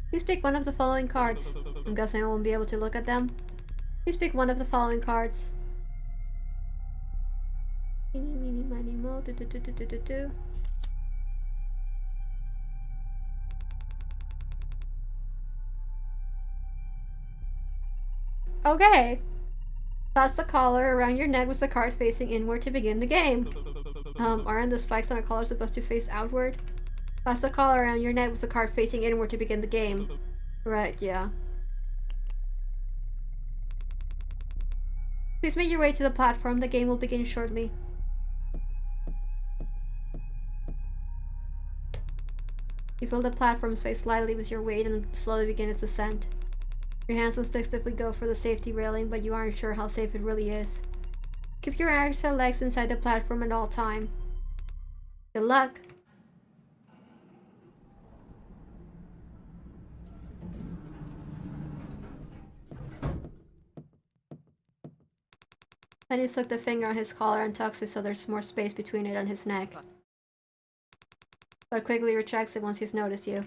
[SPEAKER 1] Please pick one of the following cards. I'm guessing I won't be able to look at them. Please pick one of the following cards. Eeny, meeny, miny, mo, do, do, do, do, do, do, do. Okay. Toss the collar around your neck with the card facing inward to begin the game. Aren't the spikes on a collar supposed to face outward? Toss the collar around your neck with the card facing inward to begin the game. Right, yeah. Please make your way to the platform. The game will begin shortly. You feel the platform sway slightly with your weight and slowly begin its ascent. Your hands instinctively go for the safety railing, but you aren't sure how safe it really is. Keep your arms and legs inside the platform at all time. Good luck! Then he took the finger on his collar and tucks it so there's more space between it and his neck. But quickly retracts it once he's noticed you.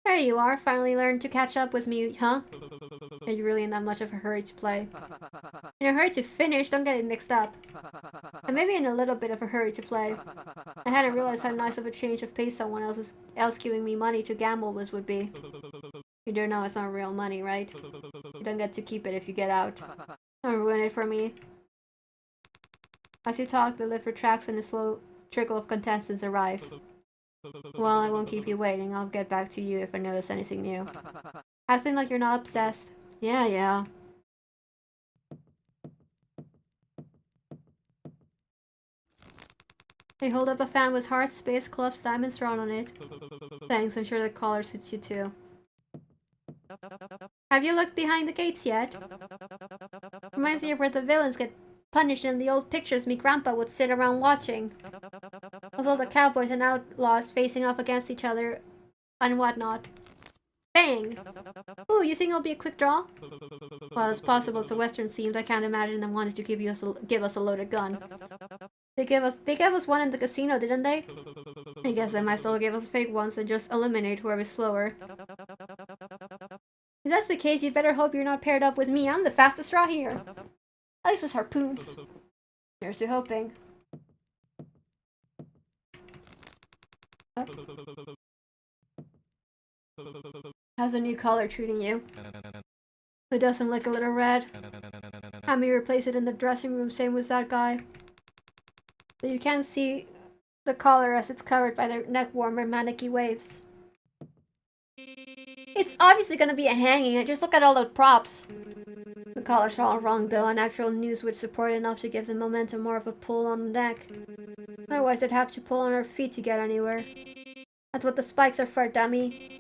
[SPEAKER 1] There you are, finally learned to catch up with me, huh? Are you really in that much of a hurry to play? In a hurry to finish, don't get it mixed up. I'm maybe in a little bit of a hurry to play. I hadn't realized how nice of a change of pace someone else giving me money to gamble would be. You do know it's not real money, right? You don't get to keep it if you get out. Don't ruin it for me. As you talk, the lift retracts and a slow trickle of contestants arrive. Well, I won't keep you waiting. I'll get back to you if I notice anything new. Acting like you're not obsessed. Yeah. They hold up a fan with hearts, space, clubs, diamonds drawn on it. Thanks, I'm sure the collar suits you too. Have you looked behind the gates yet? Reminds me of where the villains get punished in the old pictures me grandpa would sit around watching. With all the cowboys and outlaws facing off against each other and whatnot. Bang! Ooh, you think it'll be a quick draw? Well, it's possible it's a western themed. I can't imagine them wanting to give us a loaded gun. They gave us one in the casino, didn't they? I guess they might still give us fake ones and just eliminate whoever's slower. If that's the case, you better hope you're not paired up with me. I'm the fastest draw here. At least with harpoons. Here's to hoping. Oh. How's the new collar treating you? It doesn't look a little red. Have me replace it in the dressing room, same with that guy. So you can't see the collar as it's covered by the neck warmer manicky waves. It's obviously gonna be a hanging, and just look at all the props. The collars are all wrong though, an actual noose would support enough to give the momentum more of a pull on the neck. Otherwise they'd have to pull on our feet to get anywhere. That's what the spikes are for, dummy.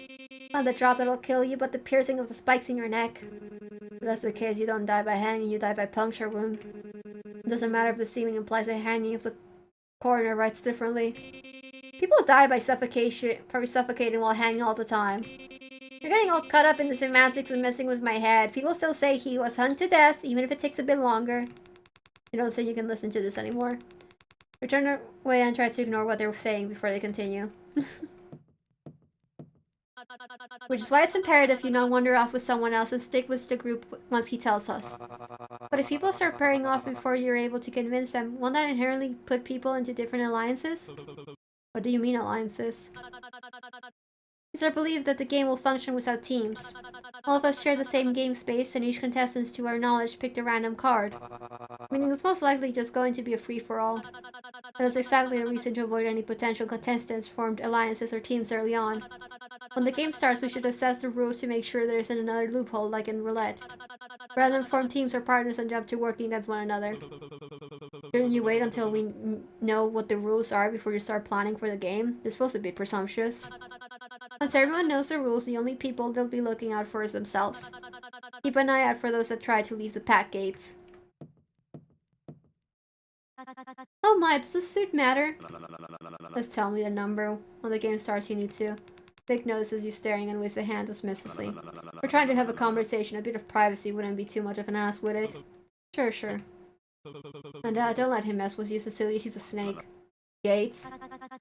[SPEAKER 1] Not the drop that'll kill you, but the piercing of the spikes in your neck. If that's the case, you don't die by hanging, you die by puncture wound. It doesn't matter if the seeming implies a hanging if the coroner writes differently. People die by suffocating while hanging all the time. You're getting all caught up in the semantics and messing with my head. People still say he was hung to death, even if it takes a bit longer. You don't say you can listen to this anymore. Return away and try to ignore what they're saying before they continue. Which is why it's imperative you not wander off with someone else and stick with the group once he tells us. But if people start pairing off before you're able to convince them, won't that inherently put people into different alliances? What do you mean alliances? It's our belief that the game will function without teams. All of us share the same game space, and each contestant, to our knowledge, picked a random card. Meaning it's most likely just going to be a free-for-all. That is exactly the reason to avoid any potential contestants formed alliances or teams early on. When the game starts, we should assess the rules to make sure there isn't another loophole like in roulette. Rather than form teams or partners and jump to working against one another. Shouldn't you wait until we know what the rules are before you start planning for the game? This feels a bit presumptuous. Once everyone knows the rules, the only people they'll be looking out for is themselves. Keep an eye out for those that try to leave the pack gates. Oh my, does this suit matter? Just tell me the number. When the game starts, you need to. Vic notices you staring and waves a hand dismissively. We're trying to have a conversation. A bit of privacy wouldn't be too much of an ass, would it? Sure, sure. And don't let him mess with you, Cecilia. He's a snake. Gates?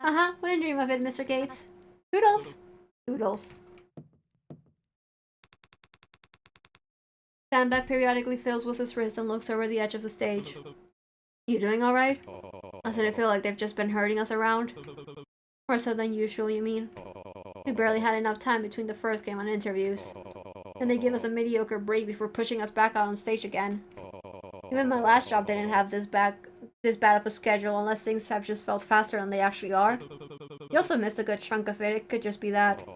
[SPEAKER 1] Uh-huh. Wouldn't dream of it, Mr. Gates. Toodles. Toodles. Sandbag periodically fills with his wrist and looks over the edge of the stage. You doing alright? I said I feel like they've just been herding us around. More so than usual, you mean? We barely had enough time between the first game and interviews. And they give us a mediocre break before pushing us back out on stage again. Even my last job didn't have this bad of a schedule unless things have just felt faster than they actually are. You also missed a good chunk of it. It could just be that.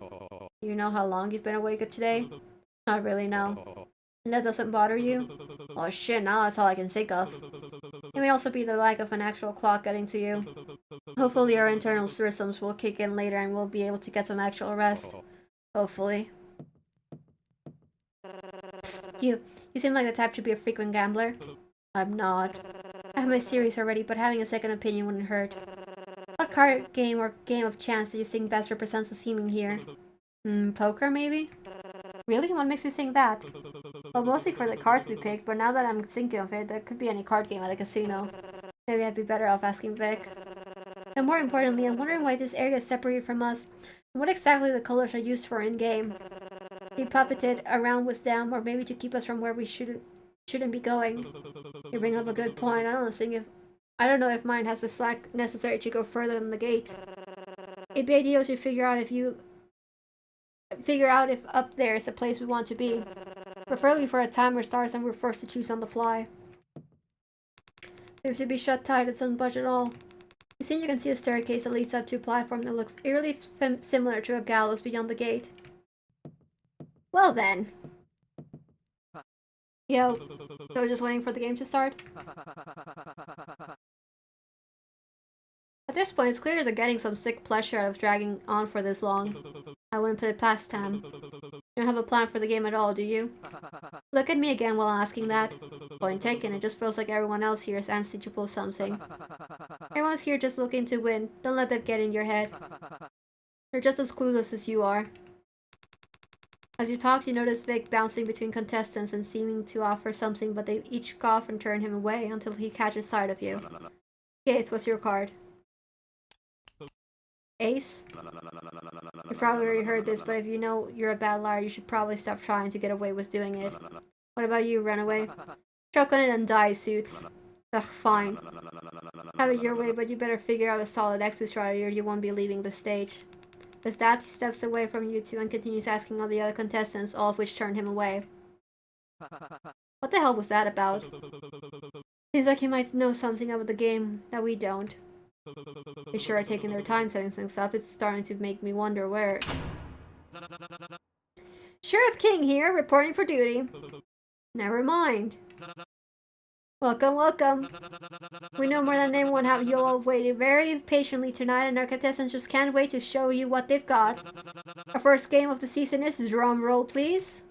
[SPEAKER 1] You know how long you've been awake today? Not really, no. And that doesn't bother you? Oh shit, now that's all I can think of. It may also be the lack of an actual clock getting to you. Hopefully our internal systems will kick in later and we'll be able to get some actual rest. Hopefully. Psst, you seem like the type to be a frequent gambler. I'm not. I have my series already, but having a second opinion wouldn't hurt. What card game or game of chance do you think best represents the seeming here? Poker maybe? Really? What makes you think that? Well, mostly for the cards we picked, but now that I'm thinking of it, that could be any card game at a casino. Maybe I'd be better off asking Vic. And more importantly, I'm wondering why this area is separated from us, and what exactly the colors are used for in-game. They puppeted around with them, or maybe to keep us from where we shouldn't be going. You bring up a good point. I don't know if mine has the slack necessary to go further than the gate. It'd be ideal to figure out if up there is the place we want to be. Preferably for a timer starts and we're forced to choose on the fly. Seems to be shut tight, it doesn't budge at all. You can see a staircase that leads up to a platform that looks eerily similar to a gallows beyond the gate. Well then. Yo, so just waiting for the game to start? At this point, it's clear they're getting some sick pleasure out of dragging on for this long. I wouldn't put it past them. You don't have a plan for the game at all, do you? Look at me again while asking that. Point taken, it just feels like everyone else here is antsy to pull something. Everyone's here just looking to win. Don't let that get in your head. They're just as clueless as you are. As you talk, you notice Vic bouncing between contestants and seeming to offer something, but they each cough and turn him away until he catches sight of you. Gates, what's your card? Ace? You probably already heard this, but if you know you're a bad liar, you should probably stop trying to get away with doing it. What about you, Runaway? Choke on it and die, Suits. Ugh, fine. Have it your way, but you better figure out a solid exit strategy or you won't be leaving the stage. With that, he steps away from you two and continues asking all the other contestants, all of which turn him away. What the hell was that about? Seems like he might know something about the game that we don't. They sure are taking their time setting things up. It's starting to make me wonder where... Sheriff King here, reporting for duty. Never mind. Welcome, welcome. We know more than anyone how you all waited very patiently tonight, and our contestants just can't wait to show you what they've got. Our first game of the season is drum roll, please.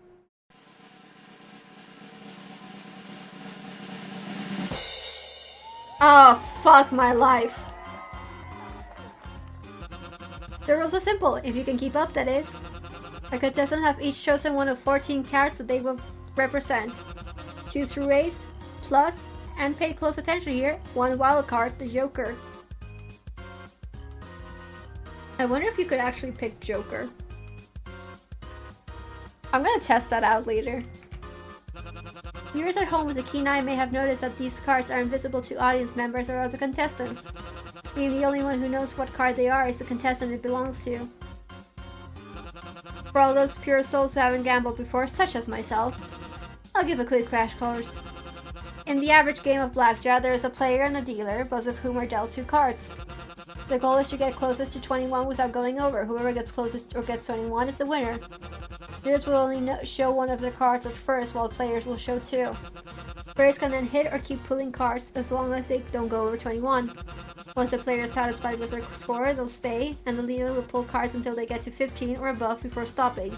[SPEAKER 1] Oh, fuck my life. The rules are simple, if you can keep up, that is. Our contestants have each chosen one of 14 cards that they will represent. Choose through race, plus, and pay close attention here, one wild card, the Joker. I wonder if you could actually pick Joker. I'm gonna test that out later. Viewers at home with a keen eye may have noticed that these cards are invisible to audience members or other contestants. Meaning the only one who knows what card they are is the contestant it belongs to. For all those pure souls who haven't gambled before, such as myself, I'll give a quick crash course. In the average game of blackjack, there is a player and a dealer, both of whom are dealt 2 cards. The goal is to get closest to 21 without going over. Whoever gets closest or gets 21 is the winner. Dealers will only show one of their cards at first, while players will show 2. Players can then hit or keep pulling cards as long as they don't go over 21. Once the player is satisfied with their score, they'll stay, and the dealer will pull cards until they get to 15 or above before stopping.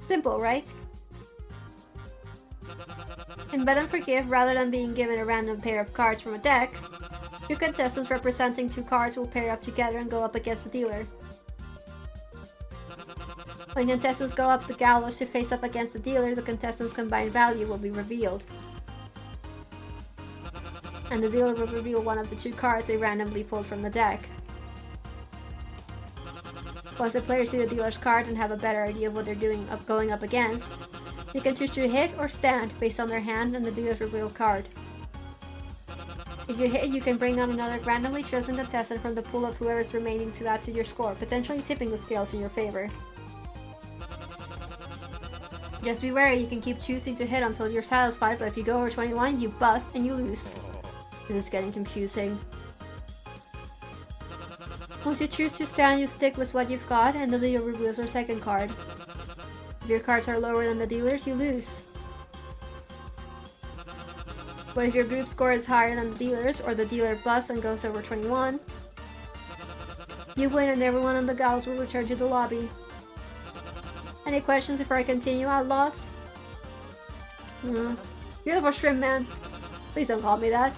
[SPEAKER 1] Simple, right? In Bet and Forgive, rather than being given a random pair of cards from a deck, 2 contestants representing 2 cards will pair up together and go up against the dealer. When contestants go up the gallows to face up against the dealer, the contestant's combined value will be revealed. And the dealer will reveal one of the 2 cards they randomly pulled from the deck. Once the players see the dealer's card and have a better idea of what they're going up against, they can choose to hit or stand based on their hand and the dealer's revealed card. If you hit, you can bring on another randomly chosen contestant from the pool of whoever's remaining to add to your score, potentially tipping the scales in your favor. Just be wary, you can keep choosing to hit until you're satisfied, but if you go over 21, you bust and you lose. This is getting confusing. Once you choose to stand, you stick with what you've got, and the dealer reveals your second card. If your cards are lower than the dealer's, you lose. But if your group score is higher than the dealer's, or the dealer busts and goes over 21, you win and everyone on the gallows will return to the lobby. Any questions before I continue, Outlaws? Beautiful shrimp man. Please don't call me that.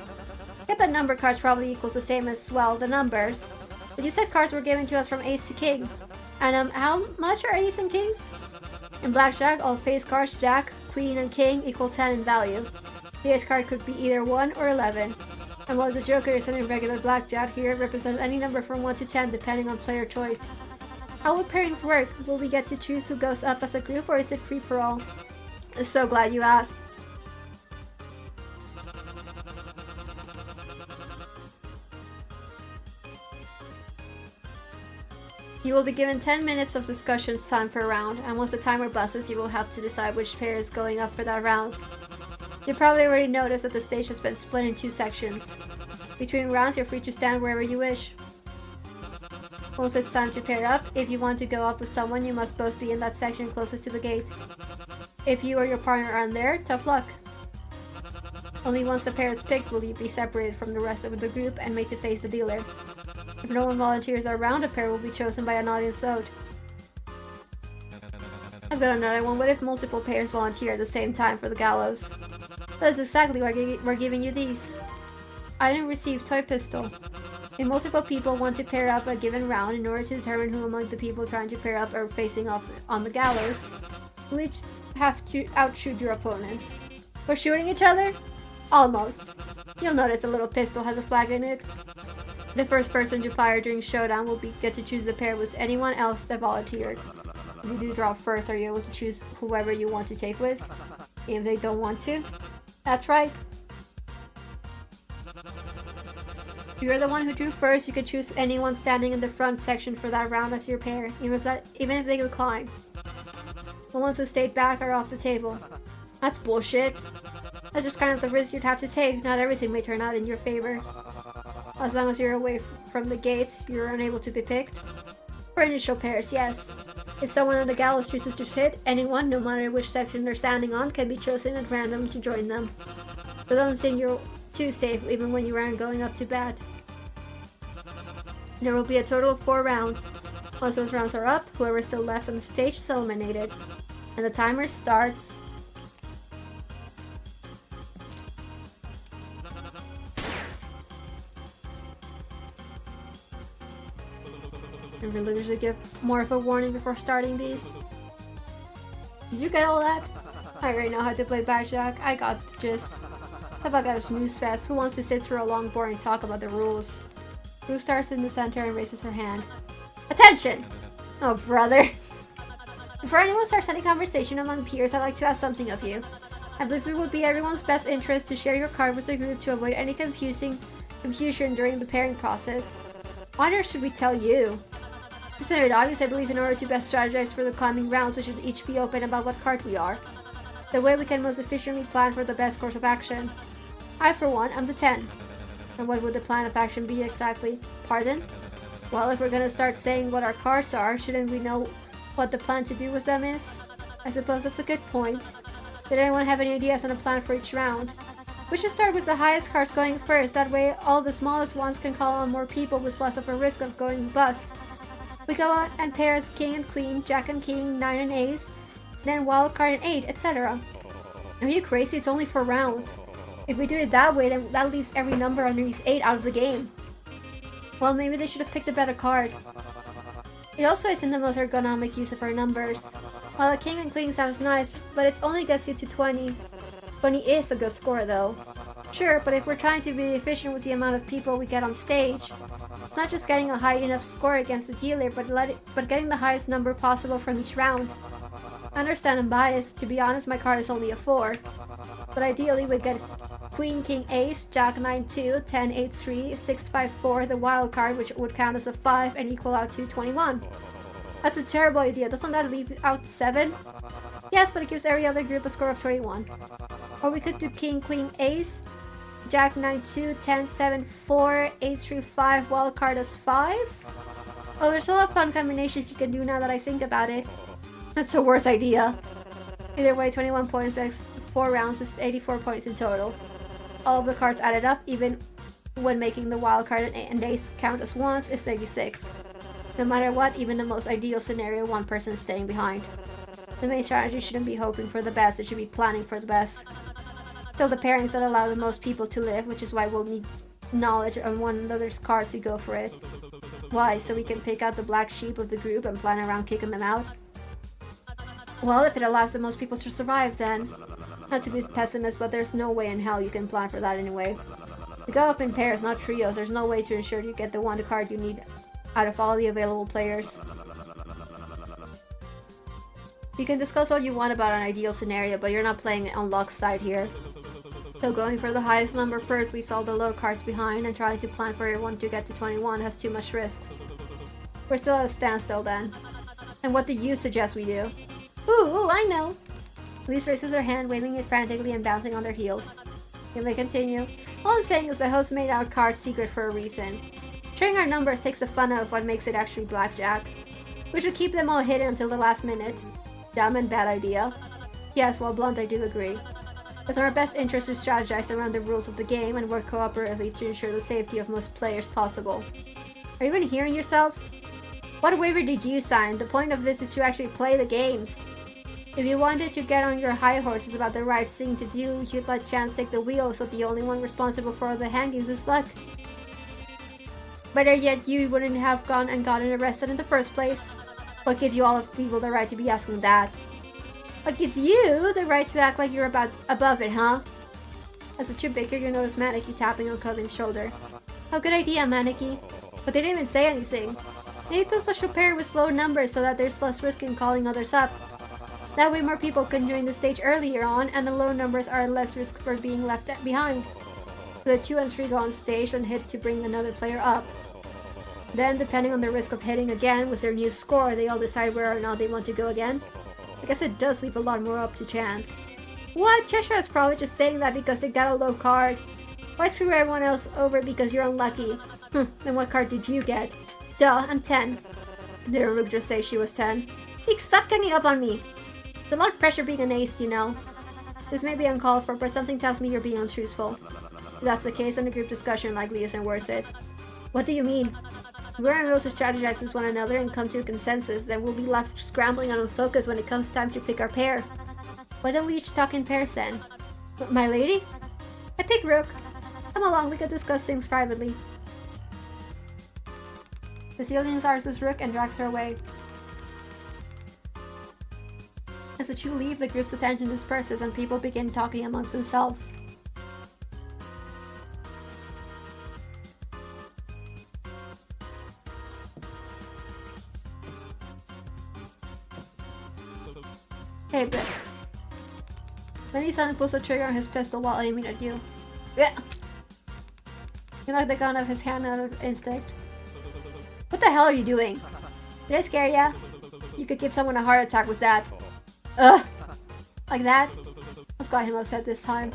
[SPEAKER 1] Get that number cards probably equals the same as, well, the numbers. But you said cards were given to us from ace to king. And how much are ace and kings? In blackjack, all face cards, jack, queen, and king equal 10 in value. The ace card could be either 1 or 11. And while the joker isn't in regular blackjack, here it represents any number from 1 to 10 depending on player choice. How will pairings work? Will we get to choose who goes up as a group, or is it free for all? I'm so glad you asked. You will be given 10 minutes of discussion time per round, and once the timer buzzes, you will have to decide which pair is going up for that round. You probably already noticed that the stage has been split in 2 sections. Between rounds, you're free to stand wherever you wish. Once it's time to pair up, if you want to go up with someone, you must both be in that section closest to the gate. If you or your partner aren't there, tough luck. Only once the pair is picked will you be separated from the rest of the group and made to face the dealer. If no one volunteers around, a pair will be chosen by an audience vote. I've got another one. What if multiple pairs volunteer at the same time for the gallows? That is exactly why we're giving you these. I didn't receive toy pistol. If multiple people want to pair up a given round in order to determine who among the people trying to pair up are facing off on the gallows, you each have to outshoot your opponents. For shooting each other? Almost. You'll notice a little pistol has a flag in it. The first person to fire during showdown will get to choose the pair with anyone else that volunteered. If you do draw first, are you able to choose whoever you want to take with? Even if they don't want to? That's right. If you're the one who drew first, you can choose anyone standing in the front section for that round as your pair, even if they decline. The ones who stayed back are off the table. That's bullshit. That's just kind of the risk you'd have to take. Not everything may turn out in your favor. As long as you're away from the gates, you're unable to be picked. For initial pairs, yes. If someone on the gallows chooses to hit, anyone, no matter which section they're standing on, can be chosen at random to join them. But don't think you're too safe even when you aren't going up to bat. There will be a total of 4 rounds. Once those rounds are up, whoever is still left on the stage is eliminated. And the timer starts. I really usually give more of a warning before starting these. Did you get all that? I already know how to play blackjack. I got the gist. How about that news fest? Who wants to sit through a long, boring talk about the rules? Ruth starts in the center and raises her hand. Attention! Oh, brother. Before anyone starts any conversation among peers, I'd like to ask something of you. I believe it would be everyone's best interest to share your card with the group to avoid any confusion during the pairing process. Why on earth should we tell you? Consider it obvious, I believe in order to best strategize for the climbing rounds, we should each be open about what card we are. The way we can most efficiently plan for the best course of action. I, for one, am the 10. And what would the plan of action be exactly? Pardon? Well, if we're gonna start saying what our cards are, shouldn't we know what the plan to do with them is? I suppose that's a good point. Did anyone have any ideas on a plan for each round? We should start with the highest cards going first, that way all the smallest ones can call on more people with less of a risk of going bust. We go on and pairs king and queen, jack and king, 9 and ace, then wild card and 8, etc. Are you crazy? It's only 4 rounds. If we do it that way, then that leaves every number underneath 8 out of the game. Well, maybe they should have picked a better card. It also isn't the most ergonomic use of our numbers. While a king and queen sounds nice, but it only gets you to 20. 20 is a good score though. Sure, but if we're trying to be efficient with the amount of people we get on stage, it's not just getting a high enough score against the dealer, but getting the highest number possible from each round. I understand I'm biased. To be honest, my card is only a 4. But ideally we'd get queen, king, ace, jack, 9, 2, 10, 8, 3, 6, 5, 4, the wild card, which would count as a 5 and equal out to 21. That's a terrible idea. Doesn't that leave out 7? Yes, but it gives every other group a score of 21. Or we could do king, queen, ace, jack, 9, 2, 10, 7, 4, 8, 3, 5, wild card as 5? Oh, there's a lot of fun combinations you can do now that I think about it. That's the worst idea. Either way, 21 points makes 4 rounds is 84 points in total. All of the cards added up, even when making the wild card and ace count as ones, is 86. No matter what, even the most ideal scenario, one person is staying behind. The main strategy shouldn't be hoping for the best, it should be planning for the best. Still, the pairings that allow the most people to live, which is why we'll need knowledge on one another's cards to go for it. Why? So we can pick out the black sheep of the group and plan around kicking them out? Well, if it allows the most people to survive, then... Not to be pessimist, but there's no way in hell you can plan for that anyway. We go up in pairs, not trios. There's no way to ensure you get the one card you need out of all the available players. You can discuss all you want about an ideal scenario, but you're not playing on luck's side here. So going for the highest number first leaves all the low cards behind, and trying to plan for everyone to get to 21 has too much risk. We're still at a standstill then. And what do you suggest we do? Ooh, I know! Elise raises her hand, waving it frantically and bouncing on their heels. You may continue. All I'm saying is the host made our cards secret for a reason. Sharing our numbers takes the fun out of what makes it actually blackjack. We should keep them all hidden until the last minute. Dumb and bad idea. Yes, while blunt, I do agree. It's in our best interest to strategize around the rules of the game and work cooperatively to ensure the safety of most players possible. Are you even hearing yourself? What waiver did you sign? The point of this is to actually play the games. If you wanted to get on your high horses about the right thing to do, you'd let Chance take the wheel, so the only one responsible for all the hangings is Luck. Better yet, you wouldn't have gone and gotten arrested in the first place. What gives you all of people the right to be asking that? What gives you the right to act like you're above it, huh? As the chip baker, you notice Maneki tapping on Covin's shoulder. Oh, good idea, Maneki. But they didn't even say anything. Maybe people should pair with low numbers so that there's less risk in calling others up. That way more people can join the stage earlier on, and the low numbers are less risk for being left behind. So the 2 and 3 go on stage and hit to bring another player up. Then, depending on the risk of hitting again with their new score, they all decide where or not they want to go again. I guess it does leave a lot more up to chance. What? Cheshire is probably just saying that because they got a low card. Why screw everyone else over because you're unlucky? Then what card did you get? Duh, I'm 10. Did Rook just say she was 10? Eek, stop ganging up on me! It's a lot of pressure being an ace, you know. This may be uncalled for, but something tells me you're being untruthful. If that's the case, then a group discussion likely isn't worth it. What do you mean? If we're unable to strategize with one another and come to a consensus, then we'll be left scrambling and unfocused when it comes time to pick our pair. Why don't we each talk in pairs then? My lady? I pick Rook. Come along, we can discuss things privately. Cecilia with Rook and drags her away. As the two leave, the group's attention disperses and people begin talking amongst themselves. Hey, Brick. Then he suddenly pulls the trigger on his pistol while aiming at you. Yeah. He knocked the gun off his hand out of instinct. What the hell are you doing? Did I scare ya? You could give someone a heart attack with that. Ugh! Like that? What's got him upset this time?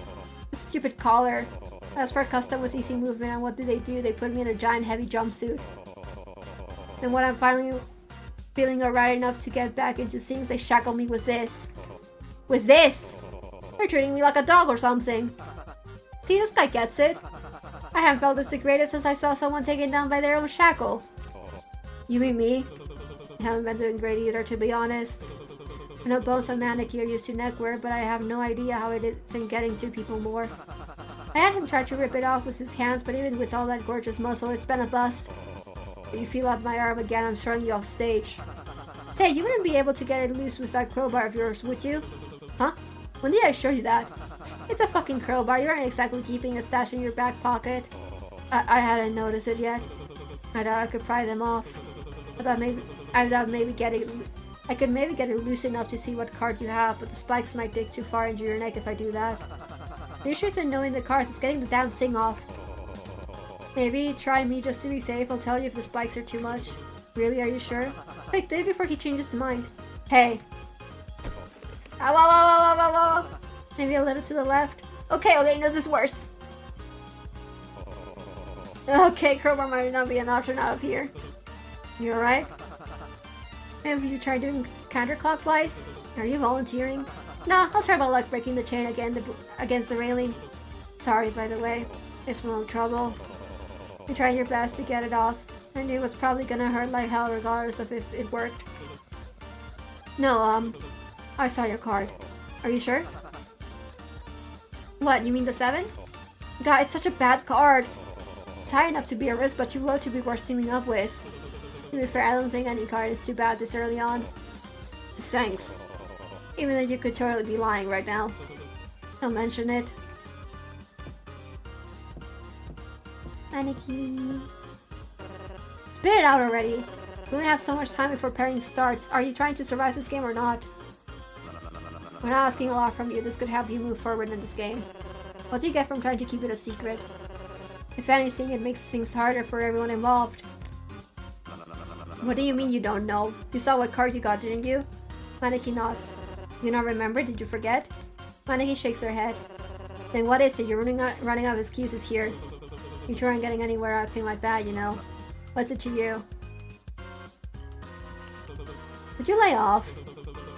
[SPEAKER 1] This stupid collar. As for custom with easy movement, and what do? They put me in a giant heavy jumpsuit. And when I'm finally feeling alright enough to get back into things, they shackle me with this. With this! They're treating me like a dog or something. See, this guy gets it. I haven't felt this degraded since I saw someone taken down by their own shackle. You mean me? I haven't been doing great either, to be honest. I know Bones and Maneki are used to neckwear, but I have no idea how it is in getting to people more. I had him try to rip it off with his hands, but even with all that gorgeous muscle, it's been a bust. If you feel up my arm again, I'm throwing you off stage. Say, you wouldn't be able to get it loose with that crowbar of yours, would you? Huh? When did I show you that? It's a fucking crowbar. You aren't exactly keeping a stash in your back pocket. I hadn't noticed it yet. I thought I could pry them off. I could maybe get it loose enough to see what card you have, but the spikes might dig too far into your neck if I do that. The issue isn't knowing the cards, it's getting the damn thing off. Maybe try me just to be safe. I'll tell you if the spikes are too much. Really, are you sure? Wait, do it before he changes his mind. Hey. Ow, ow, ow, ow, ow, ow, ow. Maybe a little to the left. Okay, no, this is worse. Okay, crowbar might not be an option out of here. You alright? Maybe you try doing counterclockwise? Are you volunteering? No, I'll try my luck breaking the chain again against the railing. Sorry, by the way. It's no trouble. You're trying your best to get it off. I knew it was probably gonna hurt like hell regardless of if it worked. No, I saw your card. Are you sure? What, you mean the 7? God, it's such a bad card. It's high enough to be a risk, but too low to be worth teaming up with. To be fair, I don't think any card is too bad this early on. Thanks. Even though you could totally be lying right now. Don't mention it. Maneki. Spit it out already. We only have so much time before pairing starts. Are you trying to survive this game or not? We're not asking a lot from you. This could help you move forward in this game. What do you get from trying to keep it a secret? If anything, it makes things harder for everyone involved. What do you mean you don't know? You saw what card you got, didn't you? Maneki nods. You not remember? Did you forget? Maneki shakes her head. Then what is it? You're running out of excuses here. You sure aren't getting anywhere acting like that, you know. What's it to you? Would you lay off?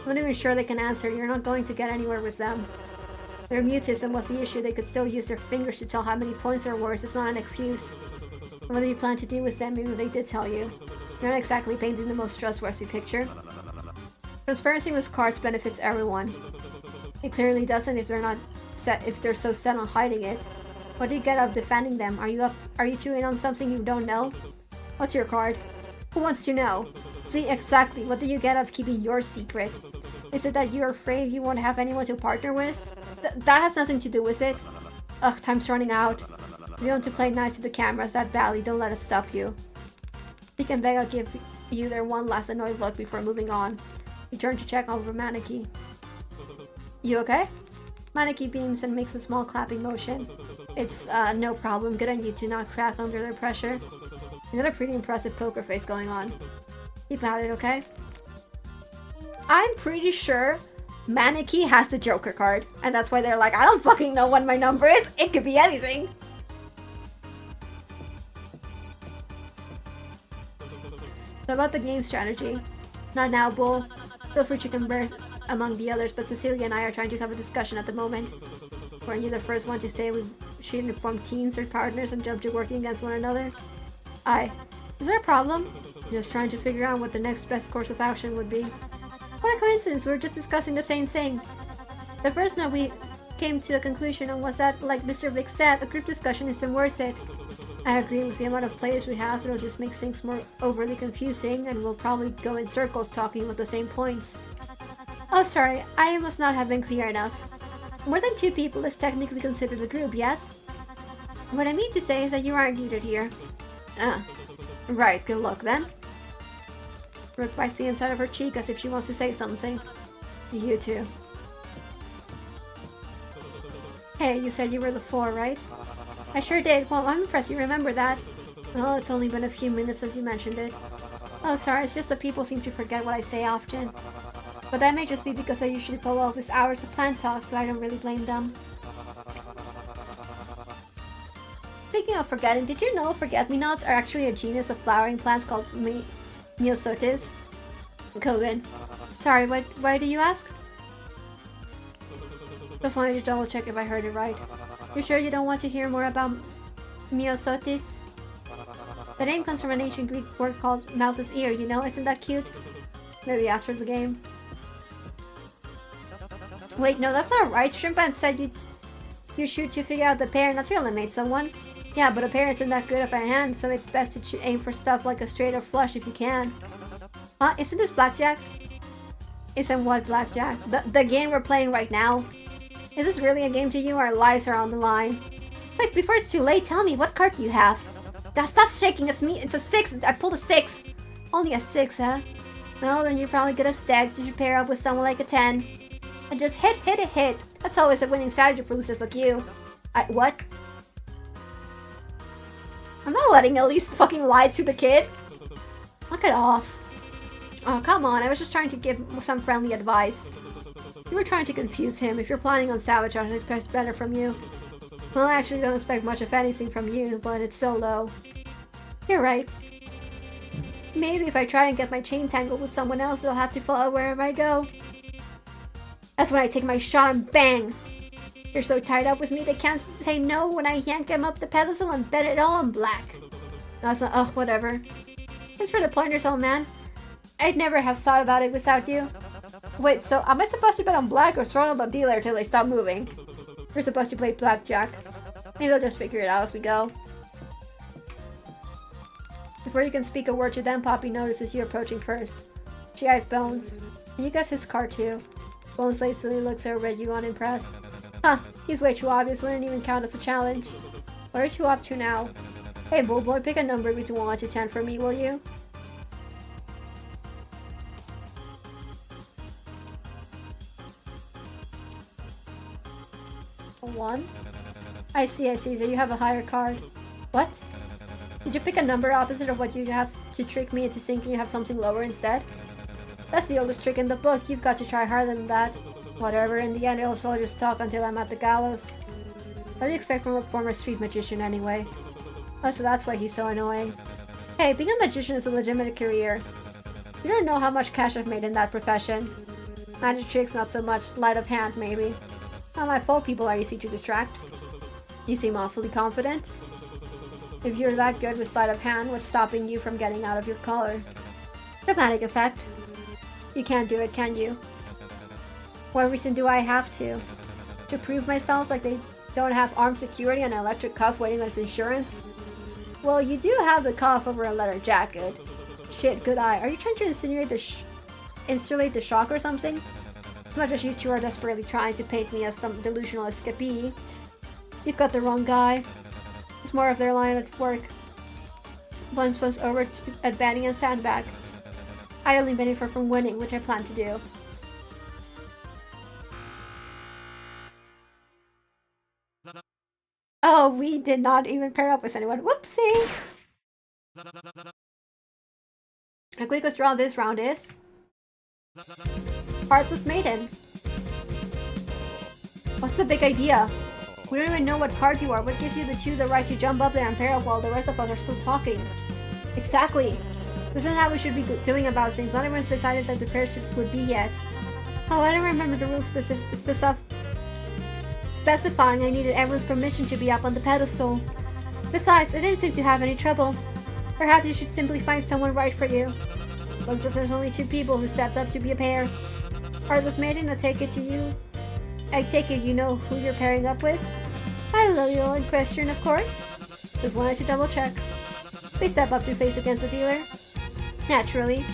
[SPEAKER 1] I'm not even sure they can answer. You're not going to get anywhere with them. They're mutants, and what's the issue? They could still use their fingers to tell how many points are worth. It's not an excuse. What do you plan to do with them if they did tell you? You're not exactly painting the most trustworthy picture. Transparency with cards benefits everyone. It clearly doesn't if they're so set on hiding it. What do you get out of defending them? Are you chewing on something you don't know? What's your card? Who wants to know? See, exactly. What do you get out of keeping your secret? Is it that you're afraid you won't have anyone to partner with? That has nothing to do with it. Ugh, time's running out. If you want to play nice to the cameras that badly, don't let us stop you. You can beg I'll give you their one last annoyed look before moving on. You turn to check over Maneki. You okay? Maneki beams and makes a small clapping motion. It's, no problem. Good on you to not crack under the pressure. You got a pretty impressive poker face going on. Keep at it, okay? I'm pretty sure Maneki has the Joker card, and that's why they're like, I don't fucking know what my number is. It could be anything. So about the game strategy. Not now, Bull. Feel free to converse among the others, but Cecilia and I are trying to have a discussion at the moment. Weren't you the first one to say we shouldn't form teams or partners and jump to working against one another? Is there a problem? Just trying to figure out what the next best course of action would be. What a coincidence, we were just discussing the same thing. The first note we came to a conclusion on was that, like Mr. Vic said, a group discussion isn't worth it. I agree with the amount of players we have, it'll just make things more overly confusing and we'll probably go in circles talking about the same points. Oh sorry, I must not have been clear enough. More than 2 people is technically considered a group, yes? What I mean to say is that you aren't needed here. Right, good luck then. Brooke bites the inside of her cheek as if she wants to say something. You too. Hey, you said you were the 4, right? I sure did. Well, I'm impressed you remember that. Oh, it's only been a few minutes since you mentioned it. Oh, sorry, it's just that people seem to forget what I say often. But that may just be because I usually follow up with hours of plant talk, so I don't really blame them. Speaking of forgetting, did you know forget-me-nots are actually a genus of flowering plants called Myosotis? Coven. Sorry, why do you ask? Just wanted to double check if I heard it right. You sure you don't want to hear more about Myosotis? The name comes from an ancient Greek word called mouse's ear, you know? Isn't that cute? Maybe after the game. Wait, no, that's not right. Shrimpant said you shoot to figure out the pair, not to eliminate someone. Yeah, but a pair isn't that good of a hand, so it's best to aim for stuff like a straight or flush if you can. Huh? Isn't this blackjack? Isn't what blackjack? The game we're playing right now? Is this really a game to you? Our lives are on the line. Quick, before it's too late, tell me, what card do you have? God, stop shaking, it's me, it's a 6, I pulled a 6. Only a 6, huh? Well, then you're probably good at stack. You should pair up with someone like a 10. And just hit. That's always a winning strategy for losers like you. What? I'm not letting Elise fucking lie to the kid. Knock it off. Oh, come on, I was just trying to give some friendly advice. You were trying to confuse him. If you're planning on sabotage, I expect better from you. Well, I actually don't expect much of anything from you, but it's so low. You're right. Maybe if I try and get my chain tangled with someone else, they'll have to follow wherever I go. That's when I take my shot and bang! You're so tied up with me they can't say no when I yank them up the pedestal and bet it all on black. That's not, whatever. Thanks for the pointers, old man. I'd never have thought about it without you. Wait, so am I supposed to bet on black or throw on the dealer till they stop moving? We're supposed to play blackjack. Maybe I'll just figure it out as we go. Before you can speak a word to them, Poppy notices you approaching first. She eyes Bones. And you guess his card too. Bones lazily looks over at you unimpressed. Huh, he's way too obvious, wouldn't even count as a challenge. What are you up to now? Hey, bull boy, pick a number between 1 to 10 for me, will you? A 1? I see, so you have a higher card. What? Did you pick a number opposite of what you have to trick me into thinking you have something lower instead? That's the oldest trick in the book, you've got to try harder than that. Whatever, in the end it'll all just talk until I'm at the gallows. What do you expect from a former street magician anyway? Oh, so that's why he's so annoying. Hey, being a magician is a legitimate career. You don't know how much cash I've made in that profession. Magic tricks not so much, sleight of hand maybe. Not my fault people are easy to distract. You seem awfully confident. If you're that good with sleight of hand, what's stopping you from getting out of your collar? Dramatic effect. You can't do it, can you? What reason do I have to? To prove myself like they don't have armed security and an electric cuff waiting on its insurance? Well, you do have the cuff over a leather jacket. Shit, good eye. Are you trying to insinuate installate the shock or something? Not just you two are desperately trying to paint me as some delusional escapee. You've got the wrong guy. It's more of their line of work. Once was over at banning and sandbag. I only benefit from winning, which I plan to do. Oh, we did not even pair up with anyone. Whoopsie! The quickest draw this round is... Heartless Maiden. What's the big idea? We don't even know what card you are. What gives you the right to jump up there and pair up while the rest of us are still talking? Exactly. This is how we should be doing about things. Not everyone's decided that the pairs would be yet. Oh, I don't remember the rules specifying I needed everyone's permission to be up on the pedestal. Besides, I didn't seem to have any trouble. Perhaps you should simply find someone right for you. Looks like there's only two people who stepped up to be a pair. Heartless Maiden, I take it you know who you're pairing up with? I don't know you in question, of course. Just wanted to double check. They step up to face against the dealer. Naturally.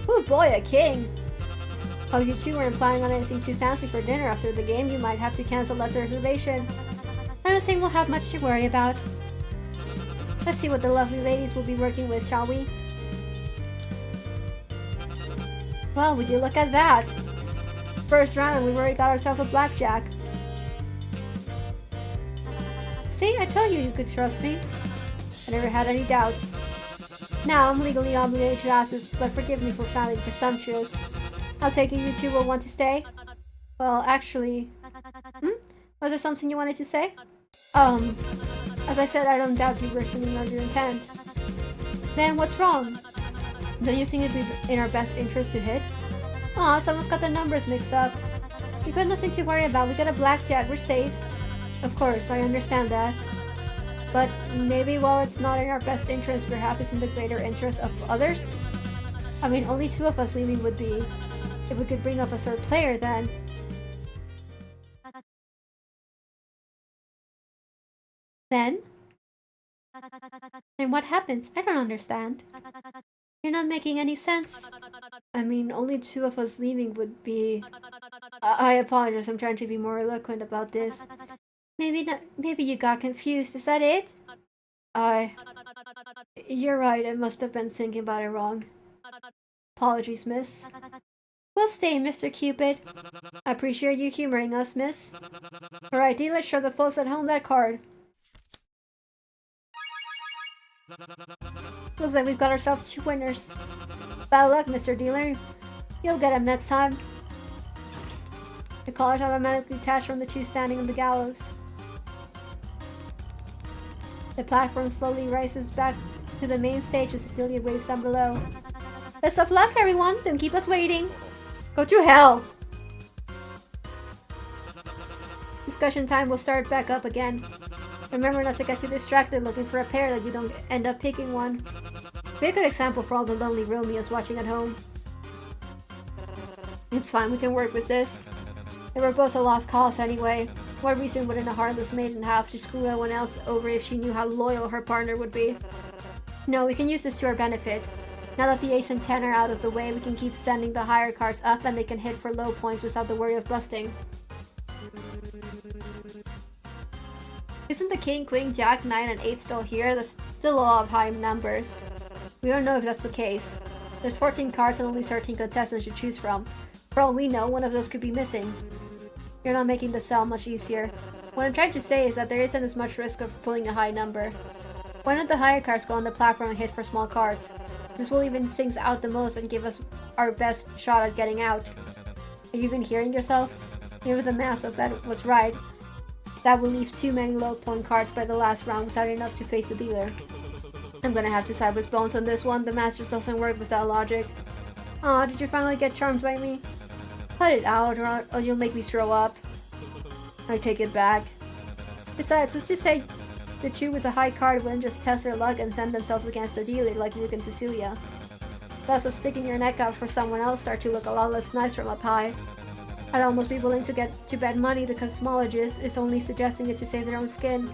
[SPEAKER 1] Ooh boy, a king! Oh, you two weren't planning on anything too fancy for dinner after the game. You might have to cancel that reservation. I don't think we'll have much to worry about. Let's see what the lovely ladies will be working with, shall we? Well, would you look at that? First round and we've already got ourselves a blackjack. See, I told you could trust me. I never had any doubts. Now, I'm legally obligated to ask this, but forgive me for sounding presumptuous. I'll take it you two will want to stay? Well, actually... Was there something you wanted to say? As I said, I don't doubt you were singing on your intent. Then what's wrong? Don't you think it'd be in our best interest to hit? Aw, someone's got the numbers mixed up. We've got nothing to worry about. We got a blackjack. We're safe. Of course, I understand that. But maybe while it's not in our best interest, perhaps it's in the greater interest of others? I mean, only two of us leaving would be... If we could bring up a third player, then... Then? Then what happens? I don't understand. You're not making any sense. I mean, only two of us leaving would be... I apologize, I'm trying to be more eloquent about this. Maybe not. Maybe you got confused, is that it? You're right, I must have been thinking about it wrong. Apologies, miss. We'll stay, Mr. Cupid. I appreciate you humoring us, miss. Alright, Dee, let's show the folks at home that card. Looks like we've got ourselves two winners. Bad luck, Mr. Dealer. You'll get him next time. The collars automatically detached from the two standing on the gallows. The platform slowly rises back to the main stage as Cecilia waves down below. Best of luck, everyone! Don't keep us waiting! Go to hell! Discussion time will start back up again. Remember not to get too distracted looking for a pair that you don't end up picking one. Be a good example for all the lonely Romeos watching at home. It's fine, we can work with this. They were both a lost cause anyway. What reason wouldn't a heartless maiden have to screw anyone else over if she knew how loyal her partner would be? No, we can use this to our benefit. Now that the ace and 10 are out of the way, we can keep sending the higher cards up and they can hit for low points without the worry of busting. Isn't the king, queen, jack, 9, and 8 still here? That's still a lot of high numbers. We don't know if that's the case. There's 14 cards and only 13 contestants to choose from. For all we know, one of those could be missing. You're not making the sell much easier. What I'm trying to say is that there isn't as much risk of pulling a high number. Why don't the higher cards go on the platform and hit for small cards? This will even things out the most and give us our best shot at getting out. Are you even hearing yourself? Even the math of that was right. That will leave too many low point cards by the last round without enough to face the dealer. I'm gonna have to side with Bones on this one. The math just doesn't work without logic. Aw, did you finally get charmed by me? Cut it out or you'll make me throw up. I take it back. Besides, let's just say the two with a high card wouldn't just test their luck and send themselves against the dealer like Luke and Cecilia. Thoughts of sticking your neck out for someone else start to look a lot less nice from up high. I'd almost be willing to get to bet money the cosmologist is only suggesting it to save their own skin.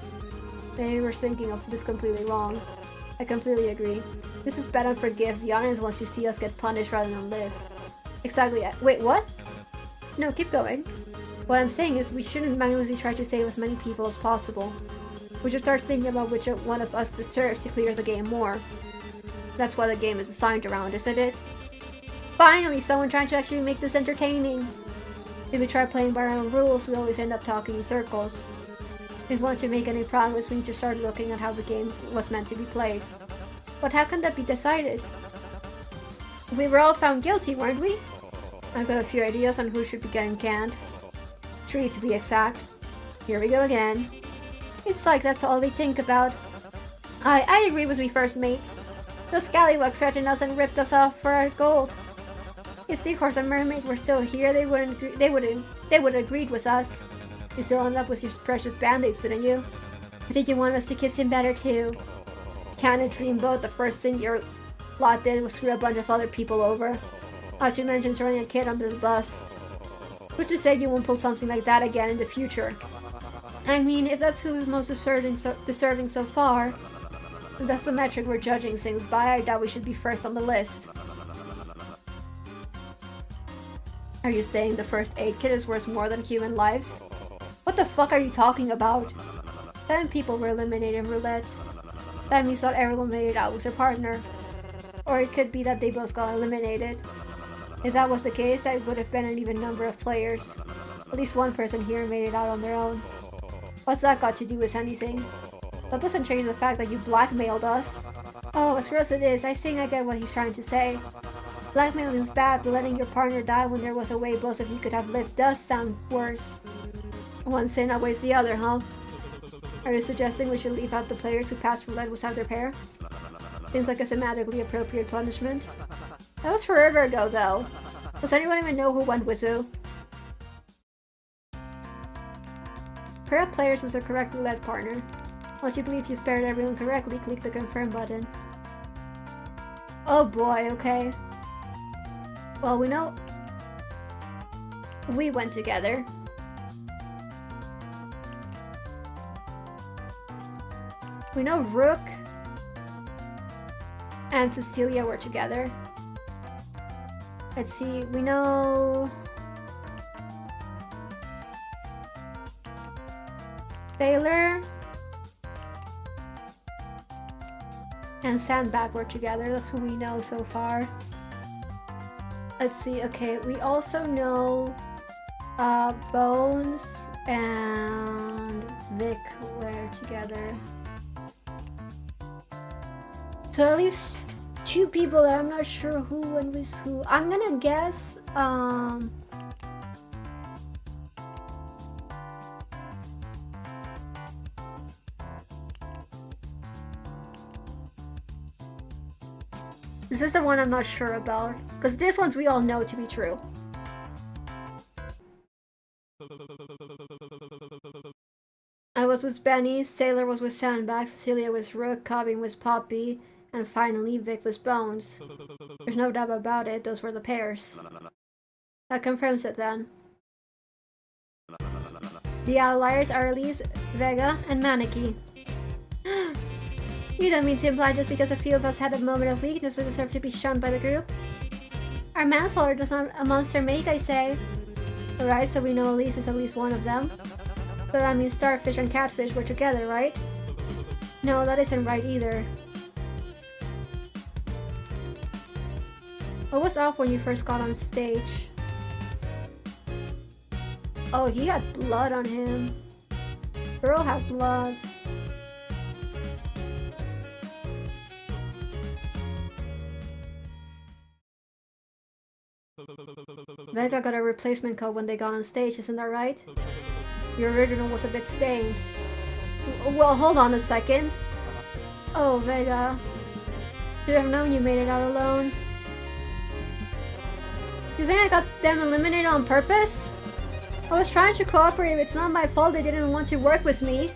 [SPEAKER 1] They were thinking of this completely wrong. I completely agree. This is bet and forgive. The audience wants to see us get punished rather than live. Exactly. Wait, what? No, keep going. What I'm saying is we shouldn't mindlessly try to save as many people as possible. We should start thinking about which one of us deserves to clear the game more. That's what the game is designed around, isn't it? Finally, someone trying to actually make this entertaining. If we try playing by our own rules, we always end up talking in circles. If we want to make any progress, we need to start looking at how the game was meant to be played. But how can that be decided? We were all found guilty, weren't we? I've got a few ideas on who should be getting canned. 3 to be exact. Here we go again. It's like that's all they think about. I agree with me, first mate. Those scallywags threatened us and ripped us off for our gold. If Seahorse and Mermaid were still here, they would agreed with us. You still end up with your precious band-aids, didn't you? Or did you want us to kiss him better too? Can't a dreamboat, the first thing your lot did was screw a bunch of other people over. Not to mention throwing a kid under the bus. Who's to say you won't pull something like that again in the future? I mean, if that's who is most deserving so far, if that's the metric we're judging things by, I doubt we should be first on the list. Are you saying the first aid kit is worth more than human lives? What the fuck are you talking about? 7 people were eliminated in roulette. That means not everyone made it out with their partner. Or it could be that they both got eliminated. If that was the case, that would have been an even number of players. At least one person here made it out on their own. What's that got to do with anything? That doesn't change the fact that you blackmailed us. Oh, as gross as it is, I think I get what he's trying to say. Blackmailing is bad, but letting your partner die when there was a way both of you could have lived does sound worse. One sin outweighs the other, huh? Are you suggesting we should leave out the players who passed roulette without their pair? Seems like a thematically appropriate punishment. That was forever ago, though. Does anyone even know who went with who? Pair up players with the correct roulette partner. Once you believe you've paired everyone correctly, click the confirm button. Oh boy, okay. Well, we know we went together. We know Rook and Cecilia were together. Let's see, we know Taylor and Sandbag were together. That's who we know so far. Let's see, okay, we also know Bones and Vic were together. So at least 2 people that I'm not sure who went with who. I'm gonna guess this is the one I'm not sure about, because this one's we all know to be true. I was with Benny, Sailor was with Sandbag, Cecilia was Rook, Cobbing was Poppy, and finally Vic was Bones. There's no doubt about it, those were the pairs. That confirms it then. The outliers are Elise, Vega, and Maneki. You don't mean to imply just because a few of us had a moment of weakness we deserve to be shunned by the group? Our manslaughter does not a monster make, I say. Alright, so we know Elise is at least one of them. So that means Starfish and Catfish were together, right? No, that isn't right either. What was off when you first got on stage? Oh, he got blood on him. Girl had blood. Vega got a replacement coat when they got on stage, isn't that right? Your original was a bit stained. Well, hold on a second. Oh, Vega. Should have known you made it out alone. You think I got them eliminated on purpose? I was trying to cooperate, it's not my fault they didn't want to work with me.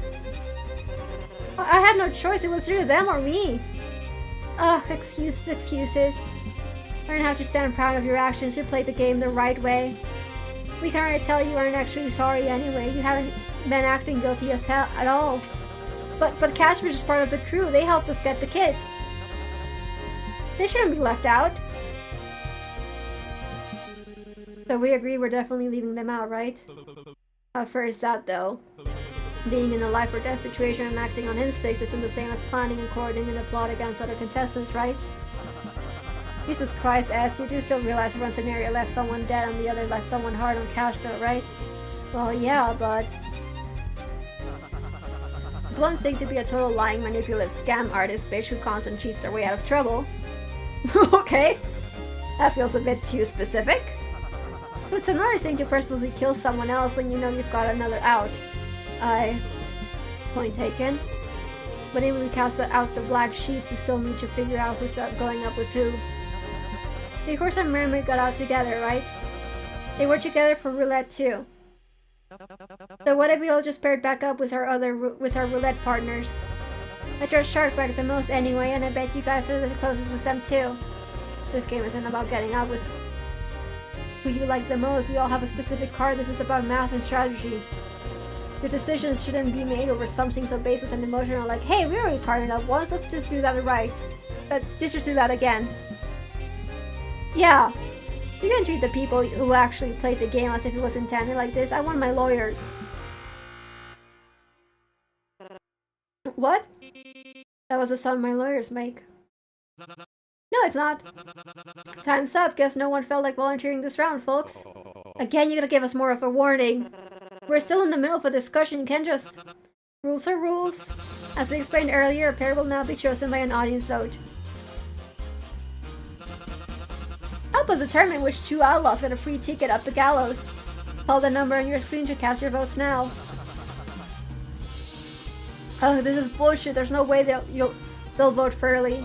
[SPEAKER 1] I had no choice. It was either them or me. Ugh, excuses. Learn how to stand proud of your actions. You played the game the right way. We can already tell you aren't actually sorry anyway. You haven't been acting guilty as hell at all. But Cashmere is part of the crew. They helped us get the kid. They shouldn't be left out. So we agree we're definitely leaving them out, right? First that though. Being in a life or death situation and acting on instinct isn't the same as planning and coordinating a plot against other contestants, right? Jesus Christ, S, you do still realize one scenario left someone dead and the other left someone hard on cash though, right? Well, yeah, but... It's one thing to be a total lying, manipulative scam artist bitch who constantly cheats their way out of trouble. Okay, that feels a bit too specific. But it's another thing to purposely kill someone else when you know you've got another out. Point taken. But even we cast out the black sheep, you still need to figure out who's going up with who. The horse and mermaid got out together, right? They were together for roulette too. So what if we all just paired back up with our roulette partners? I trust Sharkbite the most anyway, and I bet you guys are the closest with them too. This game isn't about getting out with who you like the most. We all have a specific card. This is about math and strategy. Your decisions shouldn't be made over something so baseless and emotional like, hey, we already partnered up once, let's just do that right. Let's just do that again. Yeah, you can treat the people who actually played the game as if it was intended like this. I want my lawyers. What? That was the sound my lawyers make. No, it's not. Time's up. Guess no one felt like volunteering this round, folks. Again, you gotta give us more of a warning. We're still in the middle of a discussion. You can't just... Rules are rules. As we explained earlier, a pair will now be chosen by an audience vote. Help us determine which two outlaws get a free ticket up the gallows. Call the number on your screen to cast your votes now. Oh, this is bullshit. There's no way they'll vote fairly.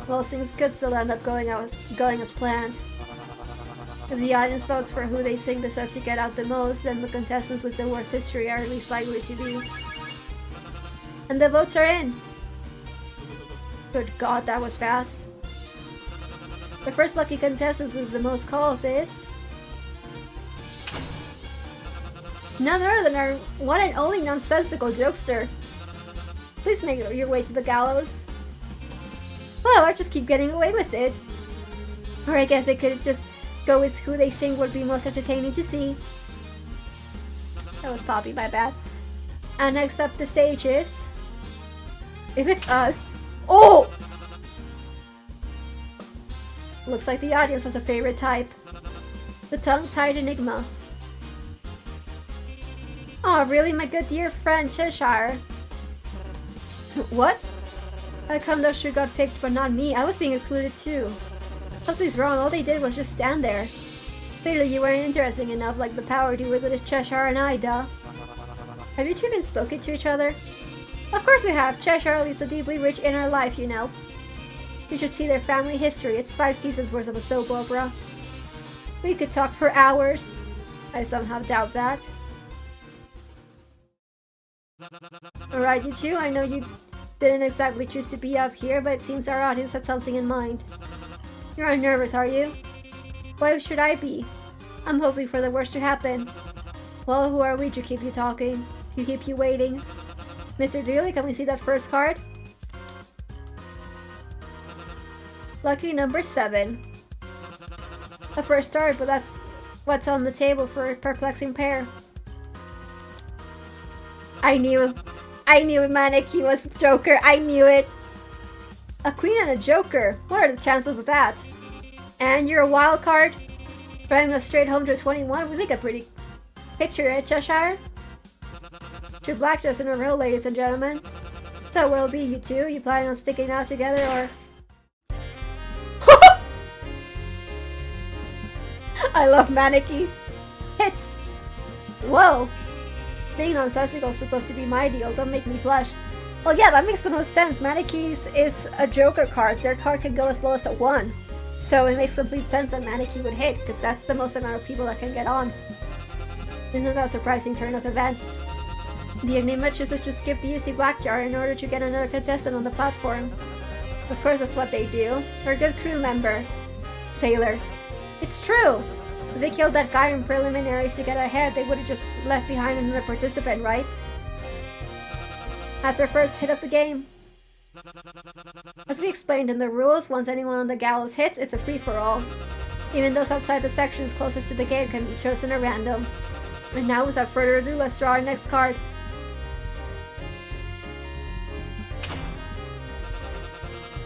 [SPEAKER 1] Well, things could still end up going as planned. If the audience votes for who they think deserve to get out the most, then the contestants with the worst history are least likely to be. And the votes are in! Good God, that was fast. The first lucky contestant with the most calls is... none other than our one and only nonsensical jokester. Please make your way to the gallows. Well, I just keep getting away with it. Or I guess they could just go with who they think would be most entertaining to see. That was Poppy, my bad. And next up the stage is... if it's us... oh! Looks like the audience has a favorite type. The tongue-tied enigma. Oh, really, my good dear friend Cheshire? What? How come those two got picked but not me? I was being included too. Something's wrong. All they did was just stand there. Clearly you weren't interesting enough like the power dude with this Cheshire and I, duh. Have you two been spoken to each other? Of course we have. Cheshire leads a deeply rich inner life, you know. You should see their family history. It's 5 seasons worth of a soap opera. We could talk for hours. I somehow doubt that. Alright, you two, I know you didn't exactly choose to be up here, but it seems our audience had something in mind. You're unnervous, are you? Why should I be? I'm hoping for the worst to happen. Well, who are we to keep you talking? To keep you waiting? Mr. Dearly, can we see that first card? Lucky number 7. A first start, but that's what's on the table for a perplexing pair. I knew Maneki was Joker. I knew it. A queen and a joker. What are the chances of that? And you're a wild card? Driving us straight home to 21? We make a pretty picture, eh, Cheshire? 2 blackjacks in a row, ladies and gentlemen. So will it be you two? You planning on sticking out together, or... I love Maneki. Hit! Whoa! Being nonsensical is supposed to be my deal, don't make me blush. Well, yeah, that makes the most sense. Maneki's is a joker card. Their card can go as low as a 1. So it makes complete sense that Maneki would hit, because that's the most amount of people that can get on. Isn't that a surprising turn of events? The Enigma chooses to skip the easy black jar in order to get another contestant on the platform. Of course that's what they do. They're a good crew member. Taylor. It's true! If they killed that guy in preliminaries to get ahead, they would have just left behind another participant, right? That's our first hit of the game. As we explained in the rules, once anyone on the gallows hits, it's a free-for-all. Even those outside the sections closest to the gate can be chosen at random. And now, without further ado, let's draw our next card.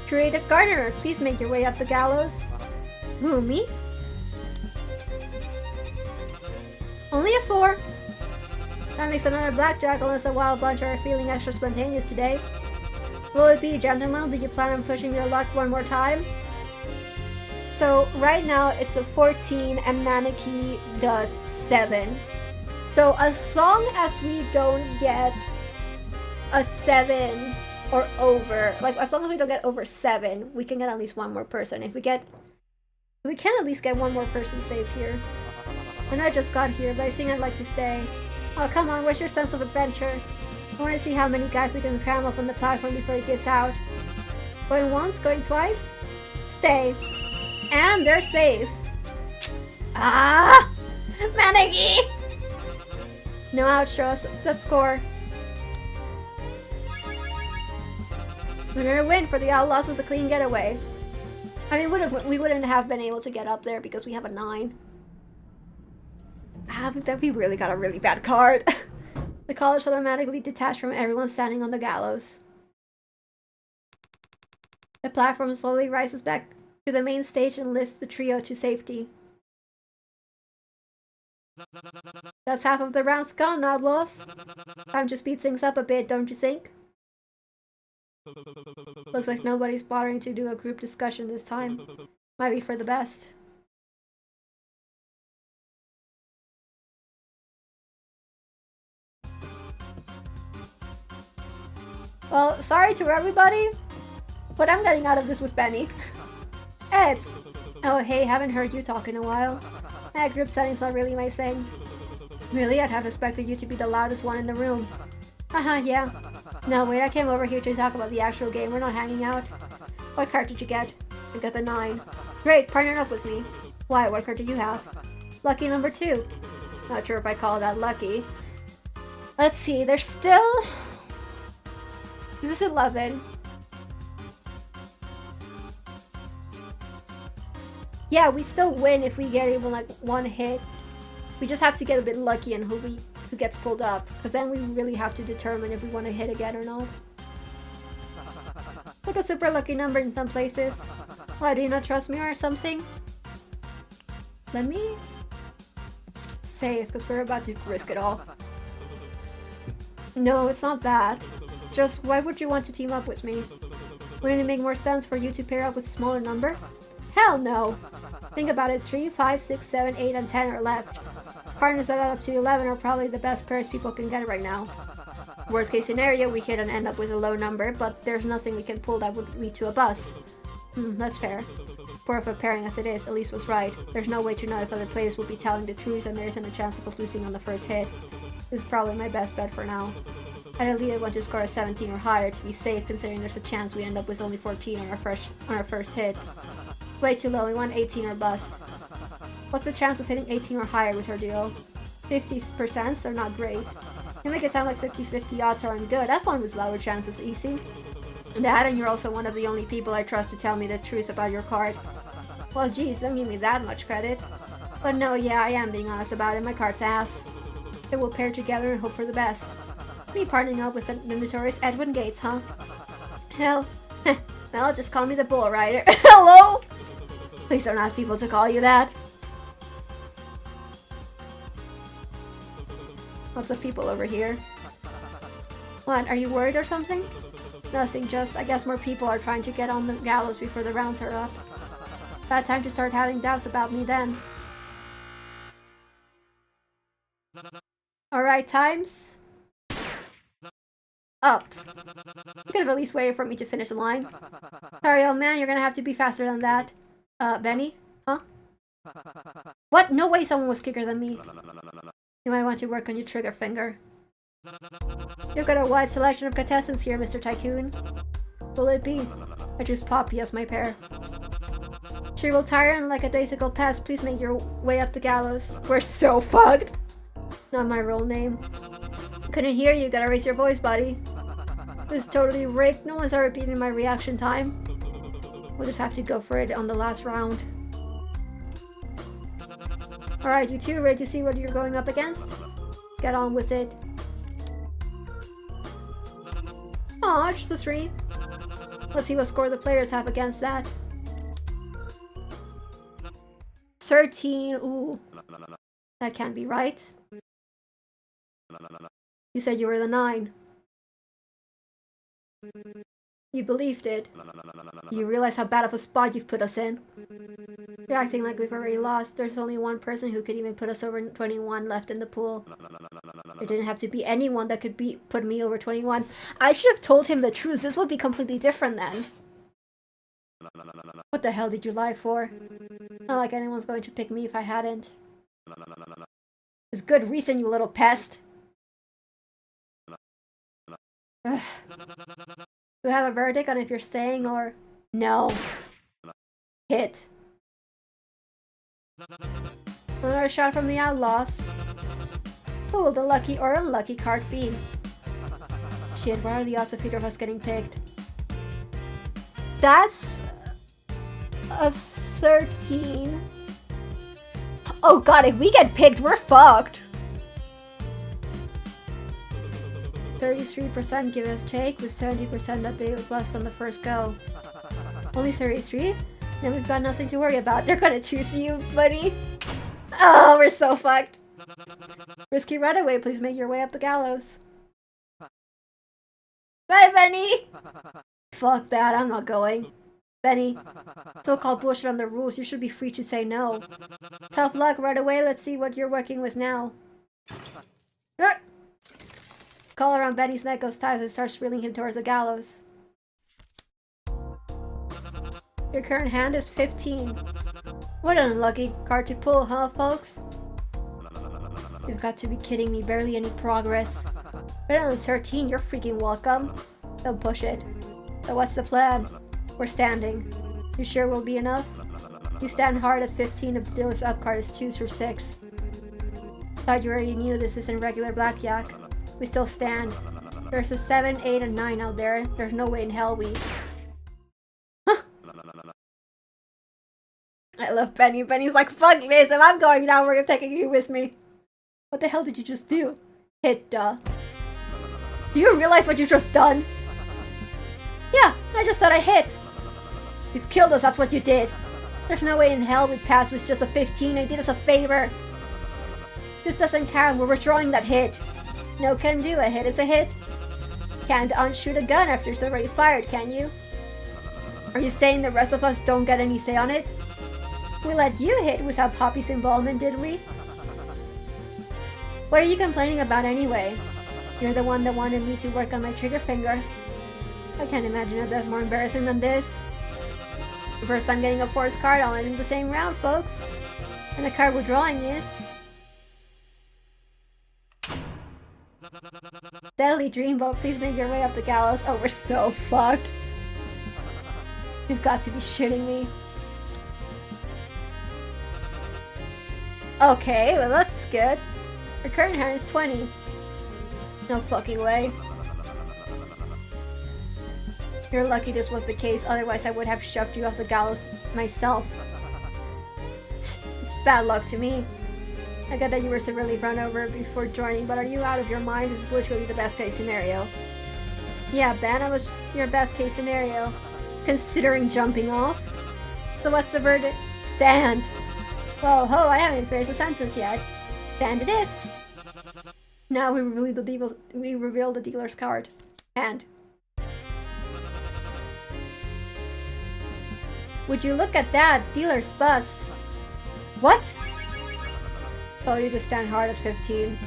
[SPEAKER 1] Creative Gardener, please make your way up the gallows. Who, me? Only a 4. That makes another blackjack unless the wild bunch are feeling extra spontaneous today. Will it be, gentlemen? Do you plan on pushing your luck one more time? So right now it's a 14 and Maneki does 7. So as long as we don't get a 7 or over, like as long as we don't get over 7, we can get at least one more person. If we can at least get one more person saved here. And I just got here, but I think I'd like to stay. Oh, come on, where's your sense of adventure? I want to see how many guys we can cram up on the platform before it gives out. Going once, going twice? Stay. And they're safe. Ah! Maneki! No outros. Let's score. Another win for the Outlaws was a clean getaway. I mean, we wouldn't have been able to get up there because we have a 9. That we really got a really bad card. The college automatically detached from everyone standing on the gallows. The platform slowly rises back to the main stage and lifts the trio to safety. That's half of the rounds gone, Outlaws. Time to speed things up a bit, don't you think? Looks like nobody's bothering to do a group discussion this time. Might be for the best. Well, sorry to everybody. What I'm getting out of this was Benny. It's... Oh hey, haven't heard you talk in a while. Group setting's not really my thing. Really? I'd have expected you to be the loudest one in the room. Haha, yeah. No, wait, I came over here to talk about the actual game. We're not hanging out. What card did you get? I got the 9. Great, partner up with me. Why, what card do you have? Lucky number 2. Not sure if I call that lucky. Let's see, there's still... Is this 11? Yeah, we still win if we get even like one hit. We just have to get a bit lucky on who gets pulled up, because then we really have to determine if we want to hit again or not. Like a super lucky number in some places. Why, do you not trust me or something? Let me save, because we're about to risk it all. No, it's not that. Just, why would you want to team up with me? Wouldn't it make more sense for you to pair up with a smaller number? Hell no! Think about it, 3, 5, 6, 7, 8, and 10 are left. Partners that add up to 11 are probably the best pairs people can get right now. Worst case scenario, we hit and end up with a low number, but there's nothing we can pull that would lead to a bust. That's fair. Poor of a pairing as it is, Elise was right. There's no way to know if other players will be telling the truth and there isn't a chance of us losing on the first hit. This is probably my best bet for now. I'd at least want to score a 17 or higher to be safe, considering there's a chance we end up with only 14 on our first hit. Way too low, we want 18 or bust. What's the chance of hitting 18 or higher with our deal? 50% are not great. You make it sound like 50-50 odds aren't good. F1 was lower chances easy. That, and you're also one of the only people I trust to tell me the truth about your card. Well geez, don't give me that much credit. But no, yeah, I am being honest about it, my card's ass. It will pair together and hope for the best. Me partnering up with the notorious Edwin Gates, huh? Hell, well, just call me the bull rider. Hello? Please don't ask people to call you that. Lots of people over here. What, are you worried or something? Nothing, just I guess more people are trying to get on the gallows before the rounds are up. Bad time to start having doubts about me then. Alright, times up. You could have at least waited for me to finish the line. Sorry, old man, you're gonna have to be faster than that. Benny? Huh? What? No way someone was quicker than me. You might want to work on your trigger finger. You've got a wide selection of contestants here, Mr. Tycoon. Will it be? I choose Poppy as my pair. She will tire and like a daisical pest, please make your way up the gallows. We're so fucked! Not my real name. Couldn't hear you, gotta raise your voice, buddy. This is totally rigged, no one's ever beaten my reaction time. We'll just have to go for it on the last round. Alright, you two, ready to see what you're going up against? Get on with it. Aw, just a 3. Let's see what score the players have against that. 13, ooh. That can't be right. You said you were the 9. You believed it. You realize how bad of a spot you've put us in. You're acting like we've already lost. There's only one person who could even put us over 21 left in the pool. It didn't have to be anyone that could put me over 21. I should have told him the truth. This would be completely different then. What the hell did you lie for? Not like anyone's going to pick me if I hadn't. There's good reason, you little pest. Ugh. Do you have a verdict on if you're staying or... No. Hit. Another shot from the Outlaws. Who will the lucky or unlucky card be? Shit, what are the odds of either of us getting picked? That's... a 13. Oh god, if we get picked, we're fucked. 33% give us take, with 70% that they bust on the first go. Only 33? Then we've got nothing to worry about. They're gonna choose you, buddy. Oh, we're so fucked. Risky runaway, please make your way up the gallows. Bye, Benny! Fuck that, I'm not going. Benny, so-called bullshit on the rules, you should be free to say no. Tough luck, right away, let's see what you're working with now. Collar around Benny's neck goes tight as it starts reeling him towards the gallows. Your current hand is 15. What an unlucky card to pull, huh, folks? You've got to be kidding me, barely any progress. Better than 13, you're freaking welcome. Don't push it. So what's the plan? We're standing. You sure will be enough? You stand hard at 15, the dealer's up card is 2 through 6. Thought you already knew this isn't regular blackjack. We still stand. There's a 7, 8, and 9 out there. There's no way in hell we... I love Benny. Benny's like, fuck this, if I'm going down, we're taking you with me. What the hell did you just do? Hit, duh. Do you realize what you just done? Yeah, I just said I hit. You've killed us, that's what you did. There's no way in hell we'd pass with just a 15. I did us a favor. This doesn't count, we're withdrawing that hit. No can do, a hit is a hit. Can't unshoot a gun after it's already fired, can you? Are you saying the rest of us don't get any say on it? We let you hit without Poppy's involvement, did we? What are you complaining about anyway? You're the one that wanted me to work on my trigger finger. I can't imagine if that's more embarrassing than this. The first time getting a force card, I'll end in the same round, folks. And the card we're drawing is... Deadly Dreamboat, please make your way up the gallows. Oh, we're so fucked. You've got to be shitting me. Okay, well that's good. Your current hand is 20. No fucking way. You're lucky this was the case, otherwise I would have shoved you off the gallows myself. It's bad luck to me. I get that you were severely run over before joining, but are you out of your mind? This is literally the best case scenario. Yeah, Ben, I was your best case scenario. Considering jumping off? So what's the verdict? Stand! Whoa, ho, I haven't finished the sentence yet. Stand it is! Now we reveal the dealer's card. Hand. Would you look at that? Dealer's bust. What? Oh, you just stand hard at 15.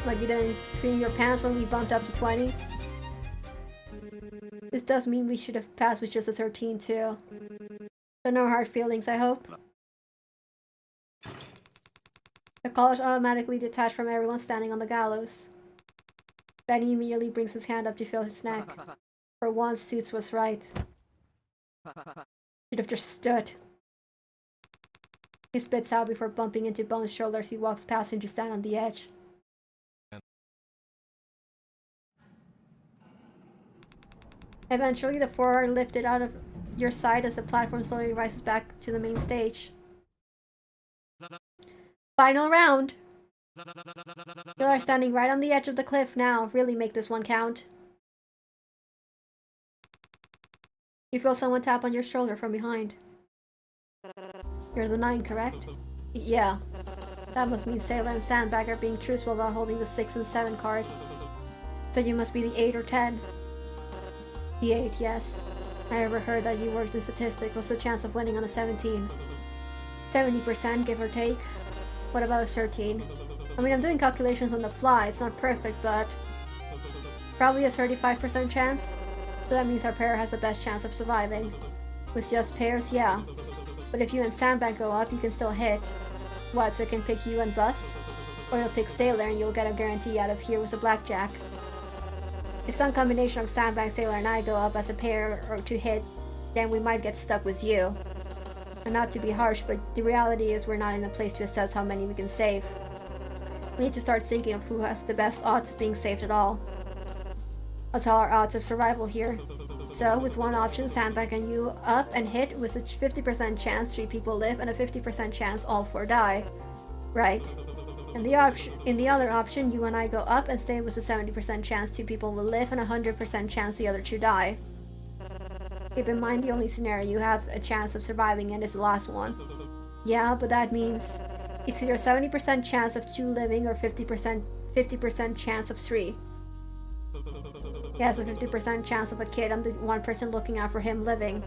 [SPEAKER 1] Like you didn't pee in your pants when we bumped up to 20. This does mean we should have passed with just a 13 too. So no hard feelings, I hope. The collars automatically detach from everyone standing on the gallows. Benny immediately brings his hand up to feel his neck. For once, Suits was right. Should have just stood. He spits out before bumping into Bones' shoulder as he walks past him to stand on the edge. Eventually, the four are lifted out of your sight as the platform slowly rises back to the main stage. Final round! You are standing right on the edge of the cliff now. Really make this one count. You feel someone tap on your shoulder from behind. You're the 9, correct? Yeah. That must mean Sailor and Sandbag are being truthful about holding the 6 and 7 card. So you must be the 8 or 10. The 8, yes. I overheard that you worked in statistics. What's the chance of winning on a 17? 70%, give or take. What about a 13? I mean, I'm doing calculations on the fly. It's not perfect, but probably a 35% chance. So that means our pair has the best chance of surviving. With just pairs, yeah. But if you and Sandbag go up, you can still hit. What, so it can pick you and bust? Or it'll pick Sailor and you'll get a guarantee out of here with a blackjack. If some combination of Sandbag, Sailor, and I go up as a pair or to hit, then we might get stuck with you. And not to be harsh, but the reality is we're not in a place to assess how many we can save. We need to start thinking of who has the best odds of being saved at all. That's all our odds of survival here. So, with one option, Sandbag and you up and hit with a 50% chance 3 people live and a 50% chance all 4 die. Right. In the other option, you and I go up and stay with a 70% chance 2 people will live and a 100% chance the other 2 die. Keep in mind the only scenario you have a chance of surviving in is the last one. Yeah, but that means it's either a 70% chance of 2 living or 50% chance of 3. He has a 50% chance of a kid and the one person looking out for him living.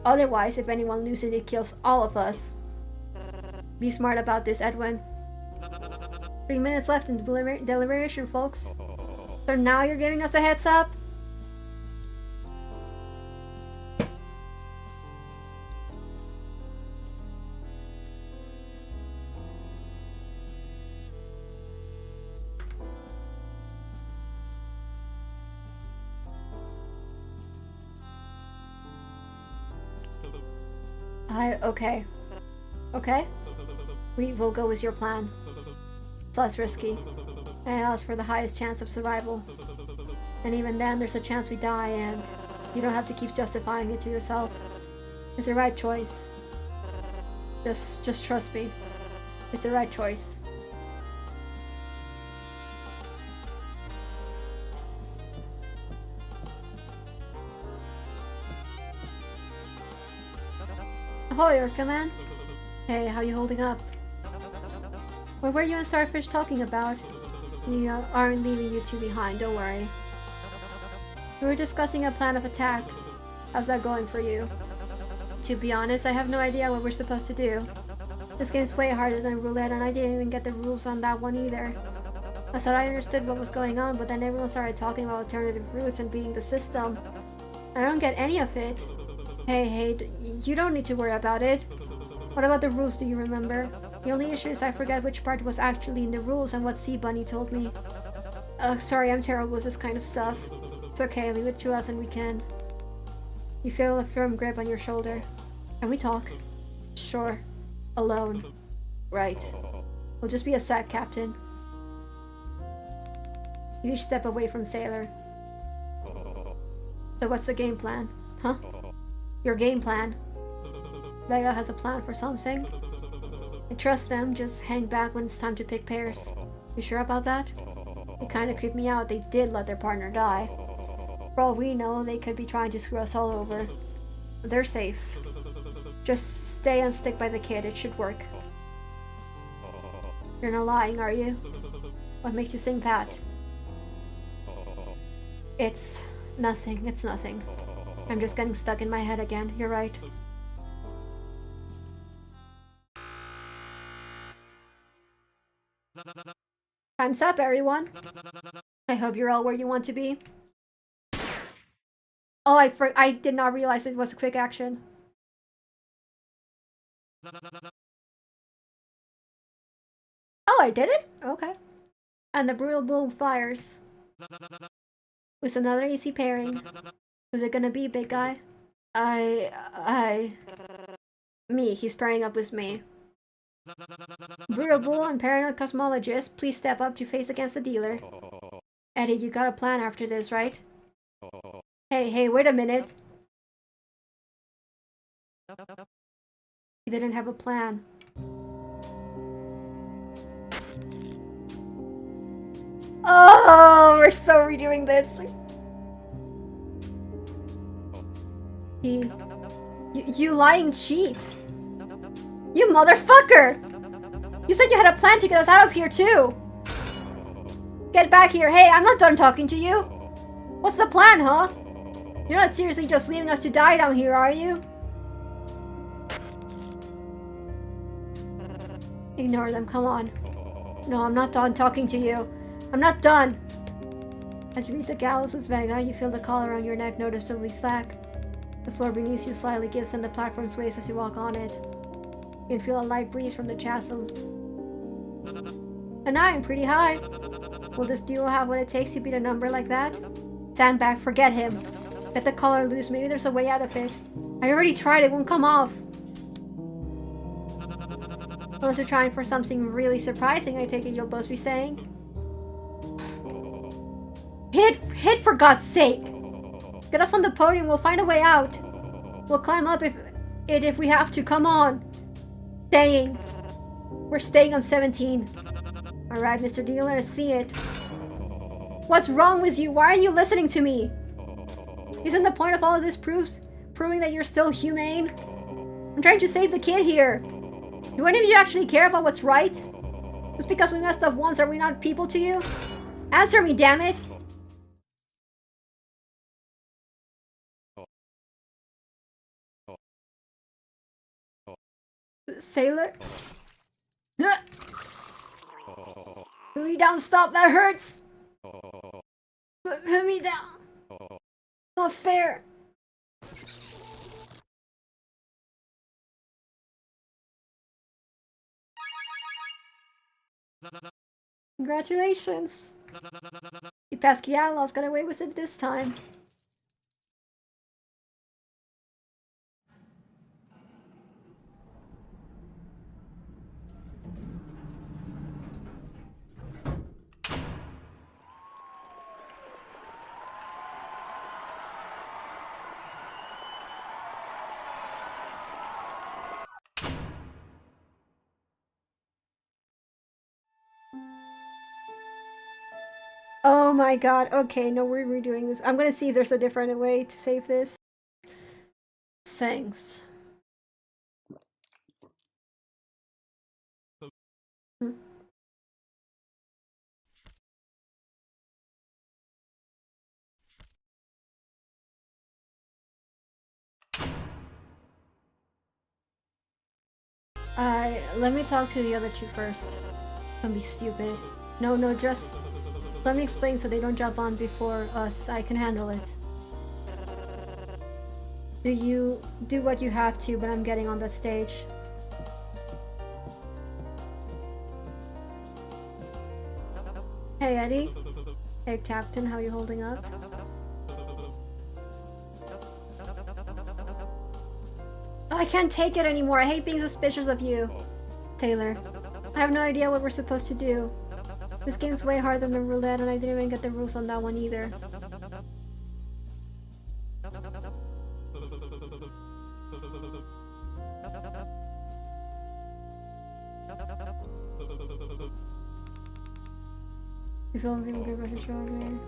[SPEAKER 1] Otherwise, if anyone loses, it kills all of us. Be smart about this, Edwin. 3 minutes left in the deliberation, folks. So now you're giving us a heads up? Okay. Okay? We will go with your plan. It's less risky. And it allows for the highest chance of survival. And even then, there's a chance we die, and you don't have to keep justifying it to yourself. It's the right choice. Just trust me. It's the right choice. Ahoy, Orca Man. Hey, how you holding up? What were you and Starfish talking about? We aren't leaving you two behind, don't worry. We were discussing a plan of attack. How's that going for you? To be honest, I have no idea what we're supposed to do. This game's way harder than roulette and I didn't even get the rules on that one either. I thought I understood what was going on, but then everyone started talking about alternative routes and beating the system. I don't get any of it. Hey, you don't need to worry about it. What about the rules, do you remember? The only issue is I forget which part was actually in the rules and what Sea Bunny told me. Sorry, I'm terrible with this kind of stuff. It's okay, leave it to us and we can. You feel a firm grip on your shoulder. Can we talk? Sure. Alone. Right. We'll just be a sec, Captain. You each step away from Sailor. So what's the game plan? Huh? Your game plan. Vega has a plan for something. I trust them, just hang back when it's time to pick pairs. You sure about that? It kinda creeped me out they did let their partner die. For all we know, they could be trying to screw us all over. They're safe. Just stay and stick by the kid, it should work. You're not lying, are you? What makes you think that? It's nothing, it's nothing. I'm just getting stuck in my head again, you're right. Time's up, everyone. I hope you're all where you want to be. Oh, I did not realize it was a quick action. Oh, I did it? Okay. And the brutal bull fires. Who's another easy pairing? Who's it gonna be, big guy? Me, he's pairing up with me. Brutal Bull and Paranoid Cosmologist, please step up to face against the dealer. Eddie, you got a plan after this, right? Hey, wait a minute. He didn't have a plan. Oh, we're so redoing this. You lying cheat. You motherfucker! You said you had a plan to get us out of here too! Get back here. Hey, I'm not done talking to you. What's the plan, huh? You're not seriously just leaving us to die down here, are you? Ignore them, come on. No, I'm not done talking to you. I'm not done! As you reach the gallows with Vega, you feel the collar around your neck noticeably slack. The floor beneath you slightly gives and the platform sways as you walk on it. You can feel a light breeze from the chasm. And I'm pretty high. Will this duo have what it takes to beat a number like that? Stand back, forget him. Get the collar loose, maybe there's a way out of it. I already tried, it won't come off. Unless you're trying for something really surprising, I take it you'll both be saying. Hit for God's sake! Get us on the podium, we'll find a way out. We'll climb up if we have to, come on. Staying. We're staying on 17. Alright, Mr. Dealer, I see it. What's wrong with you? Why aren't you listening to me? Isn't the point of all of this proving that you're still humane? I'm trying to save the kid here. Do any of you actually care about what's right? Just because we messed up once, are we not people to you? Answer me, damn it! Sailor? Put me down, stop, that hurts! Put me down! Not fair! Congratulations! You pesky outlaws got away with it this time. Oh my god, okay, no, we're redoing this. I'm gonna see if there's a different way to save this. Thanks. Let me talk to the other two first. Don't be stupid. No, just let me explain so they don't jump on before us. I can handle it. You do what you have to, but I'm getting on the stage. Hey, Eddie. Hey, Captain, how you holding up? Oh, I can't take it anymore. I hate being suspicious of you. Taylor, I have no idea what we're supposed to do. This game's way harder than roulette, and I didn't even get the rules on that one either. You feel I'm good about your children?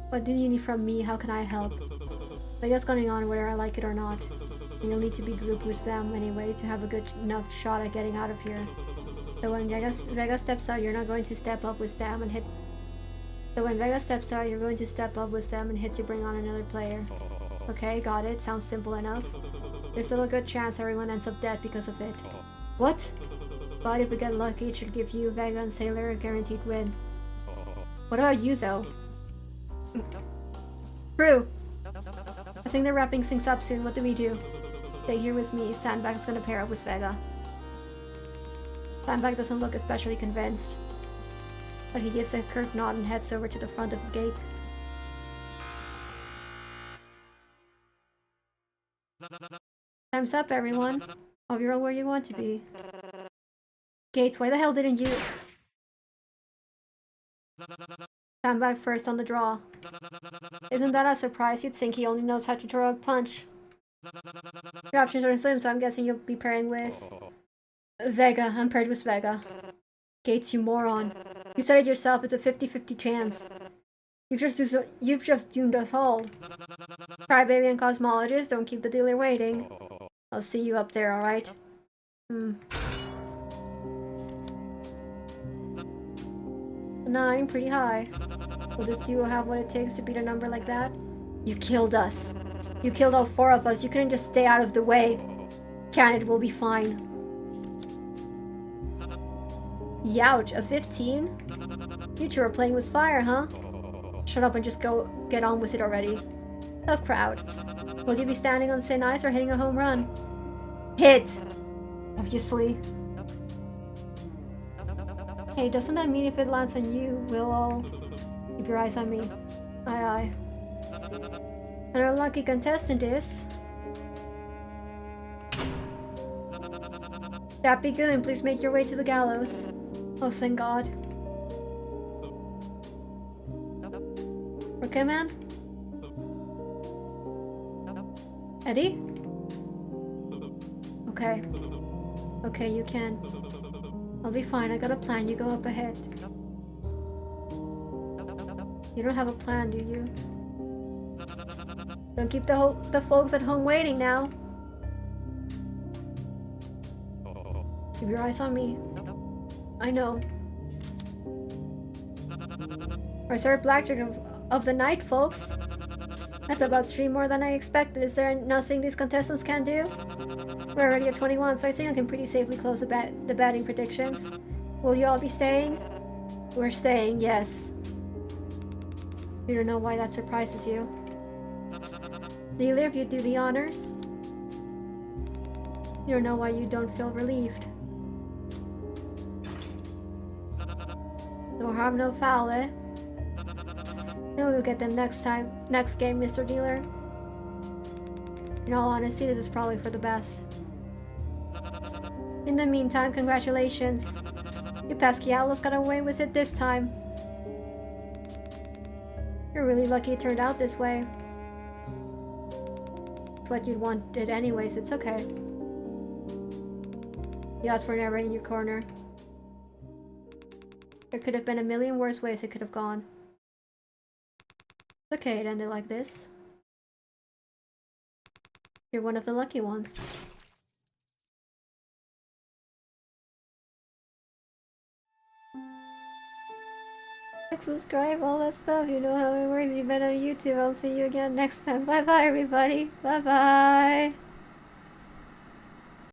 [SPEAKER 1] What do you need from me? How can I help? Like what's going on whether I like it or not. And you'll need to be grouped with them anyway to have a good enough shot at getting out of here. So when Vega steps out, you're not going to step up with Sam and hit. So when Vega steps out, you're going to step up with Sam and hit to bring on another player. Okay, got it. Sounds simple enough. There's still a good chance everyone ends up dead because of it. What? But if we get lucky, it should give you, Vega, and Sailor a guaranteed win. What about you, though? Crew! I think they're wrapping things up soon. What do we do? Stay here with me. Sandbag's gonna pair up with Vega. Sandbag doesn't look especially convinced, but he gives a curt nod and heads over to the front of the gate. Time's up, everyone. Oh, you're all where you want to be. Gates, why the hell didn't you... Sandbag first on the draw. Isn't that a surprise? You'd think he only knows how to throw a punch. Your options are slim, so I'm guessing you'll be pairing with... Vega. I'm paired with Vega. Gates, you moron. You said it yourself, it's a 50-50 chance. You've just doomed us all. Crybaby and cosmologist, don't keep the dealer waiting. I'll see you up there, alright? 9, pretty high. Will this duo have what it takes to beat a number like that? You killed us. You killed all 4 of us. You couldn't just stay out of the way. Can it? We'll be fine. Youch, a 15? You two are playing with fire, huh? Shut up and just go get on with it already. Tough crowd. Will you be standing on thin ice or hitting a home run? Hit! Obviously. Hey, doesn't that mean if it lands on you, we'll all... Keep your eyes on me. Aye aye. An unlucky contestant is... That be good, and please make your way to the gallows. Oh, thank God. Okay, man? Eddie? Okay. Okay, you can. I'll be fine, I got a plan, you go up ahead. You don't have a plan, do you? Don't keep the folks at home waiting now. Keep your eyes on me. I know. Our third blackjack of the night, folks. That's about 3 more than I expected. Is there nothing these contestants can do? We're already at 21, so I think I can pretty safely close the betting predictions. Will you all be staying? We're staying, yes. You don't know why that surprises you. Dealer, if you do the honors. You don't know why you don't feel relieved. No harm, no foul, eh? Maybe we'll get them next time. Next game, Mr. Dealer. In all honesty, this is probably for the best. In the meantime, congratulations. You pesky owls got away with it this time. You're really lucky it turned out this way. It's what you'd wanted anyways, it's okay. The odds were never in your corner. There could have been a million worse ways it could have gone. It's okay, it ended like this. You're one of the lucky ones. Like, subscribe, all that stuff, you know how it works. You've been on YouTube. I'll see you again next time. Bye bye, everybody. Bye bye.